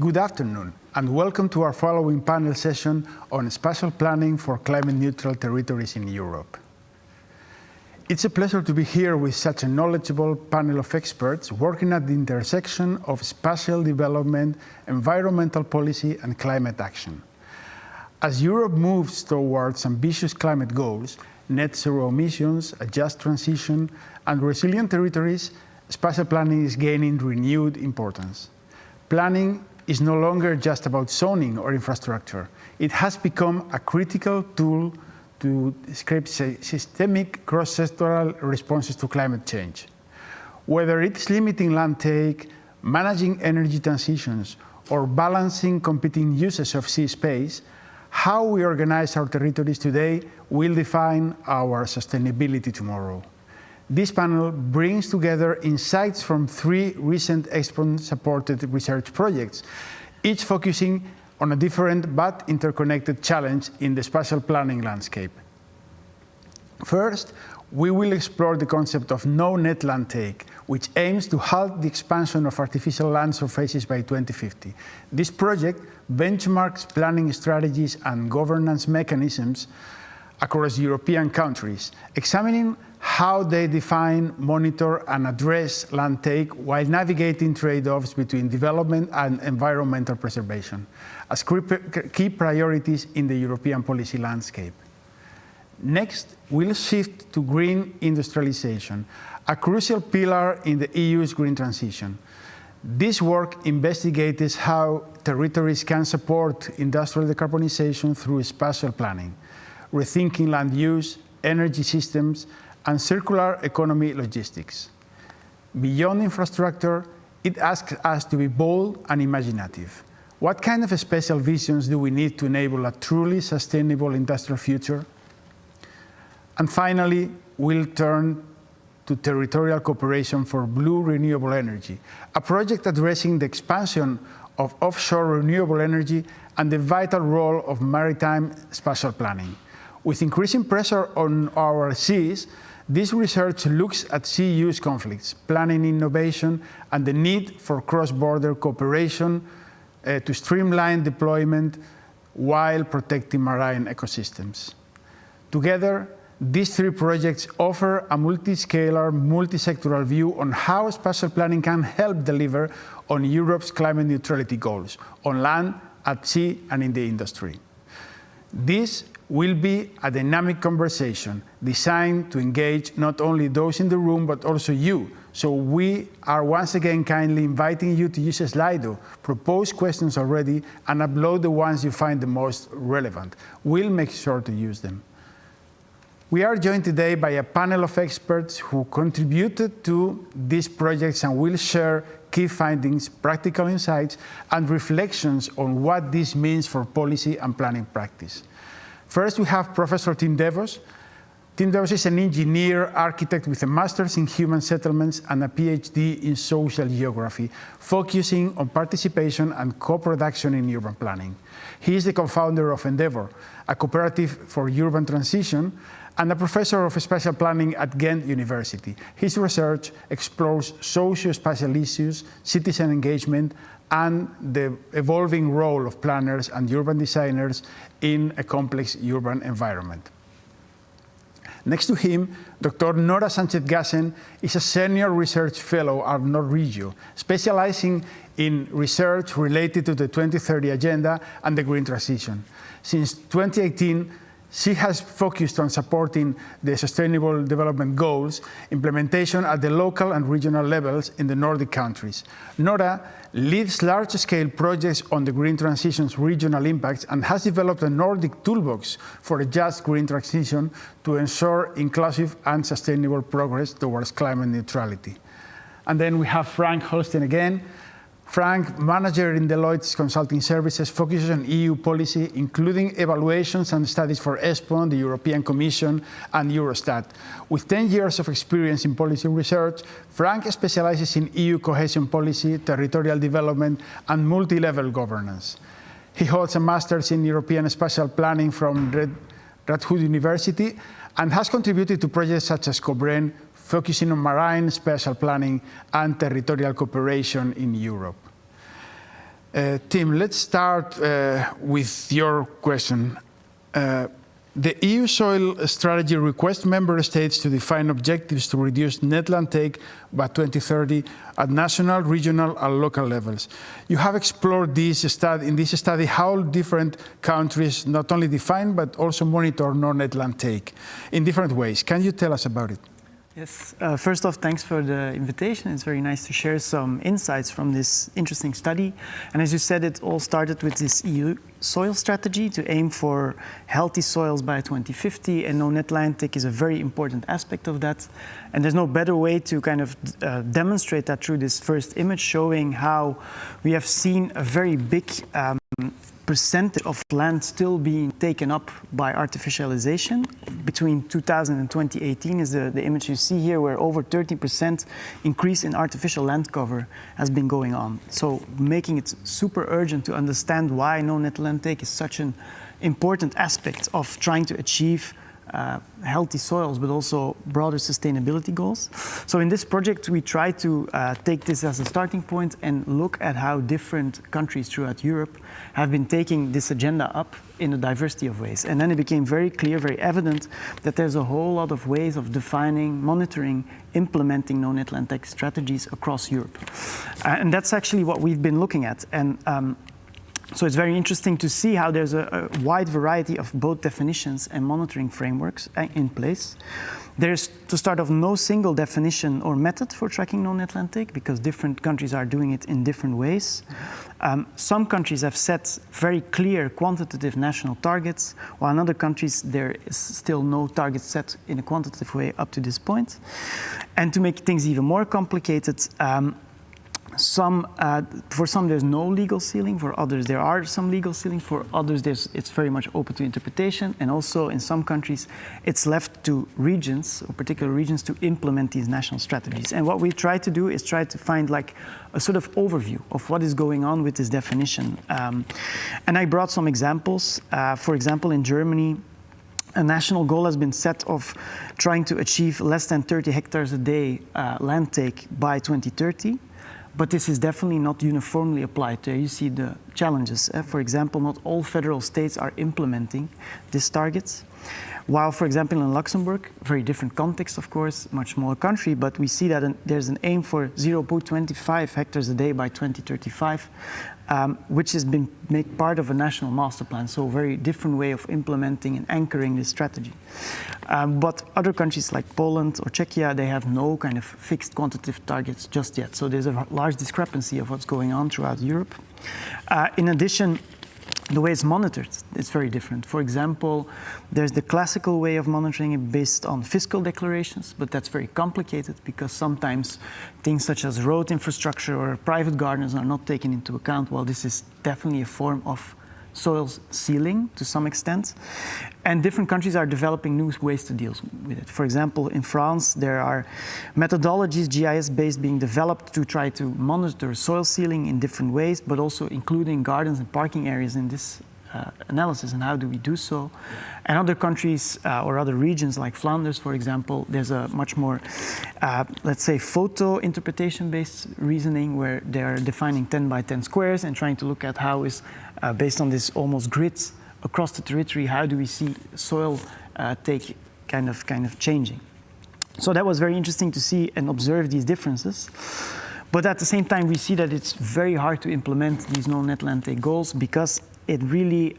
Good afternoon, and welcome to our following panel session on spatial planning for climate-neutral territories in Europe. It's a pleasure to be here with such a knowledgeable panel of experts working at the intersection of spatial development, environmental policy, and climate action. As Europe moves towards ambitious climate goals, net zero emissions, a just transition, and resilient territories, spatial planning is gaining renewed importance. Planning is no longer just about zoning or infrastructure. It has become a critical tool to script systemic cross-sectoral responses to climate change. Whether it's limiting land take, managing energy transitions, or balancing competing uses of sea space, how we organize our territories today will define our sustainability tomorrow. This panel brings together insights from 3 recent ESPON-supported research projects, each focusing on a different but interconnected challenge in the spatial planning landscape. First, we will explore the concept of no net land take, which aims to halt the expansion of artificial land surfaces by 2050. This project benchmarks planning strategies and governance mechanisms across European countries, examining how they define, monitor, and address land take while navigating trade-offs between development and environmental preservation as key priorities in the European policy landscape. Next, we'll shift to green industrialization, a crucial pillar in the EU's green transition. This work investigates how territories can support industrial decarbonization through spatial planning, rethinking land use, energy systems, and circular economy logistics. Beyond infrastructure, it asks us to be bold and imaginative. What kind of spatial visions do we need to enable a truly sustainable industrial future? And finally, we'll turn to territorial cooperation for blue renewable energy, a project addressing the expansion of offshore renewable energy and the vital role of maritime spatial planning. With increasing pressure on our seas, this research looks at sea use conflicts, planning innovation, and the need for cross-border cooperation to streamline deployment while protecting marine ecosystems. Together, these 3 projects offer a multi-scalar, multi-sectoral view on how spatial planning can help deliver on Europe's climate neutrality goals, on land, at sea, and in the industry. This will be a dynamic conversation designed to engage not only those in the room, but also you. So we are once again kindly inviting you to use Slido, propose questions already, and upload the ones you find the most relevant. We'll make sure to use them. We are joined today by a panel of experts who contributed to these projects and will share key findings, practical insights, and reflections on what this means for policy and planning practice. First, we have Professor Tim Devos. Tim Devos is an engineer, architect with a master's in human settlements and a PhD in social geography, focusing on participation and co-production in urban planning. He is the co-founder of Endeavour, a cooperative for urban transition, and a professor of spatial planning at Ghent University. His research explores socio-spatial issues, citizen engagement, and the evolving role of planners and urban designers in a complex urban environment. Next to him, Dr. Nora Sánchez-Gassen is a senior research fellow at Norregio, specializing in research related to the 2030 Agenda and the green transition. Since 2018, she has focused on supporting the Sustainable Development Goals implementation at the local and regional levels in the Nordic countries. Nora leads large-scale projects on the green transition's regional impacts and has developed a Nordic toolbox for a just green transition to ensure inclusive and sustainable progress towards climate neutrality. And then we have Frank Holstein again. Frank, manager in Deloitte's consulting services, focuses on EU policy, including evaluations and studies for ESPON, the European Commission, and Eurostat. With 10 years of experience in policy research, Frank specializes in EU cohesion policy, territorial development, and multi-level governance. He holds a master's in European spatial planning from Radboud University and has contributed to projects such as COBREN, focusing on marine spatial planning and territorial cooperation in Europe. Tim, let's start with your question. The EU soil strategy requests member states to define objectives to reduce net land take by 2030 at national, regional, and local levels. You have explored in this study how different countries not only define but also monitor net land take in different ways. Can you tell us about it? Yes. First off, thanks for the invitation. It's very nice to share some insights from this interesting study. And as you said, it all started with this EU soil strategy to aim for healthy soils by 2050, and net land take is a very important aspect of that. And there's no better way to kind of demonstrate that through this first image, showing how we have seen a very big percentage of land still being taken up by artificialization. Between 2000 and 2018 is the image you see here, where over 30% increase in artificial land cover has been going on. So making it super urgent to understand why no net land take is such an important aspect of trying to achieve healthy soils, but also broader sustainability goals. So in this project, we try to take this as a starting point and look at how different countries throughout Europe have been taking this agenda up in a diversity of ways. And then it became very clear, very evident, that there's a whole lot of ways of defining, monitoring, implementing no net land take strategies across Europe. And that's actually what we've been looking at. And so it's very interesting to see how there's a wide variety of both definitions and monitoring frameworks in place. There's, to start off, no single definition or method for tracking no net land take, because different countries are doing it in different ways. Some countries have set very clear quantitative national targets, while in other countries there is still no target set in a quantitative way up to this point. And to make things even more complicated, for some there's no legal ceiling, for others there are some legal ceilings, for others it's very much open to interpretation, and also in some countries it's left to regions, or particular regions, to implement these national strategies. And what we try to do is try to find like a sort of overview of what is going on with this definition. And I brought some examples. For example, in Germany, a national goal has been set of trying to achieve less than 30 hectares a day land take by 2030. But this is definitely not uniformly applied. There you see the challenges. For example, not all federal states are implementing this target. While, for example, in Luxembourg, very different context, of course, much smaller country, but we see that there's an aim for 0.25 hectares a day by 2035, which has been made part of a national master plan. So a very different way of implementing and anchoring this strategy. But other countries like Poland or Czechia, they have no kind of fixed quantitative targets just yet. So there's a large discrepancy of what's going on throughout Europe. In addition, the way it's monitored, it's very different. For example, there's the classical way of monitoring it based on fiscal declarations, but that's very complicated because sometimes things such as road infrastructure or private gardens are not taken into account. Well, this is definitely a form of soil sealing to some extent. And different countries are developing new ways to deal with it. For example, in France, there are methodologies, GIS-based, being developed to try to monitor soil sealing in different ways, but also including gardens and parking areas in this analysis, and how do we do so. And other countries or other regions like Flanders, for example, there's a much more, let's say, photo interpretation-based reasoning where they're defining 10 by 10 squares and trying to look at how is, based on this almost grid across the territory, how do we see soil take kind of changing. So that was very interesting to see and observe these differences. But at the same time, we see that it's very hard to implement these no net land take goals because it really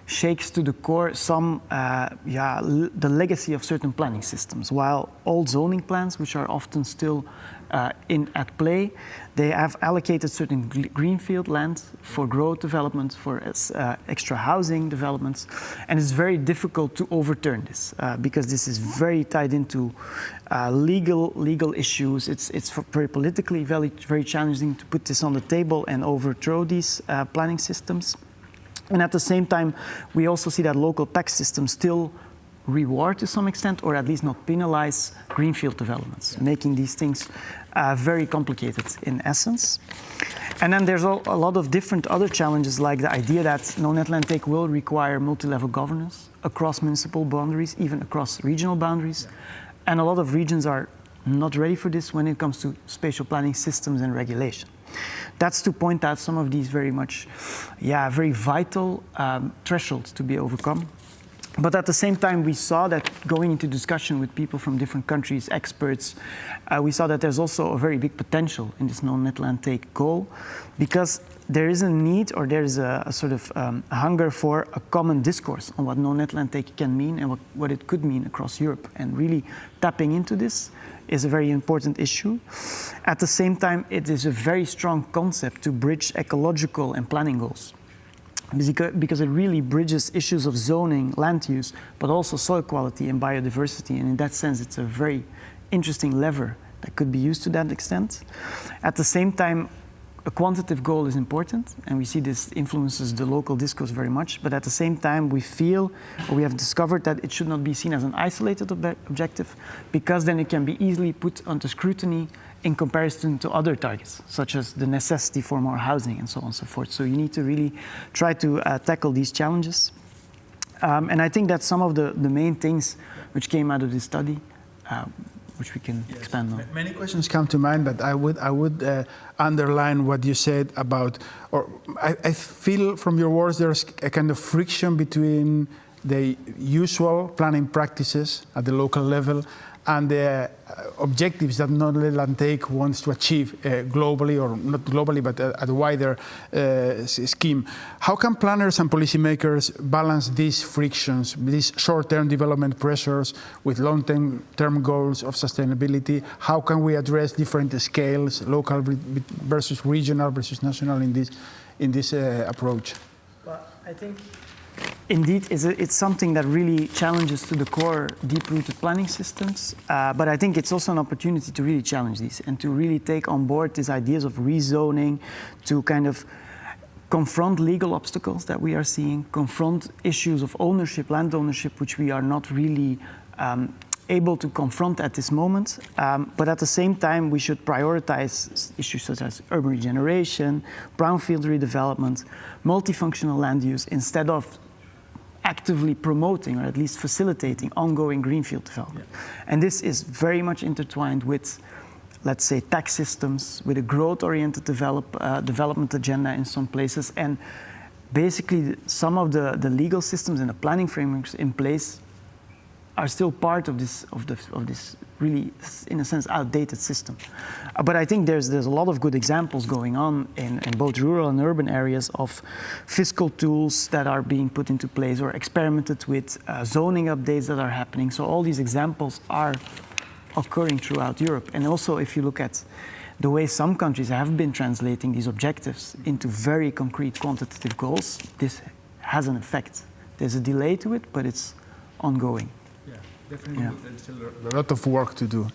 shakes to the core some, the legacy of certain planning systems. While old zoning plans, which are often still at play, they have allocated certain greenfield land for growth development, for extra housing developments, and it's very difficult to overturn this because this is very tied into legal issues. It's very politically very challenging to put this on the table and overthrow these planning systems. And at the same time, we also see that local tax systems still reward to some extent, or at least not penalize, greenfield developments, making these things very complicated in essence. And then there's a lot of different other challenges, like the idea that no net land take will require multi-level governance across municipal boundaries, even across regional boundaries. And a lot of regions are not ready for this when it comes to spatial planning systems and regulation. that's to point out some of these very vital thresholds to be overcome. But at the same time, we saw that going into discussion with people from different countries, experts, we saw that there's also a very big potential in this no-net land take goal, because there is a need, or there is a sort of hunger for a common discourse on what no-net land take can mean and what it could mean across Europe. And really tapping into this is a very important issue. At the same time, it is a very strong concept to bridge ecological and planning goals, because it really bridges issues of zoning, land use, but also soil quality and biodiversity. And in that sense, it's a very interesting lever that could be used to that extent. At the same time, a quantitative goal is important, and we see this influences the local discourse very much. But at the same time, we feel, or we have discovered, that it should not be seen as an isolated objective, because then it can be easily put under scrutiny in comparison to other targets, such as the necessity for more housing and so on and so forth. So you need to really try to tackle these challenges. And I think that's some of the main things which came out of this study, which we can expand on. Many questions come to mind, but I would underline what you said about, or I feel from your words there's a kind of friction between the usual planning practices at the local level and the objectives that no-net land take wants to achieve globally, or not globally, but at a wider scheme. How can planners and policymakers balance these frictions, these short-term development pressures with long-term goals of sustainability? How can we address different scales, local versus regional versus national, in this approach? Well, I think indeed, it's something that really challenges to the core deep-rooted planning systems, but I think it's also an opportunity to really challenge these and to really take on board these ideas of rezoning, to kind of confront legal obstacles that we are seeing, confront issues of ownership, land ownership, which we are not really able to confront at this moment. But at the same time, we should prioritize issues such as urban regeneration, brownfield redevelopment, multifunctional land use, instead of actively promoting, or at least facilitating, ongoing greenfield development. Yeah. And this is very much intertwined with, let's say, tax systems, with a growth-oriented development agenda in some places. And basically, some of the legal systems and the planning frameworks in place are still part of this really, in a sense, outdated system. But I think there's a lot of good examples going on in both rural and urban areas of fiscal tools that are being put into place or experimented with, zoning updates that are happening. So all these examples are occurring throughout Europe. And also, if you look at the way some countries have been translating these objectives into very concrete quantitative goals, this has an effect. There's a delay to it, but it's ongoing. Definitely, there's still a lot of work to do.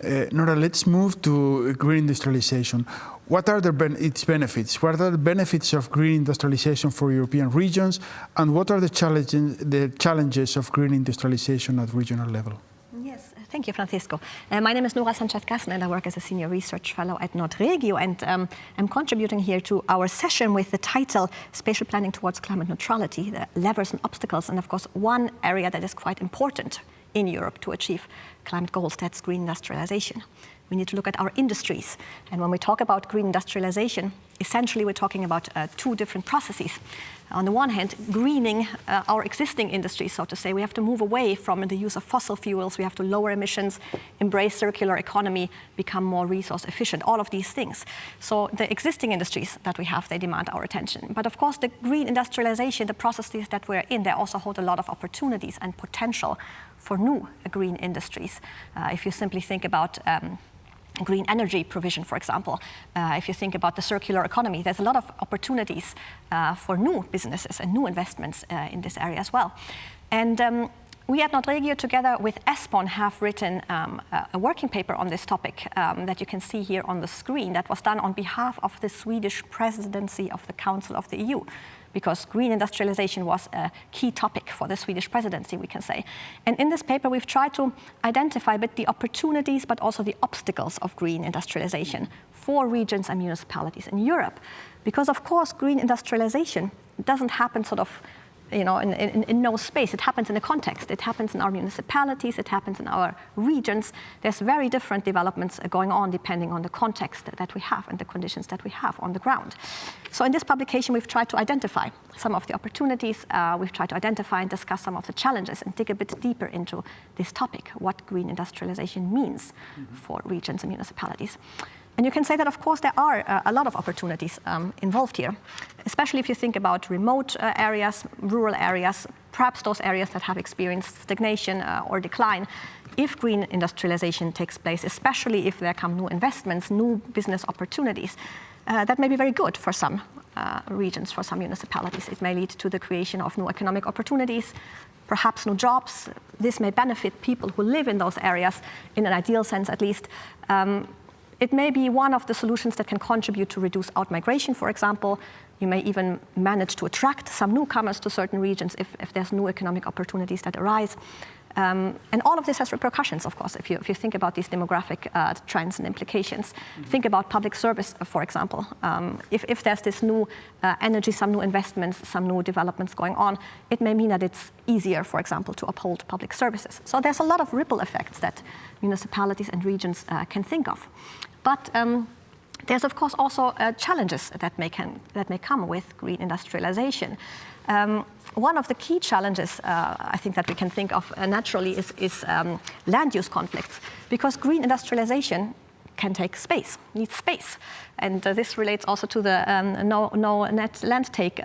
Yeah. Nora, let's move to green industrialization. What are its benefits? What are the benefits of green industrialization for European regions, and what are the challenges of green industrialization at regional level? Yes, thank you, Francisco. My name is Nora Sanchez-Gassen, and I work as a senior research fellow at Nordregio, and I'm contributing here to our session with the title Spatial Planning Towards Climate Neutrality, the Levers and Obstacles, and of course one area that is quite important in Europe to achieve climate goals, that's green industrialization. We need to look at our industries, and when we talk about green industrialization, essentially we're talking about two different processes. On the one hand, greening our existing industries, so to say. We have to move away from the use of fossil fuels. We have to lower emissions, embrace circular economy, become more resource efficient, all of these things. So the existing industries that we have, they demand our attention. But of course, the green industrialization, the processes that we're in, they also hold a lot of opportunities and potential for new green industries. If you simply think about green energy provision, for example. If you think about the circular economy, there's a lot of opportunities for new businesses and new investments in this area as well. And we at Nordregio, together with ESPON, have written a working paper on this topic that you can see here on the screen, that was done on behalf of the Swedish presidency of the Council of the EU, because green industrialization was a key topic for the Swedish presidency, we can say. And in this paper, we've tried to identify a bit the opportunities, but also the obstacles of green industrialization for regions and municipalities in Europe. Because of course, green industrialization doesn't happen sort of in no space. It happens in a context. It happens in our municipalities. It happens in our regions. There's very different developments going on depending on the context that we have and the conditions that we have on the ground. So in this publication, we've tried to identify some of the opportunities. We've tried to identify and discuss some of the challenges and dig a bit deeper into this topic, what green industrialization means for regions and municipalities. And you can say that, of course, there are a lot of opportunities involved here, especially if you think about remote areas, rural areas, perhaps those areas that have experienced stagnation or decline. If green industrialization takes place, especially if there come new investments, new business opportunities, that may be very good for some regions, for some municipalities. It may lead to the creation of new economic opportunities, perhaps new jobs. This may benefit people who live in those areas, in an ideal sense at least. It may be one of the solutions that can contribute to reduce out-migration, for example. You may even manage to attract some newcomers to certain regions if there's new economic opportunities that arise. And all of this has repercussions, of course, if you think about these demographic trends and implications. Think about public service, for example. If there's this new energy, some new investments, some new developments going on, it may mean that it's easier, for example, to uphold public services. So there's a lot of ripple effects that municipalities and regions can think of. But there's, of course, also challenges that may come with green industrialization. One of the key challenges I think that we can think of naturally is land use conflicts, because green industrialization can take space, needs space. And this relates also to the no net land take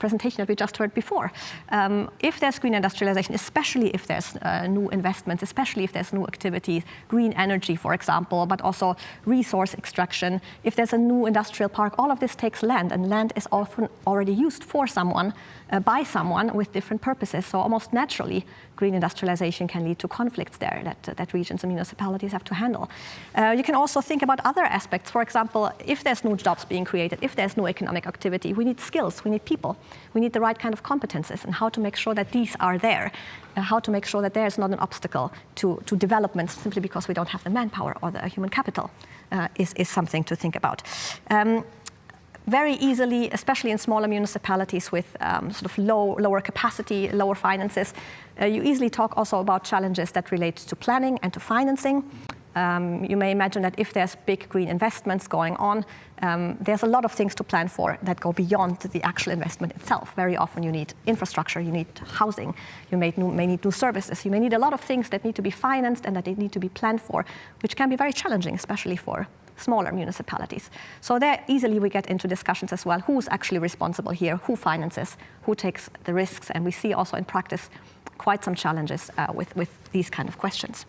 presentation that we just heard before. If there's green industrialization, especially if there's new investments, especially if there's new activities, green energy, for example, but also resource extraction, if there's a new industrial park, all of this takes land, and land is often already used for someone, by someone with different purposes. So almost naturally, green industrialization can lead to conflicts there that regions and municipalities have to handle. You can also think about other aspects. For example, if there's new jobs being created, if there's new economic activity, we need skills, we need people, we need the right kind of competences, and how to make sure that these are there, how to make sure that there's not an obstacle to development simply because we don't have the manpower or the human capital is something to think about. Very easily, especially in smaller municipalities with sort of lower capacity, lower finances, you easily talk also about challenges that relate to planning and to financing. You may imagine that if there's big green investments going on, there's a lot of things to plan for that go beyond the actual investment itself. Very often you need infrastructure, you need housing, you may need new services, you may need a lot of things that need to be financed and that they need to be planned for, which can be very challenging, especially for smaller municipalities. So there easily we get into discussions as well. Who's actually responsible here? Who finances? Who takes the risks? And we see also in practice quite some challenges with these kind of questions.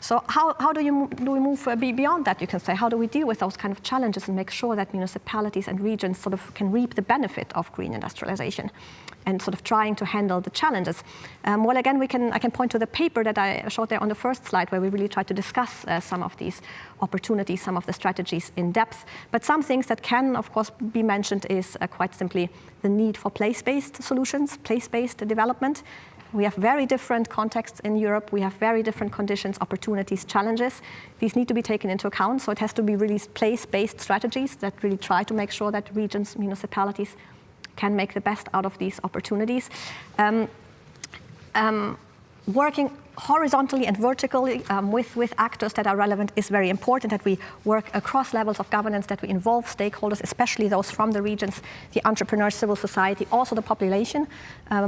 So how do we move beyond that, you can say? How do we deal with those kind of challenges and make sure that municipalities and regions sort of can reap the benefit of green industrialization and sort of trying to handle the challenges? Well, again, I can point to the paper that I showed there on the first slide, where we really try to discuss some of these opportunities, some of the strategies in depth. But some things that can, of course, be mentioned is quite simply the need for place-based solutions, place-based development. We have very different contexts in Europe. We have very different conditions, opportunities, challenges. These need to be taken into account. So it has to be really place-based strategies that really try to make sure that regions, municipalities can make the best out of these opportunities. Working horizontally and vertically with actors that are relevant is very important, that we work across levels of governance, that we involve stakeholders, especially those from the regions, the entrepreneurs, civil society, also the population,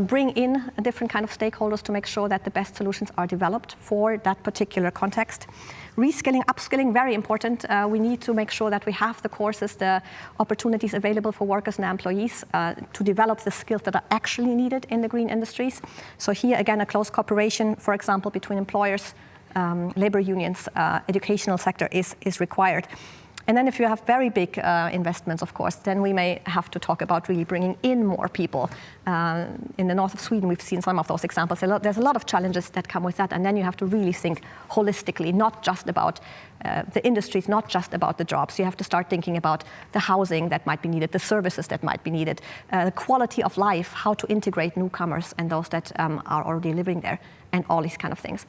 bring in a different kind of stakeholders to make sure that the best solutions are developed for that particular context. Reskilling, upskilling, very important. We need to make sure that we have the courses, the opportunities available for workers and employees to develop the skills that are actually needed in the green industries. So here, again, a close cooperation, for example, between employers, labor unions, educational sector is required. And then if you have very big investments, of course, then we may have to talk about really bringing in more people. In the north of Sweden, we've seen some of those examples. There's a lot of challenges that come with that. And then you have to really think holistically, not just about the industries, not just about the jobs. You have to start thinking about the housing that might be needed, the services that might be needed, the quality of life, how to integrate newcomers and those that are already living there, and all these kind of things.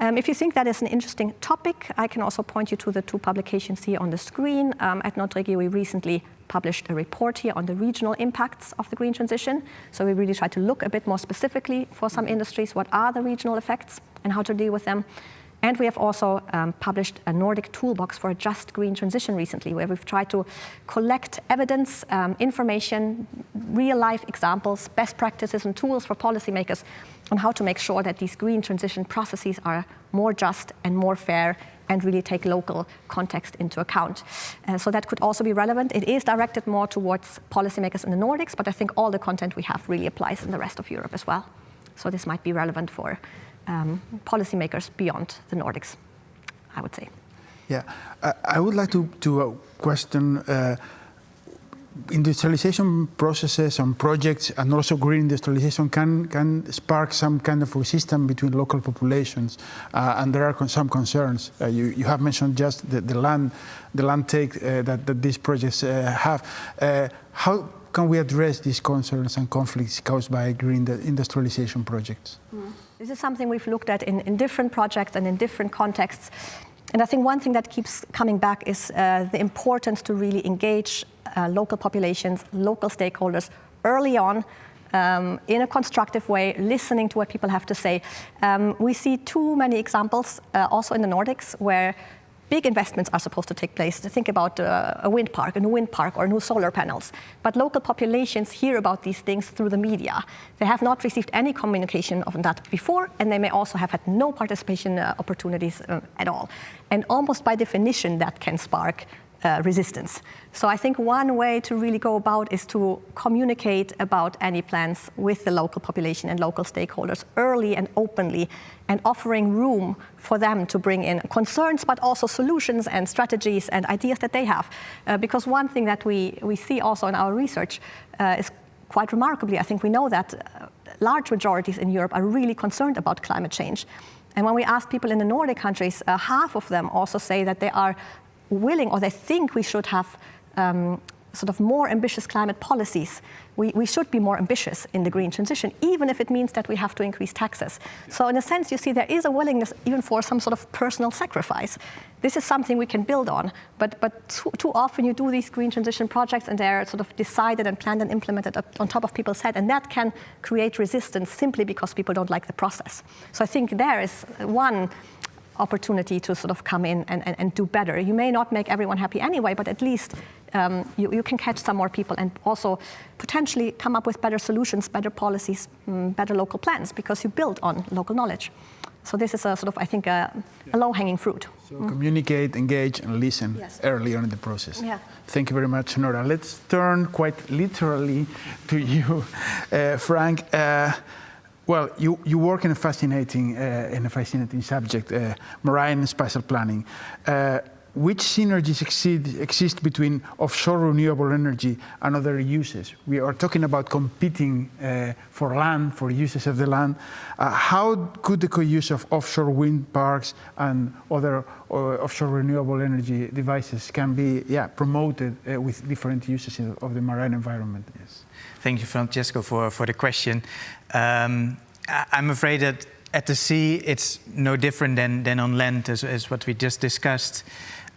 If you think that is an interesting topic, I can also point you to the two publications here on the screen. At NotRegio, we recently published a report here on the regional impacts of the green transition. So we really try to look a bit more specifically for some industries, what are the regional effects and how to deal with them. And we have also published a Nordic toolbox for a just green transition recently, where we've tried to collect evidence, information, real-life examples, best practices and tools for policymakers on how to make sure that these green transition processes are more just and more fair and really take local context into account. So that could also be relevant. It is directed more towards policymakers in the Nordics, but I think all the content we have really applies in the rest of Europe as well. So this might be relevant for policymakers beyond the Nordics, I would say. Yeah, I would like to question industrialization processes and projects, and also green industrialization can spark some kind of resistance between local populations, and there are some concerns. You have mentioned just the land take that these projects have. How can we address these concerns and conflicts caused by green industrialization projects? This is something we've looked at in different projects and in different contexts. And I think one thing that keeps coming back is the importance to really engage local populations, local stakeholders early on in a constructive way, listening to what people have to say. We see too many examples also in the Nordics where big investments are supposed to take place. Think about a wind park, a new wind park, or new solar panels. But local populations hear about these things through the media. They have not received any communication of that before, and they may also have had no participation opportunities at all. And almost by definition, that can spark resistance. So I think one way to really go about is to communicate about any plans with the local population and local stakeholders early and openly, and offering room for them to bring in concerns, but also solutions and strategies and ideas that they have. Because one thing that we see also in our research is quite remarkably, I think we know that large majorities in Europe are really concerned about climate change. And when we ask people in the Nordic countries, half of them also say that they are willing, or they think we should have sort of more ambitious climate policies. We should be more ambitious in the green transition, even if it means that we have to increase taxes. So in a sense, you see there is a willingness even for some sort of personal sacrifice. This is something we can build on, but too often you do these green transition projects and they're sort of decided and planned and implemented on top of people's head, and that can create resistance simply because people don't like the process. So I think there is one opportunity to sort of come in and do better. You may not make everyone happy anyway, but at least you can catch some more people and also potentially come up with better solutions, better policies, better local plans, because you build on local knowledge. So this is a sort of, I think, a low-hanging fruit. So communicate, engage, and listen early on in the process. Yeah. Thank you very much, Nora. Let's turn quite literally to you, Frank. Well, you work in a fascinating subject, marine and spatial planning. Which synergies exist between offshore renewable energy and other uses? We are talking about competing for land, for uses of the land. How could the co-use of offshore wind parks and other offshore renewable energy devices can be promoted with different uses of the marine environment? Yes. Thank you, Francesco, for the question. I'm afraid that at the sea it's no different than on land, as what we just discussed.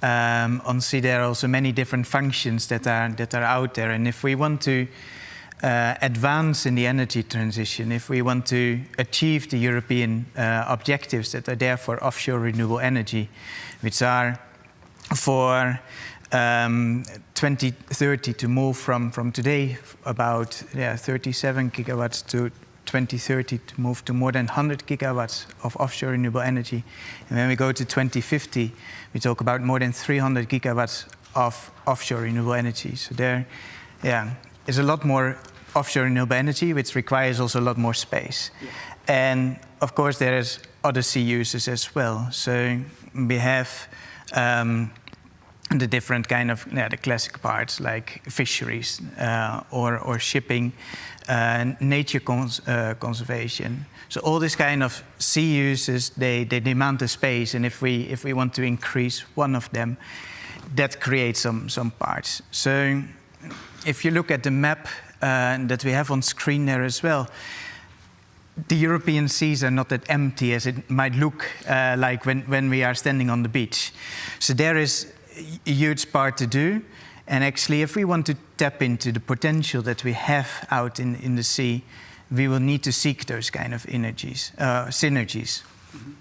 On sea there are also many different functions that are out there, and if we want to advance in the energy transition, if we want to achieve the European objectives that are there for offshore renewable energy, which are for 2030 to move from today about 37 gigawatts to 2030 to move to more than 100 gigawatts of offshore renewable energy. And when we go to 2050, we talk about more than 300 gigawatts of offshore renewable energy. So there is a lot more offshore renewable energy, which requires also a lot more space. Yeah. And of course, there is other sea uses as well. So we have the different kind of the classic parts like fisheries or shipping, nature conservation. So all these kind of sea uses, they demand the space, and if we want to increase one of them, that creates some parts. So if you look at the map that we have on screen there as well, the European seas are not that empty as it might look like when we are standing on the beach. So there is a huge part to do. And actually, if we want to tap into the potential that we have out in the sea, we will need to seek those kind of synergies. Mm-hmm.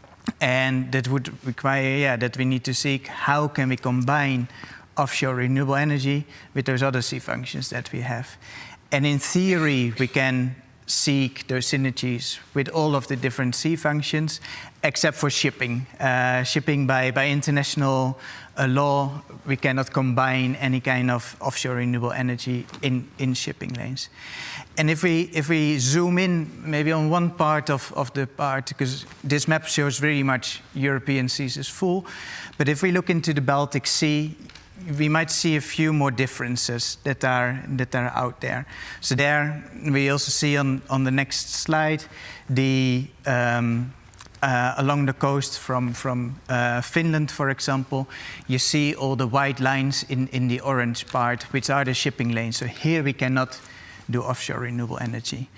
And that would require, that we need to seek how can we combine offshore renewable energy with those other sea functions that we have. And in theory, we can seek those synergies with all of the different sea functions, except for shipping. Shipping by international law, we cannot combine any kind of offshore renewable energy in shipping lanes. And if we zoom in maybe on one part of the part, because this map shows very much European seas as full, but if we look into the Baltic Sea, we might see a few more differences that are out there. So there we also see on the next slide the along the coast from Finland, for example, you see all the white lines in the orange part, which are the shipping lanes. So here we cannot do offshore renewable energy.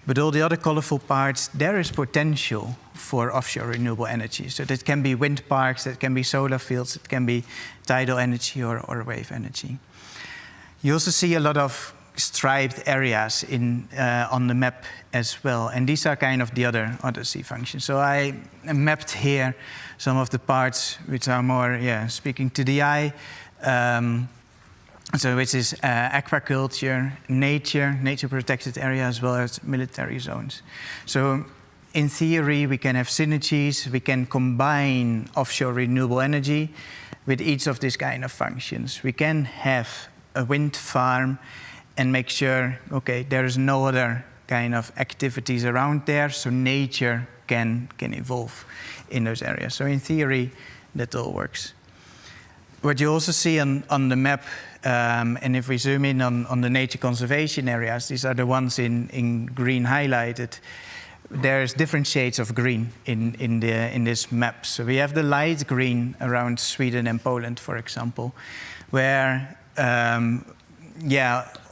But all the other colorful parts, there is potential for offshore renewable energy. So that can be wind parks, that can be solar fields, it can be tidal energy or wave energy. You also see a lot of striped areas on the map as well. And these are kind of the other sea functions. So I mapped here some of the parts which are more speaking to the eye. So which is aquaculture, nature protected area, as well as military zones. So in theory, we can have synergies, we can combine offshore renewable energy with each of these kind of functions. We can have a wind farm and make sure, okay, there is no other kind of activities around there, so nature can evolve in those areas. So in theory, that all works. What you also see on the map, and if we zoom in on the nature conservation areas, these are the ones in green highlighted. There's different shades of green in this map. So we have the light green around Sweden and Poland, for example, where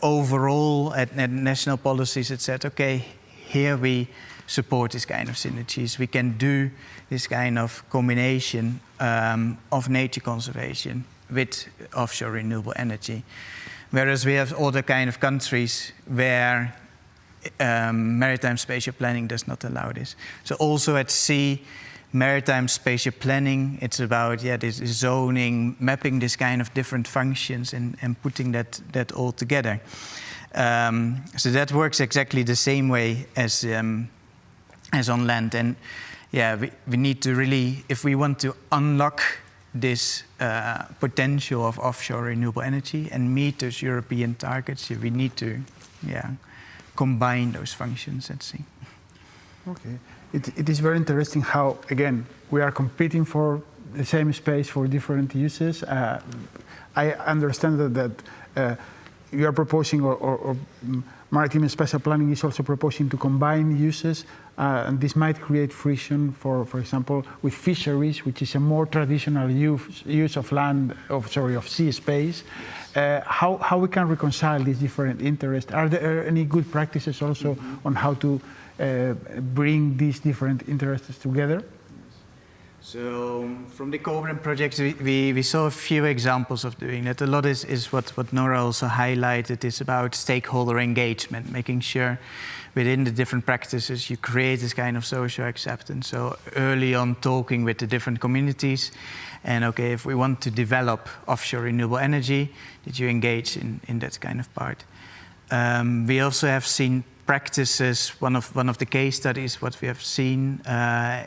overall at national policies it said, okay, here we support this kind of synergies. We can do this kind of combination of nature conservation with offshore renewable energy. Whereas we have other kind of countries where maritime spatial planning does not allow this. So also at sea, maritime spatial planning, it's about this zoning, mapping this kind of different functions and putting that all together. So that works exactly the same way as on land. And we need to really, if we want to unlock this potential of offshore renewable energy and meet those European targets, we need to combine those functions at sea. Okay. It is very interesting how, again, we are competing for the same space for different uses. I understand that you are proposing, or maritime and spatial planning is also proposing to combine uses, and this might create friction, for example, with fisheries, which is a more traditional use of land, of sea space. How we can reconcile these different interests? Are there any good practices also on how to bring these different interests together? So from the Cobram projects, we saw a few examples of doing that. A lot is what Nora also highlighted, is about stakeholder engagement, making sure within the different practices you create this kind of social acceptance. So early on talking with the different communities, and okay, if we want to develop offshore renewable energy, did you engage in that kind of part? We also have seen practices, one of the case studies, what we have seen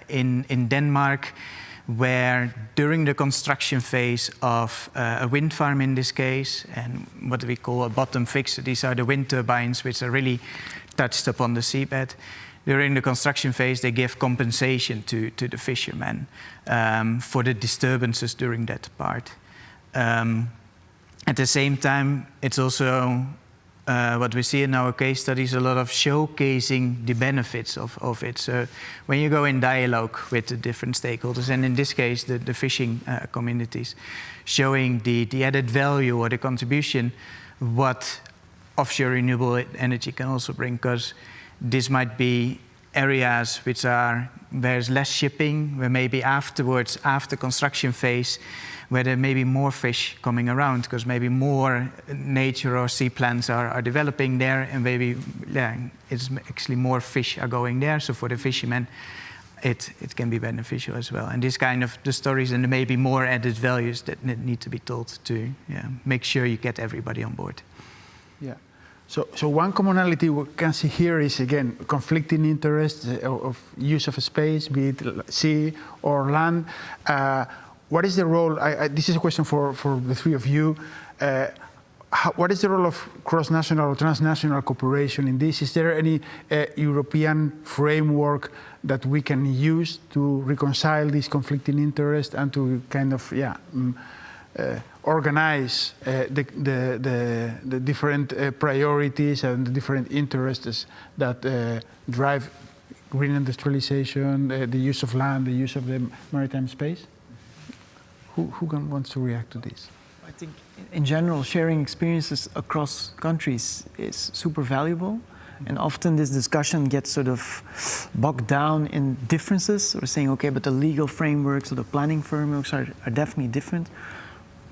in Denmark, where during the construction phase of a wind farm in this case, and what we call a bottom fixer, these are the wind turbines which are really touched upon the seabed. During the construction phase, they give compensation to the fishermen for the disturbances during that part. At the same time, it's also what we see in our case studies, a lot of showcasing the benefits of it. So when you go in dialogue with the different stakeholders, and in this case, the fishing communities, showing the added value or the contribution, what offshore renewable energy can also bring, because this might be areas where there's less shipping, where maybe afterwards, after construction phase, where there may be more fish coming around, because maybe more nature or sea plants are developing there, and maybe it's actually more fish are going there. So for the fishermen, it can be beneficial as well. And this kind of the stories, and there may be more added values that need to be told to make sure you get everybody on board. Yeah. So one commonality we can see here is, again, conflicting interests of use of space, be it sea or land. What is the role, this is a question for the three of you, what is the role of cross-national or transnational cooperation in this? Is there any European framework that we can use to reconcile these conflicting interests and to kind of, organize the different priorities and the different interests that drive green industrialization, the use of land, the use of the maritime space? Who wants to react to this? I think in general, sharing experiences across countries is super valuable. And often this discussion gets sort of bogged down in differences, or saying, okay, but the legal frameworks or the planning frameworks are definitely different.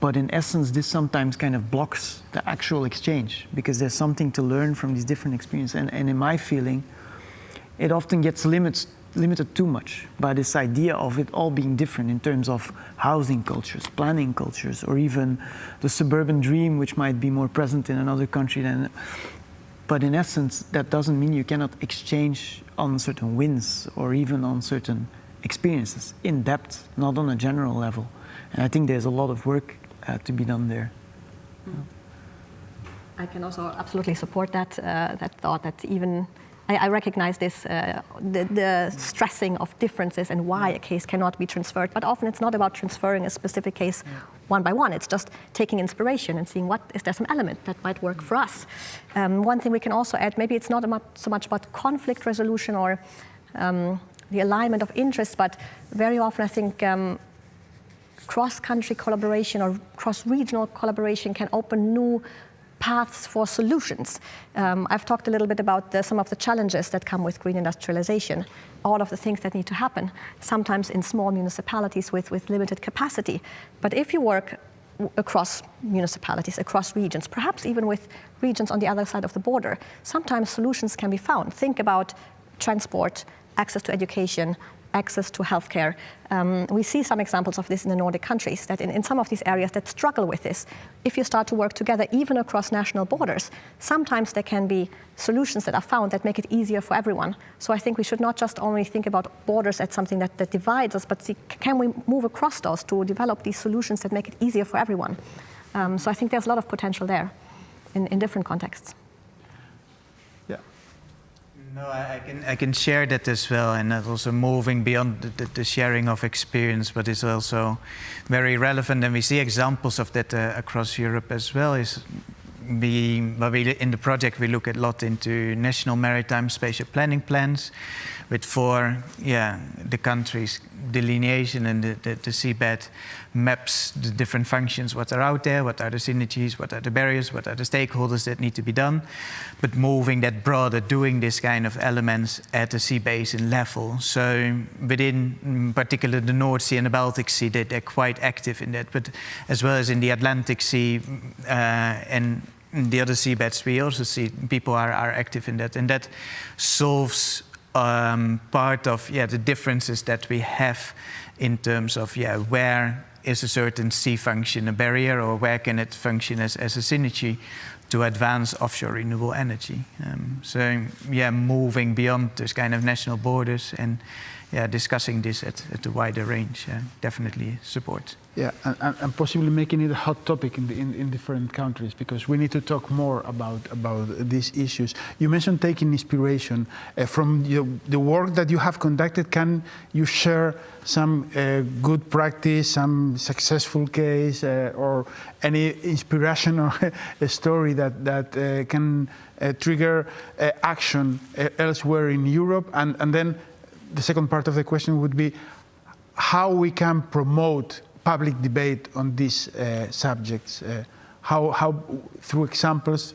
But in essence, this sometimes kind of blocks the actual exchange, because there's something to learn from these different experiences. And in my feeling, it often gets limited too much by this idea of it all being different in terms of housing cultures, planning cultures, or even the suburban dream, which might be more present in another country than. But in essence, that doesn't mean you cannot exchange on certain wins or even on certain experiences in depth, not on a general level. And I think there's a lot of work to be done there. I can also absolutely support that thought, that even I recognize this, the stressing of differences and why a case cannot be transferred. But often it's not about transferring a specific case one by one. It's just taking inspiration and seeing what is there some element that might work for us. One thing we can also add, maybe it's not so much about conflict resolution or the alignment of interests, but very often I think cross-country collaboration or cross-regional collaboration can open new paths for solutions. I've talked a little bit about some of the challenges that come with green industrialization, all of the things that need to happen, sometimes in small municipalities with limited capacity. But if you work across municipalities, across regions, perhaps even with regions on the other side of the border, sometimes solutions can be found. Think about transport, access to education, access to healthcare. We see some examples of this in the Nordic countries, that in some of these areas that struggle with this, if you start to work together, even across national borders, sometimes there can be solutions that are found that make it easier for everyone. So I think we should not just only think about borders as something that divides us, but see, can we move across those to develop these solutions that make it easier for everyone? So I think there's a lot of potential there in different contexts. No, I can share that as well, and that also moving beyond the sharing of experience, but it's also very relevant, and we see examples of that across Europe as well. In the project we look a lot into national maritime spatial planning plans, with the countries' delineation and the seabed maps the different functions, what are out there, what are the synergies, what are the barriers, what are the stakeholders that need to be done, but moving that broader, doing this kind of elements at the sea basin level. So within, in particular, the North Sea and the Baltic Sea, they're quite active in that, but as well as in the Atlantic Sea and the other seabeds, we also see people are active in that, and that solves part of the differences that we have in terms of where is a certain sea function a barrier, or where can it function as a synergy to advance offshore renewable energy. So moving beyond this kind of national borders and discussing this at a wider range definitely support. Yeah, and possibly making it a hot topic in different countries, because we need to talk more about these issues. You mentioned taking inspiration from the work that you have conducted. Can you share some good practice, some successful case, or any inspirational story that can trigger action elsewhere in Europe? And then the second part of the question would be how we can promote public debate on these subjects, how through examples,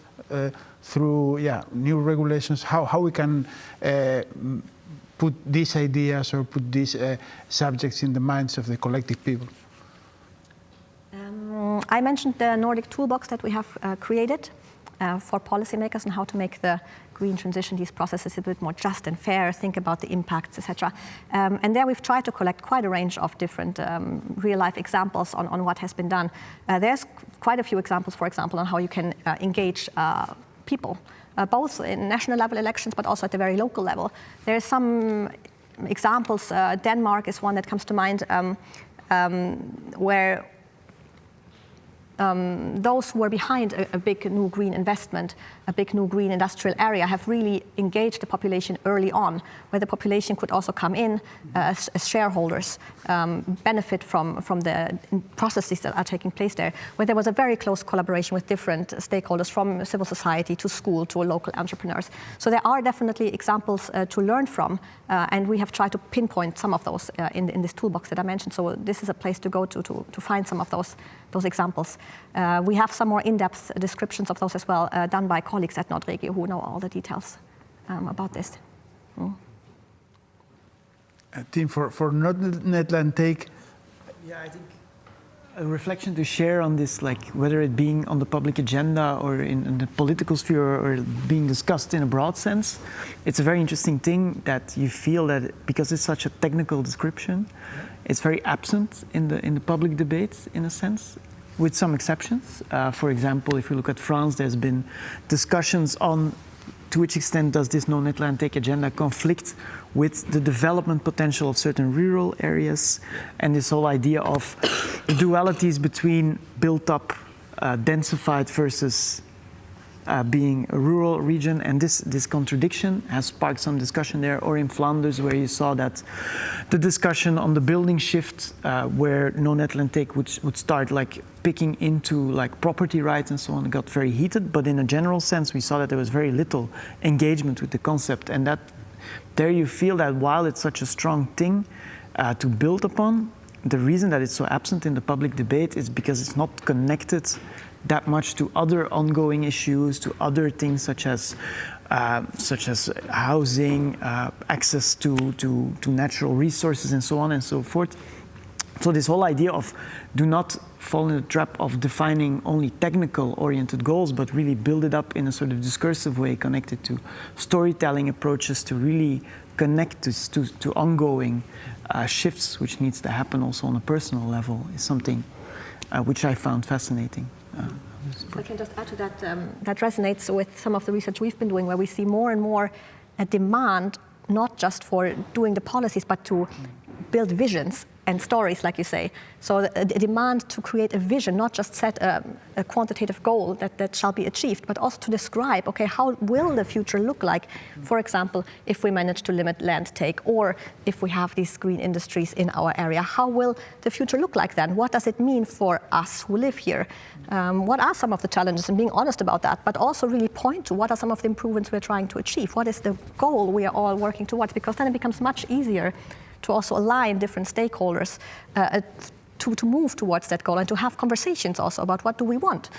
through new regulations, how we can put these ideas or put these subjects in the minds of the collective people? I mentioned the Nordic toolbox that we have created for policymakers and how to make the green transition, these processes, a bit more just and fair, think about the impacts, etc. And there we've tried to collect quite a range of different real-life examples on what has been done. There's quite a few examples, for example, on how you can engage people, both in national level elections, but also at the very local level. There are some examples. Denmark is one that comes to mind, where those who are behind a big new green investment, a big new green industrial area, have really engaged the population early on, where the population could also come in as shareholders, benefit from the processes that are taking place there, where there was a very close collaboration with different stakeholders, from civil society to school to local entrepreneurs. So there are definitely examples to learn from, and we have tried to pinpoint some of those in this toolbox that I mentioned. So this is a place to go to find some of those examples. We have some more in-depth descriptions of those as well, done by colleagues at Nordregio who know all the details about this. Tim, for Netland Take. Yeah, I think a reflection to share on this, like whether it being on the public agenda or in the political sphere or being discussed in a broad sense, it's a very interesting thing that you feel that because it's such a technical description, it's very absent in the public debate in a sense, with some exceptions. For example, if you look at France, there's been discussions on to which extent does this No Netland Take agenda conflict with the development potential of certain rural areas, and this whole idea of dualities between built up, densified versus being a rural region, and this contradiction has sparked some discussion there. Or in Flanders, where you saw that the discussion on the building shift, where No Netland Take would start like picking into like property rights and so on, got very heated. But in a general sense, we saw that there was very little engagement with the concept, and that there you feel that while it's such a strong thing to build upon, the reason that it's so absent in the public debate is because it's not connected that much to other ongoing issues, to other things such as housing, access to natural resources, and so on and so forth. So this whole idea of do not fall in the trap of defining only technical-oriented goals, but really build it up in a sort of discursive way connected to storytelling approaches to really connect to ongoing shifts, which needs to happen also on a personal level, is something which I found fascinating. If I can just add to that, that resonates with some of the research we've been doing, where we see more and more a demand, not just for doing the policies, but to build visions and stories, like you say. So a demand to create a vision, not just set a quantitative goal that shall be achieved, but also to describe, okay, how will the future look like? For example, if we manage to limit land take, or if we have these green industries in our area, how will the future look like then? What does it mean for us who live here? What are some of the challenges, and being honest about that, but also really point to what are some of the improvements we're trying to achieve? What is the goal we are all working towards? Because then it becomes much easier to also align different stakeholders to move towards that goal, and to have conversations also about what do we want.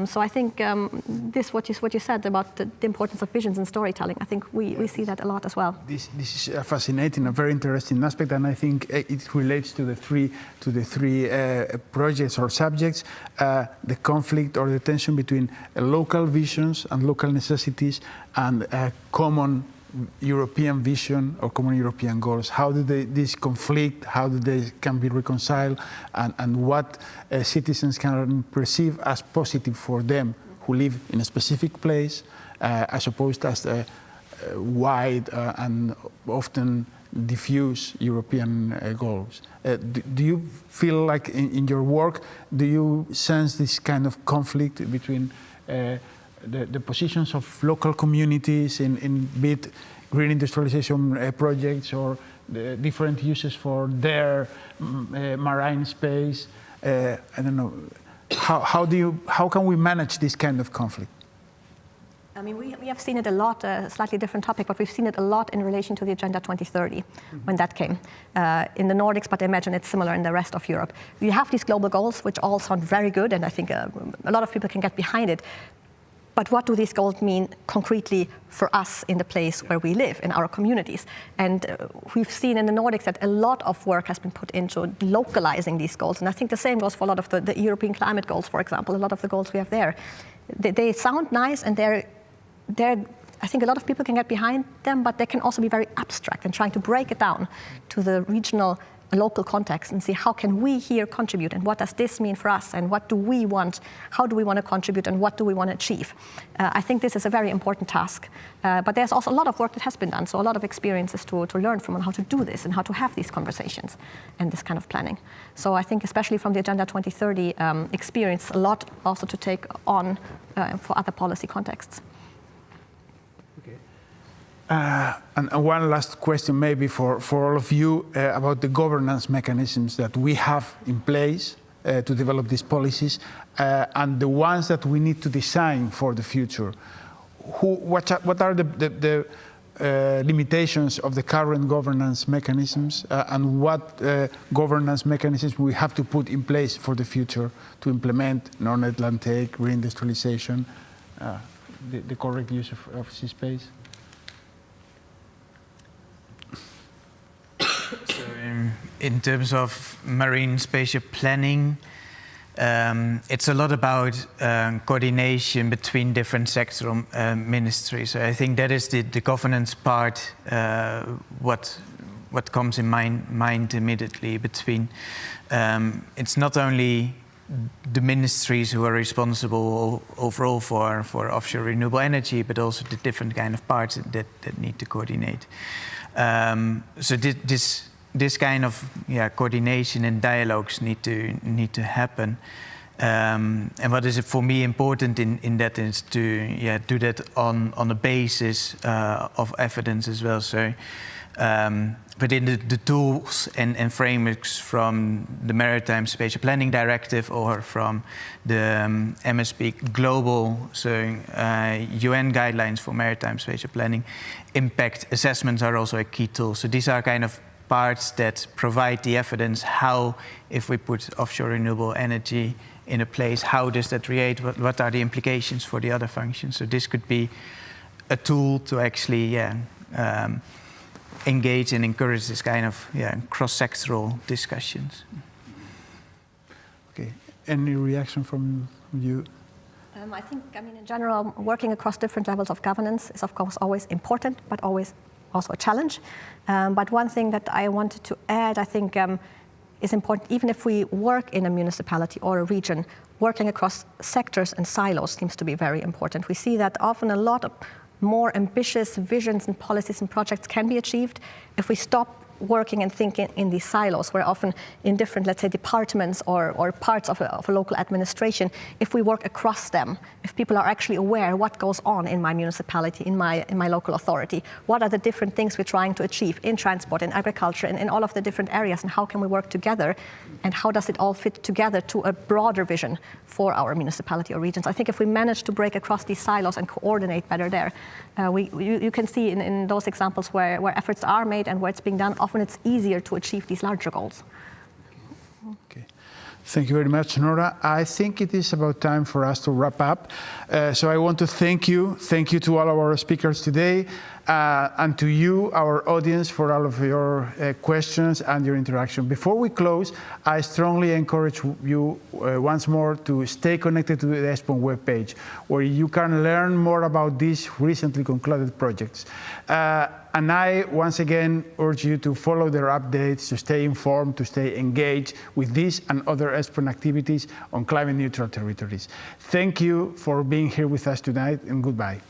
So I think what you said about the importance of visions and storytelling, I think we see that a lot as well. This is a fascinating, a very interesting aspect, and I think it relates to the three projects or subjects, the conflict or the tension between local visions and local necessities and common European vision or common European goals. How do this conflict? How do they can be reconciled? And what citizens can perceive as positive for them who live in a specific place, as opposed as a wide and often diffuse European goals. Do you feel like in your work, do you sense this kind of conflict between the positions of local communities in be it green industrialization projects or the different uses for their marine space? I don't know. How can we manage this kind of conflict? I mean, we have seen it a lot, a slightly different topic, but we've seen it a lot in relation to the Agenda 2030, when that came in the Nordics, but I imagine it's similar in the rest of Europe. You have these global goals, which all sound very good, and I think a lot of people can get behind it. But what do these goals mean concretely for us in the place where we live, in our communities? And we've seen in the Nordics that a lot of work has been put into localizing these goals. And I think the same goes for a lot of the European climate goals, for example, a lot of the goals we have there. They sound nice, and I think a lot of people can get behind them, but they can also be very abstract, and trying to break it down to the regional, local context and see how can we here contribute, and what does this mean for us, and what do we want, how do we want to contribute, and what do we want to achieve. I think this is a very important task, but there's also a lot of work that has been done, so a lot of experiences to learn from on how to do this and how to have these conversations and this kind of planning. So I think especially from the Agenda 2030 experience, a lot also to take on for other policy contexts. And one last question maybe for all of you about the governance mechanisms that we have in place to develop these policies and the ones that we need to design for the future. What are the limitations of the current governance mechanisms and what governance mechanisms we have to put in place for the future to implement non-net land take, reindustrialization, the correct use of sea space? So in terms of marine spatial planning, it's a lot about coordination between different sectoral ministries. So I think that is the governance part, what comes in mind immediately between. It's not only the ministries who are responsible overall for offshore renewable energy, but also the different kind of parts that need to coordinate. So this kind of coordination and dialogues need to happen. And what is for me important in that is to do that on the basis of evidence as well. So within the tools and frameworks from the Maritime Spatial Planning Directive or from the MSP Global, so UN guidelines for maritime spatial planning, impact assessments are also a key tool. So these are kind of parts that provide the evidence how, if we put offshore renewable energy in a place, how does that create, what are the implications for the other functions. So this could be a tool to actually engage and encourage this kind of cross-sectoral discussions. Okay, any reaction from you? I think, in general, working across different levels of governance is, of course, always important, but always also a challenge. But one thing that I wanted to add, I think, is important, even if we work in a municipality or a region, working across sectors and silos seems to be very important. We see that often a lot of more ambitious visions and policies and projects can be achieved if we stop working and thinking in these silos, where often in different, let's say, departments or parts of a local administration, if we work across them, if people are actually aware what goes on in my municipality, in my local authority, what are the different things we're trying to achieve in transport, in agriculture, in all of the different areas, and how can we work together, and how does it all fit together to a broader vision for our municipality or regions. I think if we manage to break across these silos and coordinate better there, you can see in those examples where efforts are made and where it's being done, often it's easier to achieve these larger goals. Okay. Thank you very much, Nora. I think it is about time for us to wrap up. So I want to thank you. Thank you to all of our speakers today and to you, our audience, for all of your questions and your interaction. Before we close, I strongly encourage you once more to stay connected to the ESPON webpage, where you can learn more about these recently concluded projects. And I, once again, urge you to follow their updates, to stay informed, to stay engaged with these and other ESPON activities on climate neutral territories. Thank you for being here with us tonight, and goodbye.